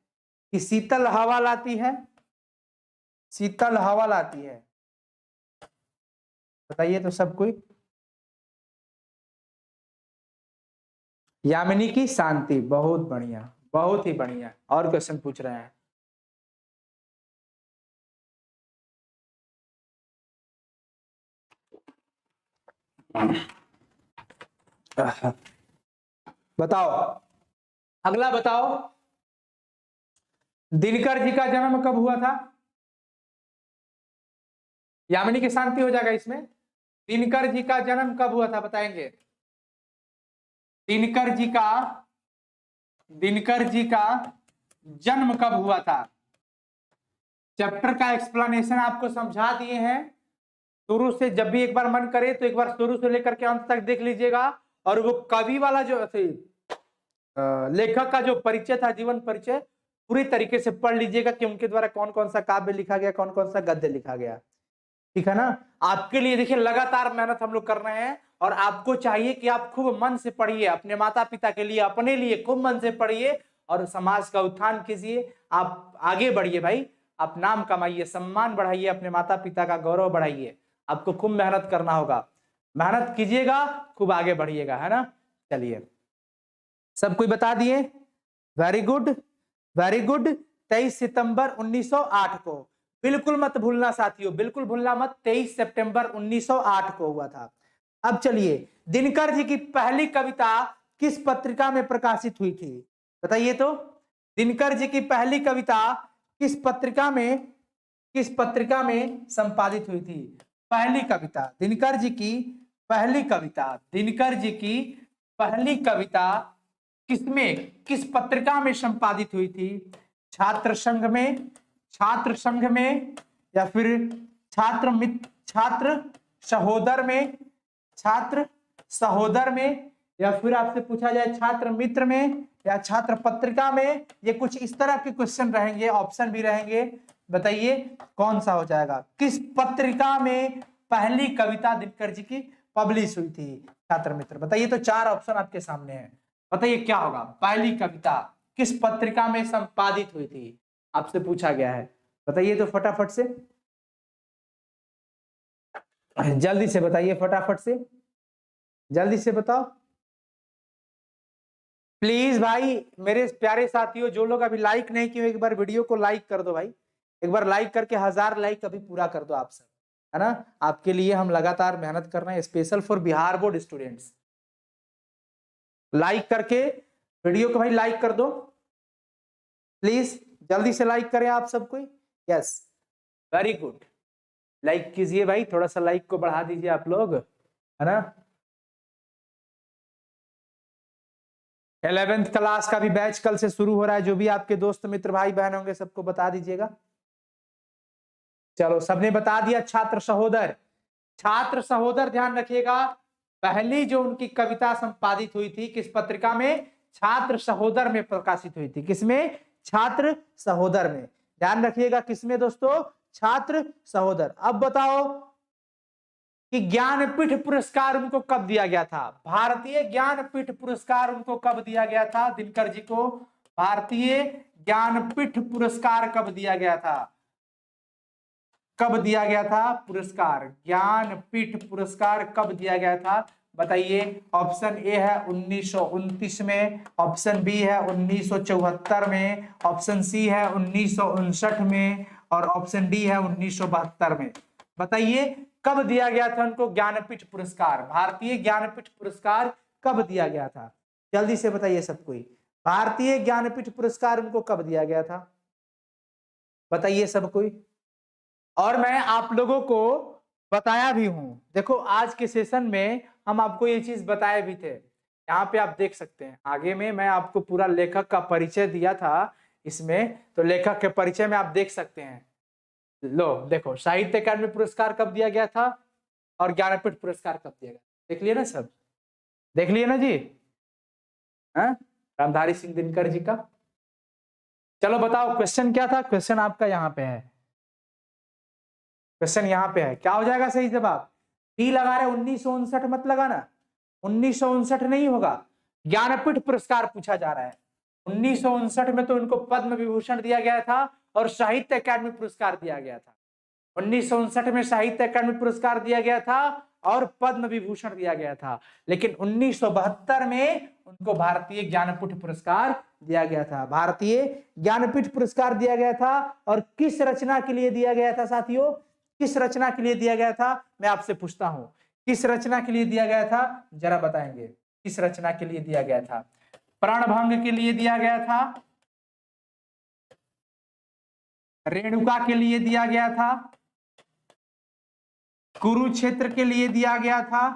कि शीतल हवा लाती है? शीतल हवा लाती है? बताइए तो सब कोई। यामिनी की शांति, बहुत बढ़िया, बहुत ही बढ़िया। और क्वेश्चन पूछ रहे हैं। बताओ, अगला बताओ। दिनकर जी का जन्म कब हुआ था? यामिनी की शांति हो जाएगा इसमें। दिनकर जी का जन्म कब हुआ था? बताएंगे। दिनकर जी का, दिनकर जी का जन्म कब हुआ था? चैप्टर का एक्सप्लेनेशन आपको समझा दिए हैं। शुरू से जब भी एक बार मन करे तो एक बार शुरू से लेकर के अंत तक देख लीजिएगा। और वो कवि वाला जो लेखक का जो परिचय था, जीवन परिचय, पूरी तरीके से पढ़ लीजिएगा कि उनके द्वारा कौन कौन सा काव्य लिखा गया, कौन कौन सा गद्य लिखा गया। ठीक है ना। आपके लिए देखिए लगातार मेहनत हम लोग कर रहे हैं और आपको चाहिए कि आप खूब मन से पढ़िए, अपने माता पिता के लिए, अपने लिए खूब मन से पढ़िए और समाज का उत्थान कीजिए। आप आगे बढ़िए भाई, आप नाम कमाइए, सम्मान बढ़ाइए, अपने माता पिता का गौरव बढ़ाइए। आपको खूब मेहनत करना होगा, मेहनत कीजिएगा, खूब आगे बढ़िएगा, है ना। चलिए सब कोई बता दिए, वेरी गुड वेरी गुड। 23 सितंबर 1908 को, बिल्कुल मत भूलना साथियों, बिल्कुल भूलना मत, 23 सितंबर 1908 को हुआ था। अब चलिए, दिनकर जी की पहली कविता किस पत्रिका में प्रकाशित हुई थी, बताइए तो। दिनकर जी की पहली कविता किस पत्रिका में संपादित हुई थी? पहली कविता, दिनकर जी की पहली कविता किसमें, किस पत्रिका में संपादित हुई थी? छात्र संघ में, या फिर छात्र सहोदर में, या फिर आपसे पूछा जाए छात्र मित्र में या छात्र पत्रिका में। ये कुछ इस तरह के क्वेश्चन रहेंगे, ऑप्शन भी रहेंगे, बताइए कौन सा हो जाएगा। किस पत्रिका में पहली कविता दिनकर जी की पब्लिश हुई थी? छात्र मित्र, बताइए तो। 4 ऑप्शन आपके सामने है, बताइए क्या होगा। पहली कविता किस पत्रिका में संपादित हुई थी, आपसे पूछा गया है, बताइए तो फटाफट से, जल्दी से बताइए, फटाफट से जल्दी से बताओ प्लीज भाई। मेरे प्यारे साथियों, जो लोग अभी लाइक नहीं किए, एक बार वीडियो को लाइक कर दो भाई, एक बार लाइक करके 1000 लाइक अभी पूरा कर दो आप सब, है ना। आपके लिए हम लगातार मेहनत कर रहे हैं, special for Bihar board students. Like करके वीडियो को भाई लाइक कर दो प्लीज, जल्दी से लाइक करें आप सब कोई। यस, वेरी गुड, लाइक कीजिए भाई, थोड़ा सा लाइक को बढ़ा दीजिए आप लोग, है ना। 11th क्लास का भी बैच कल से शुरू हो रहा है, जो भी आपके दोस्त मित्र भाई बहन होंगे सबको बता दीजिएगा। चलो सबने बता दिया। छात्र सहोदर ध्यान रखिएगा, पहली जो उनकी कविता संपादित हुई थी किस पत्रिका में? छात्र सहोदर में प्रकाशित हुई थी। किसमें? छात्र सहोदर में, ध्यान रखिएगा, किसमें दोस्तों? छात्र सहोदर। अब बताओ कि ज्ञानपीठ पुरस्कार उनको कब दिया गया था? भारतीय ज्ञानपीठ पुरस्कार उनको कब दिया गया था दिनकर जी को? भारतीय ज्ञानपीठ पुरस्कार कब दिया गया था? कब दिया गया था पुरस्कार? ज्ञानपीठ पुरस्कार कब दिया गया था, बताइए। ऑप्शन ए है 1929 में, ऑप्शन बी है 1974 में, ऑप्शन सी है 1959 में और ऑप्शन डी है 1972 में। बताइए कब दिया गया था उनको ज्ञानपीठ पुरस्कार? भारतीय ज्ञानपीठ पुरस्कार कब दिया गया था? जल्दी से बताइए सब कोई, भारतीय ज्ञानपीठ पुरस्कार उनको कब दिया गया था, बताइए सब कोई। और मैं आप लोगों को बताया भी हूं, देखो आज के सेशन में हम आपको ये चीज बताए भी थे। यहाँ पे आप देख सकते हैं, आगे में मैं आपको पूरा लेखक का परिचय दिया था इसमें, तो लेखक के परिचय में आप देख सकते हैं। लो देखो, साहित्य अकादमी पुरस्कार कब दिया गया था और ज्ञानपीठ पुरस्कार कब दिया गया, देख लिया ना सब, देख लिया ना जी, हाँ? रामधारी सिंह दिनकर जी का। चलो बताओ क्वेश्चन क्या था? क्वेश्चन आपका यहाँ पे है, क्वेश्चन यहाँ पे है, क्या हो जाएगा सही जवाब? डी लगा रहे, 1959 मत लगाना, 1959 नहीं होगा, ज्ञानपीठ पुरस्कार पूछा जा रहा है। 1959 में तो उनको पद्म विभूषण दिया गया था और साहित्य अकादमी पुरस्कार दिया गया था। 1959 में साहित्य अकादमी पुरस्कार दिया गया था और पद्म विभूषण दिया गया था, लेकिन 1972 में उनको भारतीय ज्ञानपीठ पुरस्कार दिया गया था। भारतीय ज्ञानपीठ पुरस्कार दिया गया था। और किस रचना के लिए दिया गया था साथियों? किस रचना के लिए दिया गया था? मैं आपसे पूछता हूं, किस रचना के लिए दिया गया था, जरा बताएंगे किस रचना के लिए दिया गया था? प्रणभंग के लिए दिया गया था, रेणुका के लिए दिया गया था, कुरुक्षेत्र के लिए दिया गया था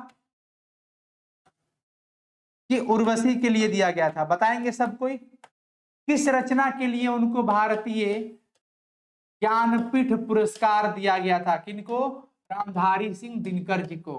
कि उर्वशी के लिए दिया गया था? बताएंगे सब कोई, किस रचना के लिए उनको भारतीय ज्ञानपीठ पुरस्कार दिया गया था? किनको? रामधारी सिंह दिनकर जी को।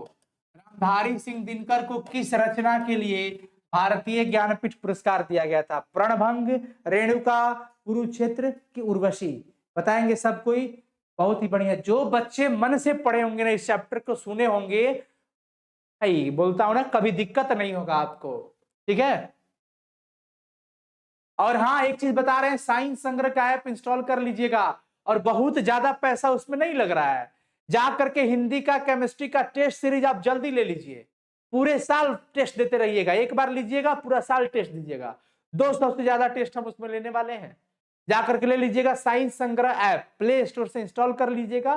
रामधारी सिंह दिनकर को किस रचना के लिए भारतीय ज्ञानपीठ पुरस्कार दिया गया था? प्रणभंग, रेणुका, कुरुक्षेत्र की उर्वशी? बताएंगे सब कोई? बहुत ही बढ़िया। जो बच्चे मन से पढ़े होंगे ना, इस चैप्टर को सुने होंगे, भाई बोलता हूं ना, कभी दिक्कत नहीं होगा आपको। ठीक है। और हाँ, एक चीज बता रहे हैं, साइंस संग्रह का ऐप इंस्टॉल कर लीजिएगा, और बहुत ज्यादा पैसा उसमें नहीं लग रहा है। जा करके हिंदी का, केमिस्ट्री का टेस्ट सीरीज आप जल्दी ले लीजिए, पूरे साल टेस्ट देते रहिएगा। एक बार लीजिएगा, पूरा साल टेस्ट दीजिएगा। 200 से ज्यादा टेस्ट हम उसमें लेने वाले हैं। जाकर के ले लीजिएगा साइंस संग्रह ऐप, प्ले स्टोर से इंस्टॉल कर लीजिएगा।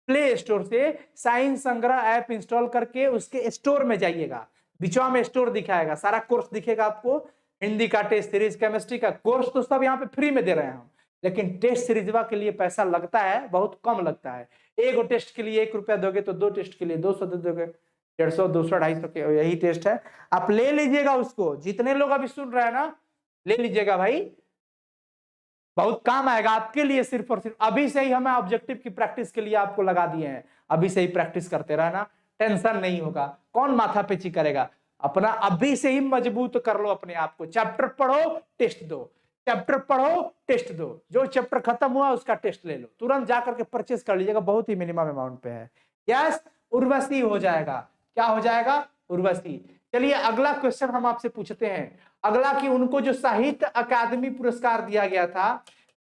प्ले स्टोर से साइंस संग्रह ऐप इंस्टॉल करके उसके स्टोर में जाइएगा, बीचवा में स्टोर दिखाएगा, सारा कोर्स दिखेगा आपको। हिंदी का टेस्ट सीरीज, केमिस्ट्री का कोर्स तो सब यहाँ पे फ्री में दे रहे हैं हम, लेकिन टेस्ट सीरीजवा के लिए पैसा लगता है, बहुत कम लगता है। एक टेस्ट के लिए 1 रुपया दोगे तो 2 टेस्ट के लिए 200 दे दोगे, 150, 200, 250 के यही टेस्ट है। आप ले लीजिएगा उसको, जितने लोग अभी सुन रहे हैं ना, ले लीजिएगा भाई, बहुत काम आएगा आपके लिए। सिर्फ और सिर्फ अभी से ही हमें ऑब्जेक्टिव की प्रैक्टिस के लिए आपको लगा दिए हैं, अभी से ही प्रैक्टिस करते रहना, टेंशन नहीं होगा। कौन माथा पेची करेगा? अपना अभी से ही मजबूत कर लो अपने आप को। चैप्टर पढ़ो, टेस्ट दो, चैप्टर पढ़ो, टेस्ट दो, जो चैप्टर खत्म हुआ उसका टेस्ट ले लो, तुरंत जाकर के परचेस कर लीजिएगा, बहुत ही मिनिमम अमाउंट पे है। यस, उर्वशी हो जाएगा। क्या हो जाएगा? उर्वशी। चलिए अगला क्वेश्चन हम आपसे पूछते हैं। अगला कि उनको जो साहित्य अकादमी पुरस्कार दिया गया था,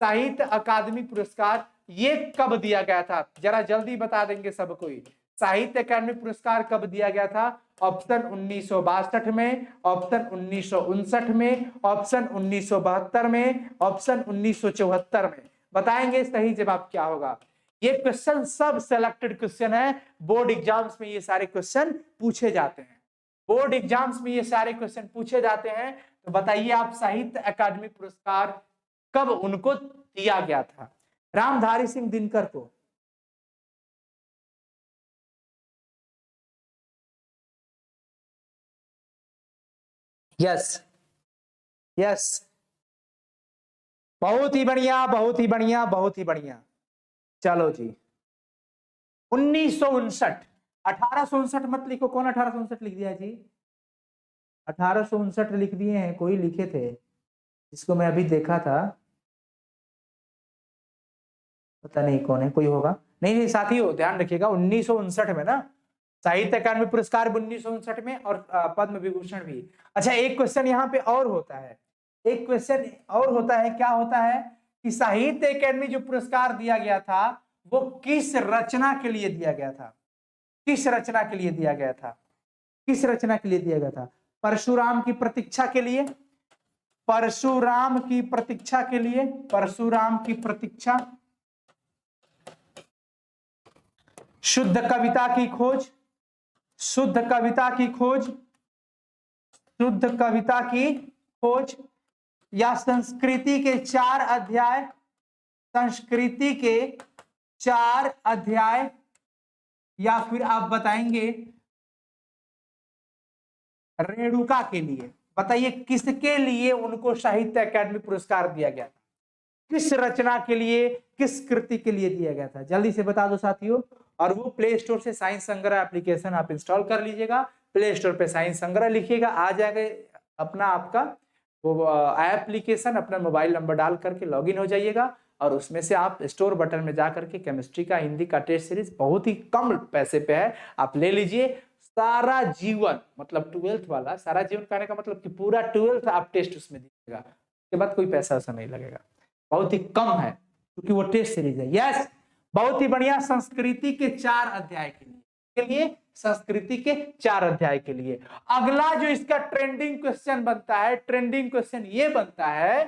साहित्य अकादमी पुरस्कार ये कब दिया गया था? जरा जल्दी बता देंगे सब कोई। साहित्य अकादमी पुरस्कार कब दिया गया था? ऑप्शन 1962 में, ऑप्शन 1959 में, ऑप्शन 1972 में, ऑप्शन 1974 में। बताएंगे सही जवाब क्या होगा। ये क्वेश्चन सब सेलेक्टेड क्वेश्चन है, बोर्ड एग्जाम्स में ये सारे क्वेश्चन पूछे जाते हैं, बोर्ड एग्जाम्स में ये सारे क्वेश्चन पूछे जाते हैं। तो बताइए आप, साहित्य अकादमी पुरस्कार कब उनको दिया गया था? रामधारी सिंह दिनकर को। यस, यस, बहुत ही बढ़िया, बहुत ही बढ़िया, बहुत ही बढ़िया। चलो जी, 1959, 1859 मत लिखो। कौन 1859 लिख दिया जी? 1859 लिख दिए हैं, कोई लिखे थे जिसको मैं अभी देखा था, पता नहीं कौन है, कोई होगा। नहीं नहीं साथियों, ध्यान रखिएगा, 1959 में ना साहित्य अकादमी पुरस्कार 1959 में, और पद्म विभूषण भी। अच्छा, एक क्वेश्चन यहाँ पे और होता है, एक क्वेश्चन और होता है। क्या होता है कि साहित्य अकादमी जो पुरस्कार दिया गया था, वो किस रचना के लिए दिया गया था? किस रचना के लिए दिया गया था? किस रचना के लिए दिया गया था? परशुराम की प्रतीक्षा के लिए, परशुराम की प्रतीक्षा के लिए, परशुराम की प्रतीक्षा, शुद्ध कविता की खोज, शुद्ध कविता की खोज, शुद्ध कविता की खोज, या संस्कृति के 4 अध्याय, संस्कृति के 4 अध्याय, या फिर आप बताएंगे रेणुका के लिए। बताइए किसके लिए उनको साहित्य अकादमी पुरस्कार दिया गया था? किस रचना के लिए, किस कृति के लिए दिया गया था? जल्दी से बता दो साथियों। और वो प्ले स्टोर से साइंस संग्रह एप्लीकेशन आप इंस्टॉल कर लीजिएगा, प्ले स्टोर पे साइंस संग्रह लिखिएगा, आ जाएगा अपना आपका वो एप्लीकेशन, अपना मोबाइल नंबर डाल करके लॉगिन हो जाइएगा, और उसमें से आप स्टोर बटन में जाकर के केमिस्ट्री का, हिंदी का टेस्ट सीरीज बहुत ही कम पैसे पे है, आप ले लीजिए। सारा जीवन, मतलब 12th वाला, सारा जीवन कहने का मतलब कि पूरा 12th आप टेस्ट उसमें दीजिएगा, उसके बाद कोई पैसा ऐसा नहीं लगेगा, बहुत ही कम है क्योंकि वो टेस्ट सीरीज है। यस, बहुत ही बढ़िया। संस्कृति के 4 अध्याय के लिए, संस्कृति के 4 अध्याय के लिए। अगला जो इसका ट्रेंडिंग क्वेश्चन बनता है, ट्रेंडिंग क्वेश्चन ये बनता है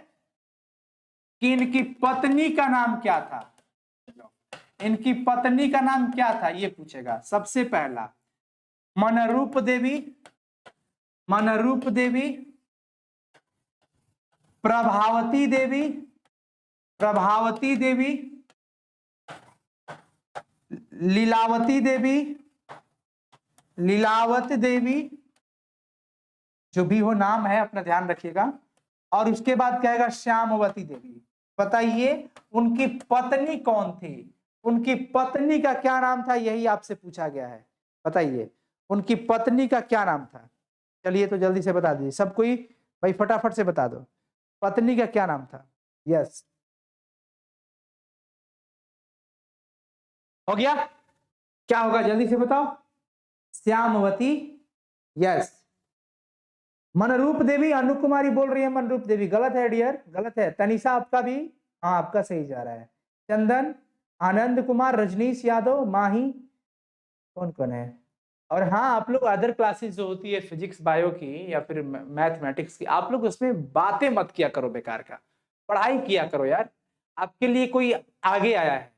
कि इनकी पत्नी का नाम क्या था? इनकी पत्नी का नाम क्या था ये पूछेगा सबसे पहला। मनरूप देवी, मनरूप देवी, प्रभावती देवी, प्रभावती देवी, लीलावती देवी, लीलावत देवी, जो भी हो नाम है अपना ध्यान रखिएगा। और उसके बाद कहेगा श्यामवती देवी। बताइए उनकी पत्नी कौन थी? उनकी पत्नी का क्या नाम था, यही आपसे पूछा गया है। बताइए उनकी पत्नी का क्या नाम था। चलिए तो जल्दी से बता दीजिए सब कोई, भाई फटाफट से बता दो पत्नी का क्या नाम था। यस, हो गया। क्या होगा जल्दी से बताओ। श्यामवती। यस। मनरूप देवी, अनु कुमारी बोल रही है मनरूप देवी, गलत है डियर, गलत है। तनिषा आपका भी, हाँ आपका सही जा रहा है। चंदन, आनंद कुमार, रजनीश यादव, माही, कौन कौन है। और हाँ आप लोग अदर क्लासेस जो होती है फिजिक्स बायो की या फिर मैथमेटिक्स की, आप लोग उसमें बातें मत किया करो बेकार का, पढ़ाई किया करो यार। आपके लिए कोई आगे आया है,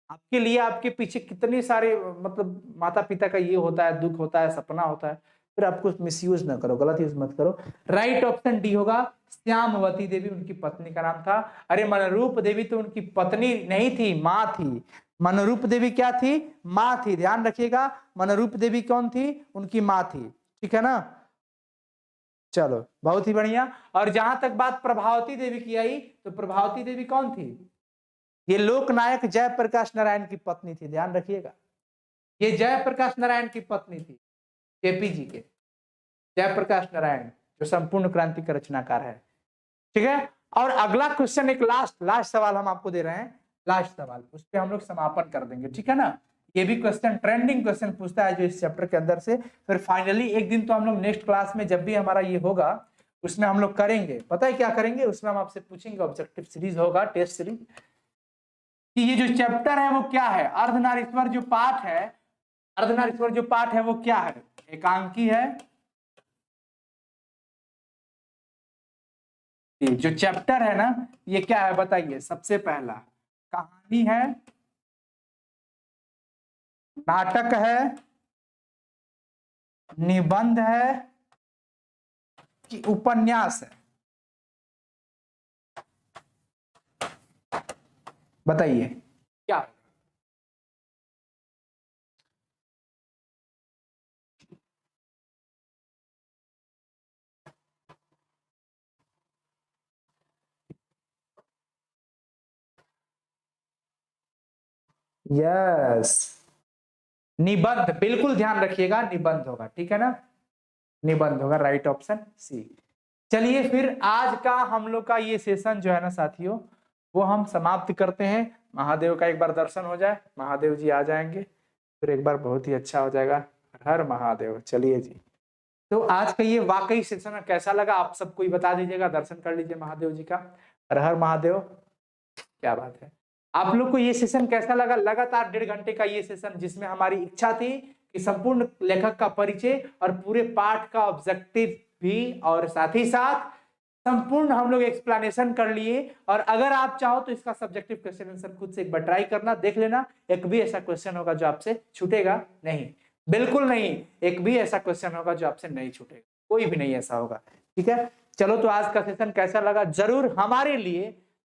आपके लिए आपके पीछे कितने सारे मतलब माता पिता का ये होता है, दुख होता है, सपना होता है, फिर आपको मिसयूज ना करो, गलत यूज मत करो। राइट ऑप्शन डी होगा, श्यामवती देवी उनकी पत्नी का नाम था। अरे मनरूप देवी तो उनकी पत्नी नहीं थी, माँ थी। मनरूप देवी क्या थी, माँ थी, ध्यान रखिएगा। मनरूप देवी कौन थी, उनकी माँ थी, ठीक है ना। चलो बहुत ही बढ़िया। और जहां तक बात प्रभावती देवी की आई, तो प्रभावती देवी कौन थी, ये लोकनायक जयप्रकाश नारायण की पत्नी थी, ध्यान रखिएगा। ये जयप्रकाश नारायण की पत्नी थी, केपी जी के, जयप्रकाश नारायण जो संपूर्ण क्रांति का रचनाकार है, ठीक है। और अगला क्वेश्चन, एक लास्ट सवाल हम आपको दे रहे हैं, लास्ट सवाल, उस पर हम लोग समापन कर देंगे, ठीक है ना। ये भी क्वेश्चन ट्रेंडिंग क्वेश्चन पूछता है जो इस चैप्टर के अंदर से, फिर फाइनली एक दिन तो हम लोग नेक्स्ट क्लास में जब भी हमारा ये होगा उसमें हम लोग करेंगे, पता है क्या करेंगे, उसमें हम आपसे पूछेंगे, ऑब्जेक्टिव सीरीज होगा, टेस्ट सीरीज, कि ये जो चैप्टर है वो क्या है, अर्धनारीश्वर जो पाठ है, अर्धनारीश्वर जो पाठ है वो क्या है, एकांकी है। जो चैप्टर है ना ये क्या है बताइए। सबसे पहला कहानी है, नाटक है, निबंध है कि उपन्यास है, बताइए क्या। यस, निबंध, बिल्कुल ध्यान रखिएगा, निबंध होगा, ठीक है ना, निबंध होगा, राइट ऑप्शन सी। चलिए फिर आज का हम लोग का ये सेशन जो है ना साथियों, वो हम समाप्त करते हैं। महादेव का एक बार दर्शन हो जाए, महादेव जी आ जाएंगे, फिर एक बार बहुत ही अच्छा हो जाएगा। हर महादेव। चलिए जी, तो आज का ये वाकई सेशन कैसा लगा आप सबको ही बता दीजिएगा, दर्शन कर लीजिए महादेव जी का। हर हर महादेव, क्या बात है। आप लोग को ये सेशन कैसा लगा, लगातार 1.5 घंटे का ये सेशन जिसमें हमारी इच्छा थी कि संपूर्ण लेखक का परिचय और पूरे पाठ का ऑब्जेक्टिव भी, और साथ ही साथ संपूर्ण हम लोग एक्सप्लेनेशन कर लिए। और अगर आप चाहो तो इसका सब्जेक्टिव क्वेश्चन आंसर खुद से एक बार ट्राई करना, देख लेना, एक भी ऐसा क्वेश्चन होगा जो आपसे छूटेगा नहीं, बिल्कुल नहीं, एक भी ऐसा क्वेश्चन होगा जो आपसे नहीं छूटेगा, कोई भी नहीं ऐसा होगा, ठीक है। चलो तो आज का सेशन कैसा लगा जरूर हमारे लिए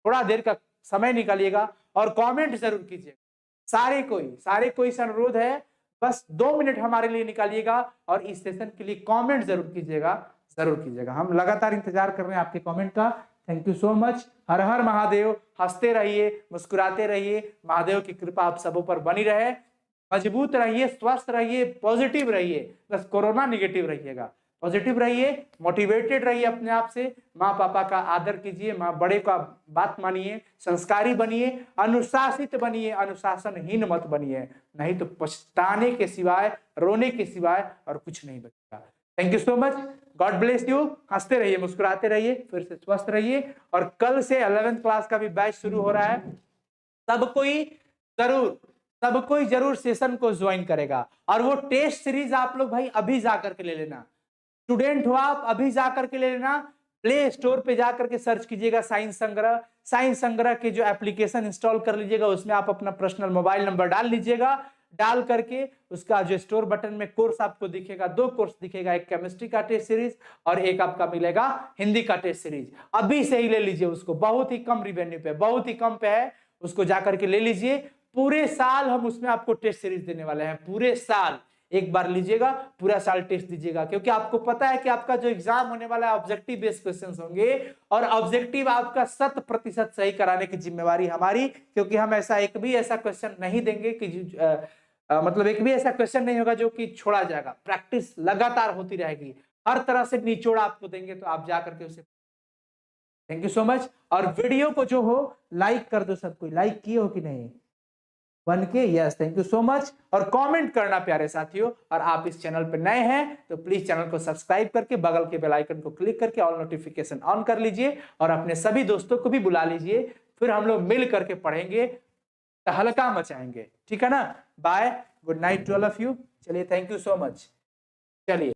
थोड़ा देर का समय निकालिएगा और कमेंट जरूर कीजिएगा। सारे कोई से अनुरोध है, बस 2 मिनट हमारे लिए निकालिएगा और इस सेशन के लिए कमेंट जरूर कीजिएगा, हम लगातार इंतजार कर रहे हैं आपके कमेंट का। Thank you so much. हर हर महादेव। हंसते रहिए, मुस्कुराते रहिए, महादेव की कृपा आप सबों पर बनी रहे, मजबूत रहिए, स्वस्थ रहिए, पॉजिटिव रहिए, बस कोरोना निगेटिव रहिएगा, पॉजिटिव रहिए, मोटिवेटेड रहिए अपने आप से, माँ पापा का आदर कीजिए, माँ बड़े का बात मानिए, संस्कारी बनिए, अनुशासित बनिए, अनुशासनहीन मत बनिए, नहीं तो पछताने के सिवाय, रोने के सिवाय और कुछ नहीं बचेगा। Thank you so much, God bless you. हंसते रहिए, मुस्कुराते रहिए, फिर से स्वस्थ रहिए। और कल से 11th क्लास का भी बैच शुरू हो रहा है, सब कोई जरूर सेशन को ज्वाइन करेगा। और वो टेस्ट सीरीज आप लोग भाई अभी जाकर के ले लेना, स्टूडेंट हो आप अभी जाकर के ले लेना, प्ले स्टोर पे जाकर के सर्च कीजिएगा साइंस संग्रह के जो एप्लीकेशन इंस्टॉल कर लीजिएगा, उसमें आप अपना पर्सनल मोबाइल नंबर डाल लीजिएगा, डाल करके उसका जो स्टोर बटन में कोर्स आपको दिखेगा, 2 कोर्स दिखेगा, एक केमिस्ट्री का टेस्ट सीरीज और एक आपका मिलेगा हिंदी का टेस्ट सीरीज। अभी से ही ले लीजिए उसको, बहुत ही कम रिवेन्यू पे, बहुत ही कम पे है, उसको जाकर के ले लीजिए। पूरे साल हम उसमें आपको टेस्ट सीरीज देने वाले हैं, पूरे साल एक बार लीजिएगा, पूरा साल टेस्ट दीजिएगा, क्योंकि आपको पता है कि आपका जो एग्जाम होने वाला है ऑब्जेक्टिव बेस्ड क्वेश्चंस होंगे, और ऑब्जेक्टिव आपका 100% सही कराने की जिम्मेवारी हमारी, क्योंकि हम एक भी ऐसा क्वेश्चन नहीं देंगे कि मतलब एक भी ऐसा क्वेश्चन नहीं होगा जो कि छोड़ा जाएगा। प्रैक्टिस लगातार होती रहेगी, हर तरह से निचोड़ आपको देंगे, तो आप जाकर के उसे। Thank you so much. और वीडियो को जो हो लाइक कर दो, सब कोई लाइक किए हो कि नहीं? 1K, yes, thank you so much. और कमेंट करना प्यारे साथियों, और आप इस चैनल पर नए हैं तो प्लीज चैनल को सब्सक्राइब करके बगल के बेल आइकन को क्लिक करके ऑल नोटिफिकेशन ऑन कर लीजिए, और अपने सभी दोस्तों को भी बुला लीजिए, फिर हम लोग मिल करके पढ़ेंगे, तहलका मचाएंगे, ठीक है ना? Bye, good night to all of you. चलिए, थैंक यू सो मच। चलिए।